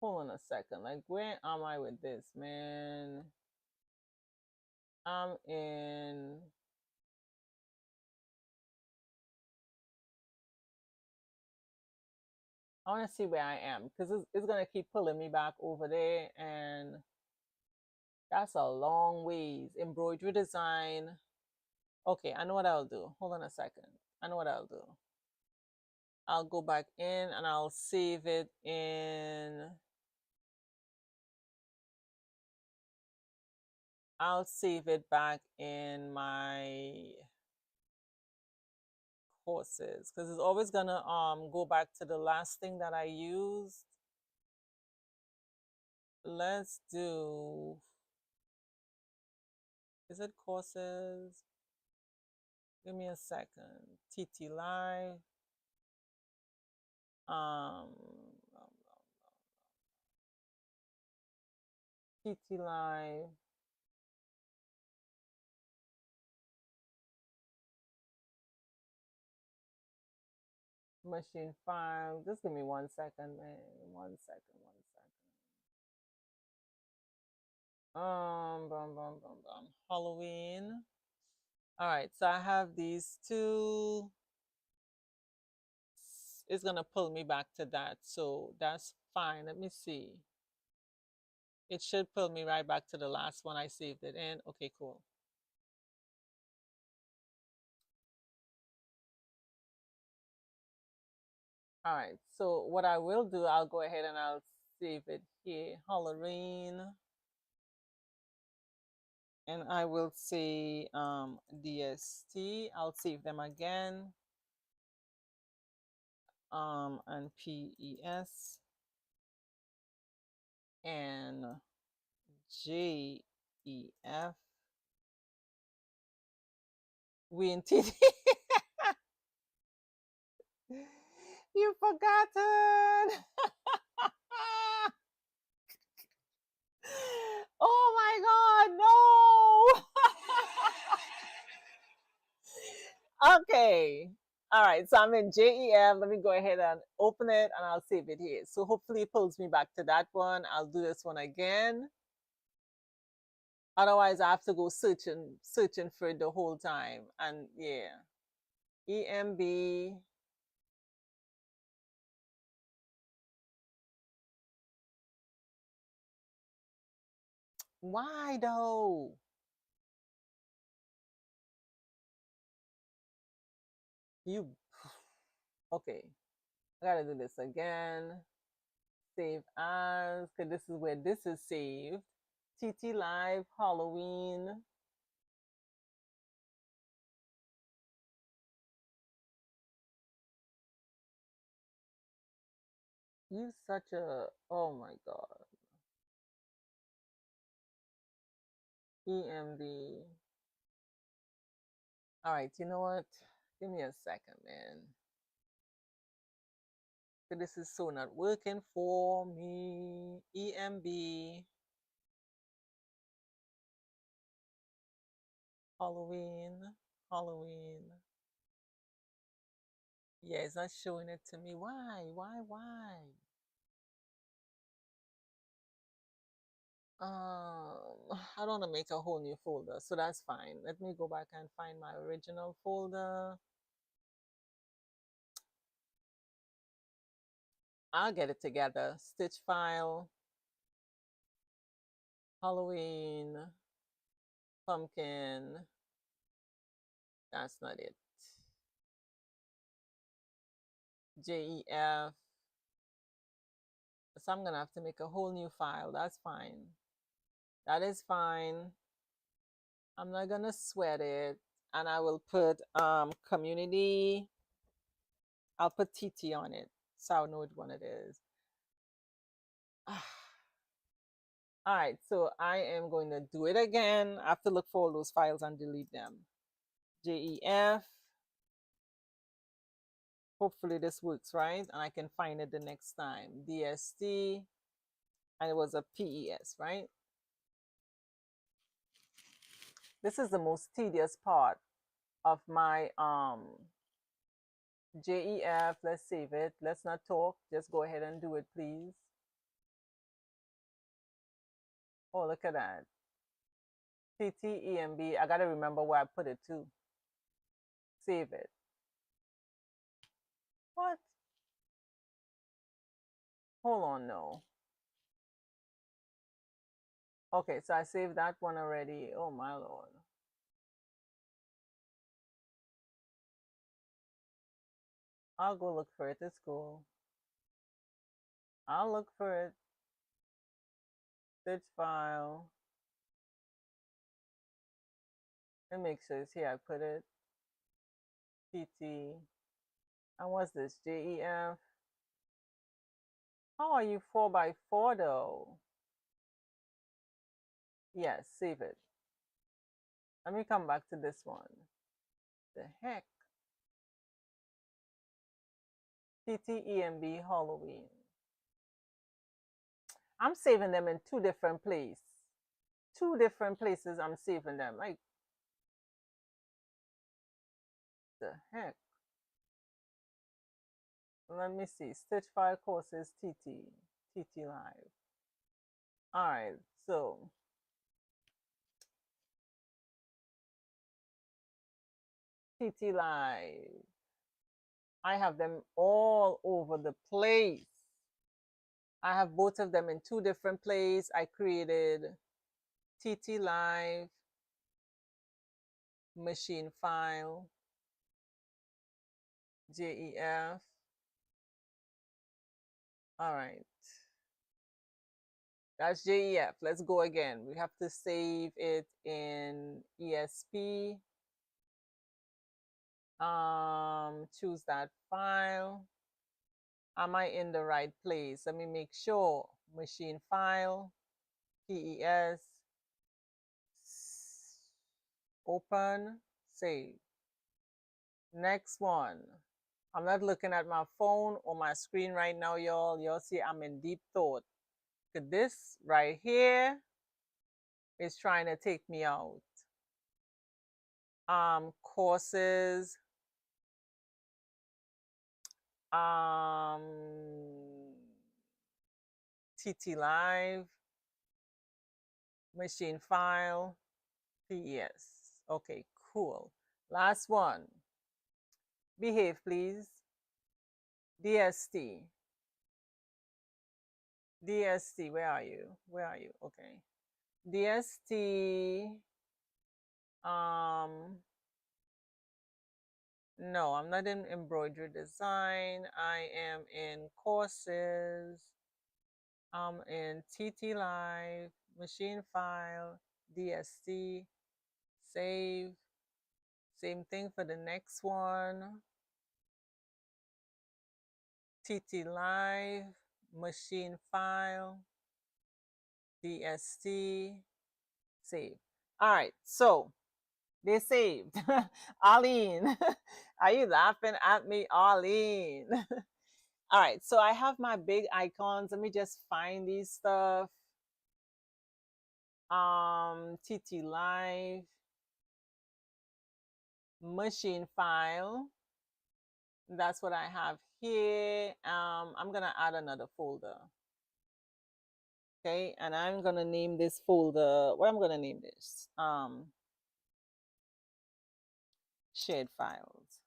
Hold on a second. Like, where am I with this, man? I'm in. I want to see where I am because it's going to keep pulling me back over there. And that's a long ways. Embroidery design. Okay, I know what I'll do. Hold on a second. I know what I'll do. I'll go back in and I'll save it in. I'll save it back in my courses because it's always gonna go back to the last thing that I used. Let's do, is it courses? Give me a second. TT Live. TT Live. Machine 5. Just give me 1 second, man. 1 second, 1 second. Halloween. All right, so I have these 2. It's gonna pull me back to that, so that's fine. Let me see. It should pull me right back to the last one I saved it in. Okay, cool. All right, so what I will do, I'll go ahead and I'll save it here, Halloween. And I will say DST. I'll save them again. And PES and JEF. We in TT. You forgotten. Oh my God, no. Okay. All right, so I'm in JEF. Let me go ahead and open it and I'll save it here. So hopefully it pulls me back to that one. I'll do this one again. Otherwise, I have to go searching for it the whole time. And yeah, EMB. Why though? You okay? I gotta do this again. Save as, because this is where this is saved. TT Live Halloween. You such a, oh my God. EMB. All right, you know what? Give me a second, man. So this is so not working for me. EMB. Halloween. Yeah, it's not showing it to me. Why? Why? I don't want to make a whole new folder, so that's fine. Let me go back and find my original folder. I'll get it together. Stitch file, Halloween, pumpkin. That's not it. JEF. So I'm gonna have to make a whole new file. That's fine. That is fine. I'm not gonna sweat it. And I will put community. I'll put TT on it so I'll know which one it is. All right, so I am going to do it again. I have to look for all those files and delete them. JEF. Hopefully this works, right? And I can find it the next time. DST. And it was a PES, right? This is the most tedious part of my JEF. Let's save it. Let's not talk. Just go ahead and do it, please. Oh, look at that. TTEMB. I got to remember where I put it too. Save it. What? Hold on, no. Okay, so I saved that one already. Oh, my Lord. I'll go look for it. It's cool. I'll look for it. Stitch file. And make sure it's here. I put it. TT. And what's this? JEF. How are you 4x4 though? Yes, save it. Let me come back to this one. The heck? TTEMB Halloween. I'm saving them in two different places. Two different places I'm saving them. Like, the heck? Let me see. Stitch file courses TT Live. All right, so TT Live. I have them all over the place. I have both of them in two different places. I created TT Live machine file, JEF, All right. That's JEF. Let's go again. We have to save it in ESP. Choose that file. Am I in the right place? Let me make sure. Machine file, PES, open, save. Next one. I'm not looking at my phone or my screen right now, y'all. Y'all see I'm in deep thought. This right here is trying to take me out. Courses, TT Live, machine file, PES. Okay, cool. Last one. Behave, please. DST. DST, where are you? Where are you? Okay. DST. No, I'm not in embroidery design. I am in courses. I'm in TT Live, machine file, DST, save. Same thing for the next one. TT Live, machine file, DST, save. All right, so they saved. Arlene, are you laughing at me, Arlene? All right, so I have my big icons. Let me just find these stuff. TT Live, machine file. That's what I have here. I'm gonna add another folder. Okay, and I'm gonna name this folder. What I'm gonna name this? Shared files.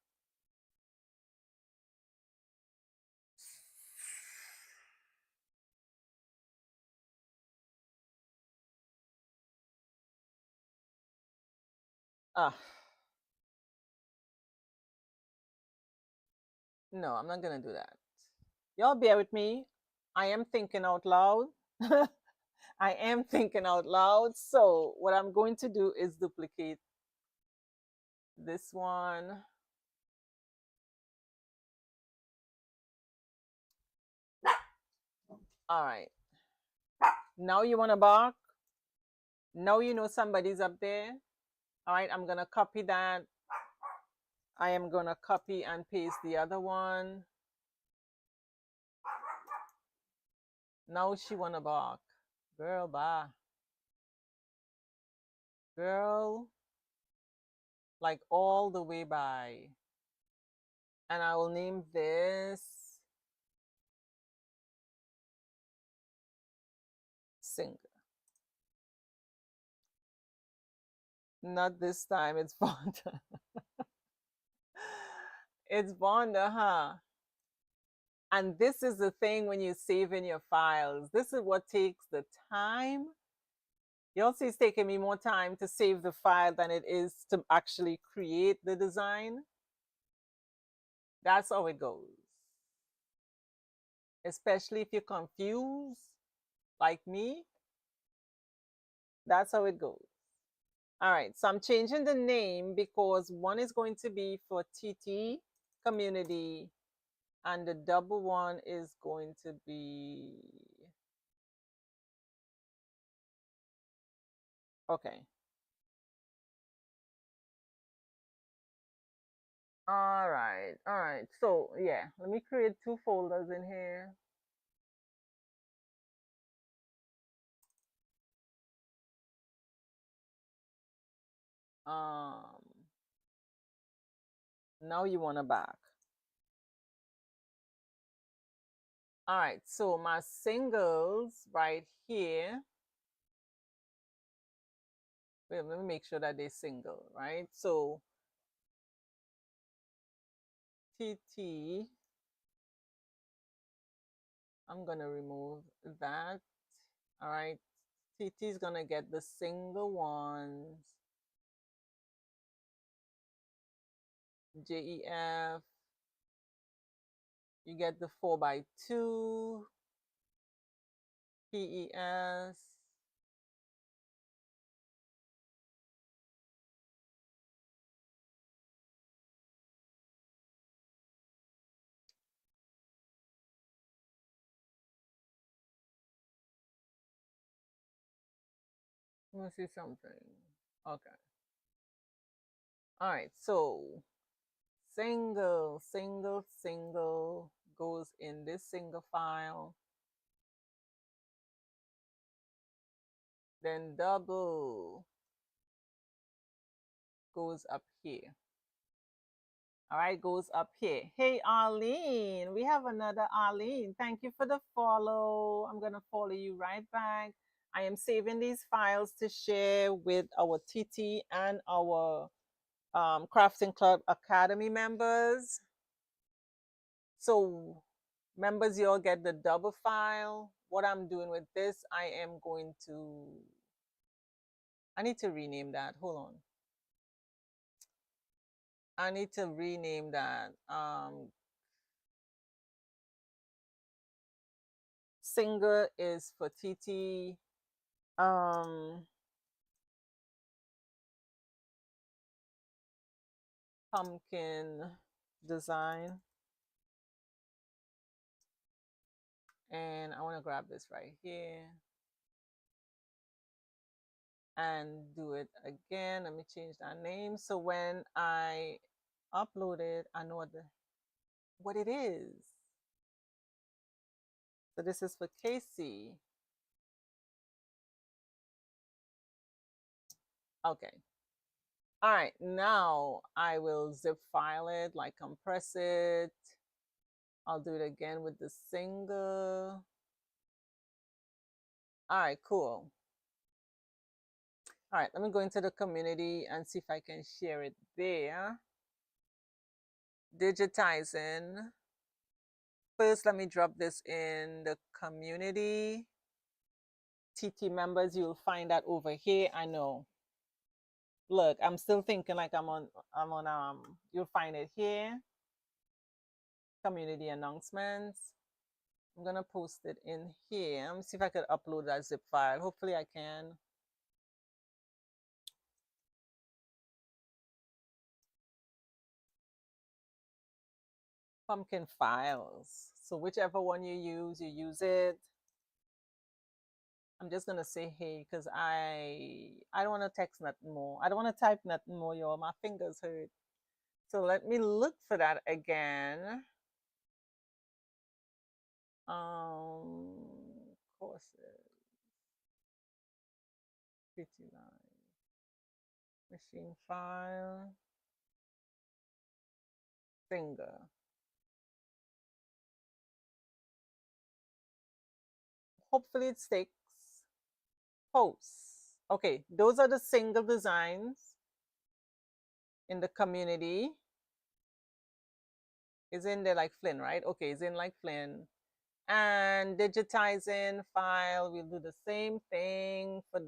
No, I'm not gonna do that. Y'all bear with me. I am thinking out loud. I am thinking out loud. So what I'm going to do is duplicate this one. All right. Now you want to bark? Now you know somebody's up there. All right, I'm going to copy that. I am going to copy and paste the other one. Now she want to bark. Girl, bye. Girl, like all the way by. And I will name this Singer. Not this time, it's Vonda. It's Vonda, huh? And this is the thing when you save in your files. This is what takes the time. You'll see it's taking me more time to save the file than it is to actually create the design. That's how it goes. Especially if you're confused, like me, that's how it goes. All right, so I'm changing the name because one is going to be for TT community and the double one is going to be, okay. All right. So yeah, let me create two folders in here. Now you want to back. All right, so my singles right here. Wait, let me make sure that they're single, right? So TT, I'm gonna remove that. All right, TT is gonna get the single ones. JEF, you get the 4x2. PES. Let me see something. Okay. All right. So single, single, single goes in this single file. Then double goes up here. All right, goes up here. Hey, Arlene, we have another Arlene. Thank you for the follow. I'm going to follow you right back. I am saving these files to share with our TT and our Crafting Club Academy members. So members, you'll get the double file. What I'm doing with this, I need to rename that. Hold on. I need to rename that. Singer is for TT. Pumpkin design. And I want to grab this right here and do it again. Let me change that name. So when I upload it, I know what it is. So this is for Casey. Okay. All right, now I will zip file it, like compress it. I'll do it again with the single. All right, cool. All right, let me go into the community and see if I can share it there. Digitizing. First, let me drop this in the community. TT members, you'll find that over here. I know. Look, I'm still thinking like I'm on, you'll find it here. Community announcements. I'm gonna post it in here. Let me see if I could upload that zip file. Hopefully I can. Pumpkin files. So whichever one you use it. I'm just gonna say hey because I don't want to text nothing more. I don't want to type nothing more, y'all. My fingers hurt. So let me look for that again. Courses. Pretty line. Machine file. Finger. Hopefully it sticks. Posts. Okay, those are the single designs in the community. Is in there like Flynn, right? Okay, it's in like Flynn. And digitizing file, we'll do the same thing for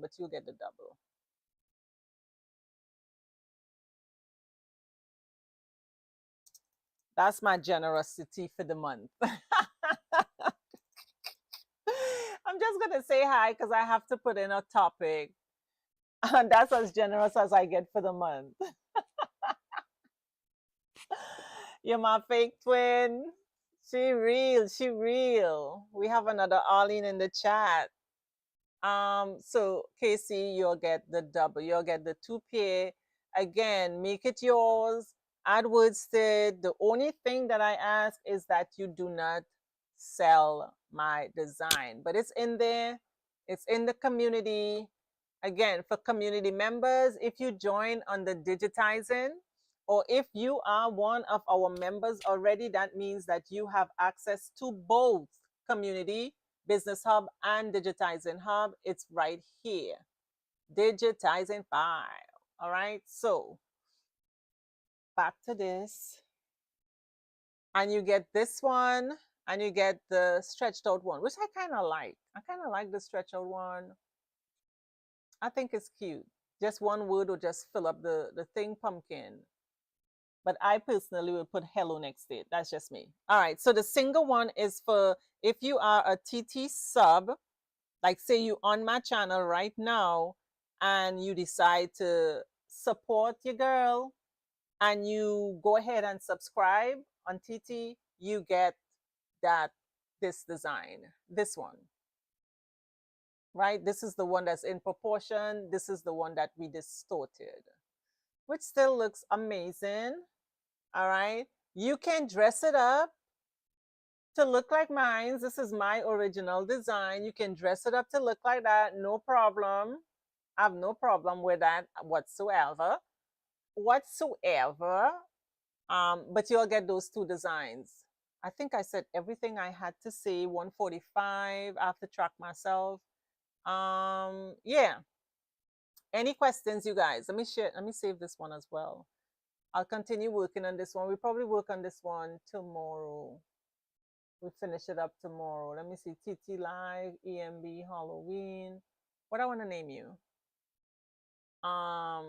but you'll get the double. That's my generosity for the month. I'm just gonna say hi because I have to put in a topic. And that's as generous as I get for the month. You're my fake twin. She real, she real. We have another Arlene in the chat. So Casey, you'll get the double, you'll get the 2 pair. Again, make it yours, add words to it. The only thing that I ask is that you do not sell my design, but it's in there, it's in the community. Again, for community members, if you join on the digitizing, or if you are one of our members already, that means that you have access to both community, Business Hub, and Digitizing Hub. It's right here. Digitizing file. All right. So back to this. And you get this one, and you get the stretched out one, which I kind of like. I kind of like the stretched out one. I think it's cute. Just one word will just fill up the thing, pumpkin. But I personally will put hello next to it. That's just me. All right. So the single one is for if you are a TT sub, Like say you on my channel right now and you decide to support your girl and you go ahead and subscribe on TT, you get that this design, this one, right? This is the one that's in proportion. This is the one that we distorted, which still looks amazing. All right. You can dress it up to look like mine. This is my original design. You can dress it up to look like that. No problem. I have no problem with that whatsoever. Whatsoever. But you'll get those two designs. I think I said everything I had to say. 145. I have to track myself. Yeah. Any questions, you guys? Let me share. Let me save this one as well. I'll continue working on this one. We'll probably work on this one tomorrow. We'll finish it up tomorrow. Let me see. TT Live, EMB, Halloween. What I want to name you? I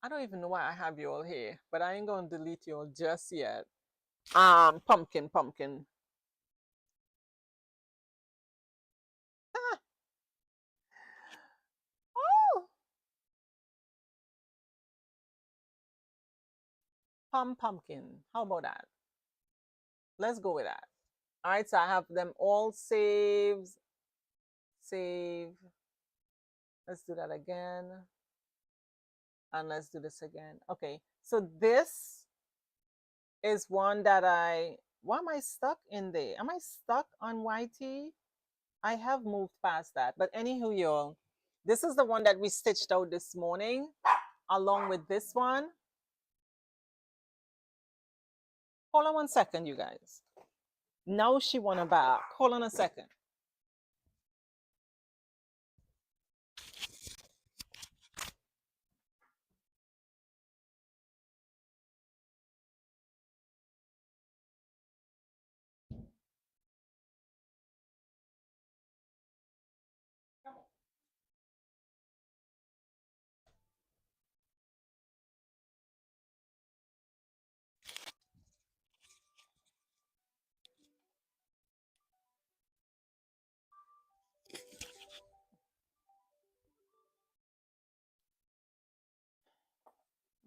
don't even know why I have you all here, but I ain't gonna delete you all just yet. Pumpkin. Ah. Oh, pumpkin. How about that? Let's go with that. All right, so I have them all saved. Save. Let's do that again. And let's do this again. Okay, so this is one that why am I stuck in there? Am I stuck on YT? I have moved past that. But anywho, y'all, this is the one that we stitched out this morning along with this one. Hold on one second, you guys. Now she wanna back. Hold on a second.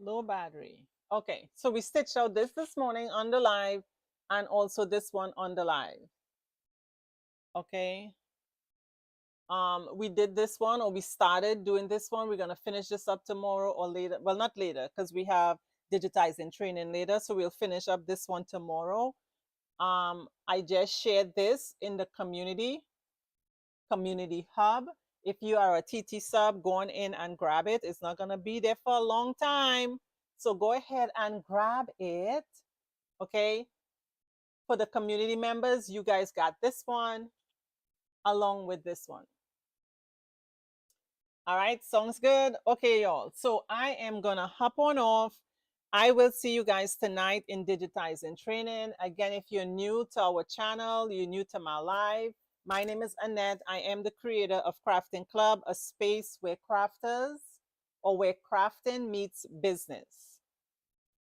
Low battery. Okay, so we stitched out this morning on the live and also this one on the live. Okay. We did this one, or we started doing this one. We're gonna finish this up tomorrow or later. Well, not later, because we have digitizing training later. So we'll finish up this one tomorrow. I just shared this in the community hub. If you are a TT sub, go on in and grab it. It's not gonna be there for a long time. So go ahead and grab it. Okay. For the community members, you guys got this one along with this one. All right, sounds good. Okay, y'all. So I am gonna hop on off. I will see you guys tonight in digitizing training. Again, if you're new to our channel, you're new to my live, my name is Annette. I am the creator of Crafting Club, a space where crafters or where crafting meets business.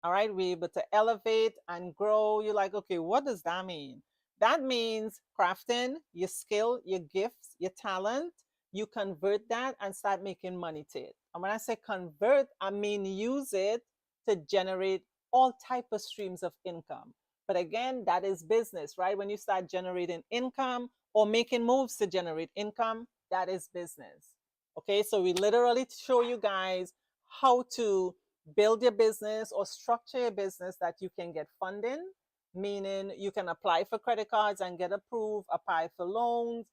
All right, we're able to elevate and grow. You're like, okay, what does that mean? That means crafting, your skill, your gifts, your talent, you convert that and start making money to it. And when I say convert, I mean use it to generate all type of streams of income. But again, that is business, right? When you start generating income or making moves to generate income, that is business. Okay, so we literally show you guys how to build your business or structure your business that you can get funding, meaning you can apply for credit cards and get approved, apply for loans,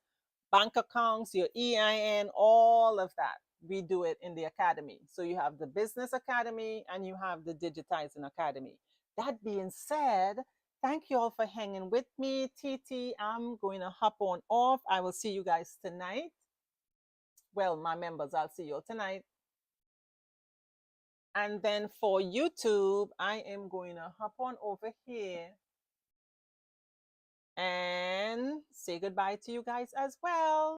bank accounts, your EIN, all of that. We do it in the academy. So you have the business academy and you have the digitizing academy. That being said, thank you all for hanging with me. TT, I'm going to hop on off. I will see you guys tonight. Well, my members, I'll see you all tonight. And then for YouTube, I am going to hop on over here and say goodbye to you guys as well.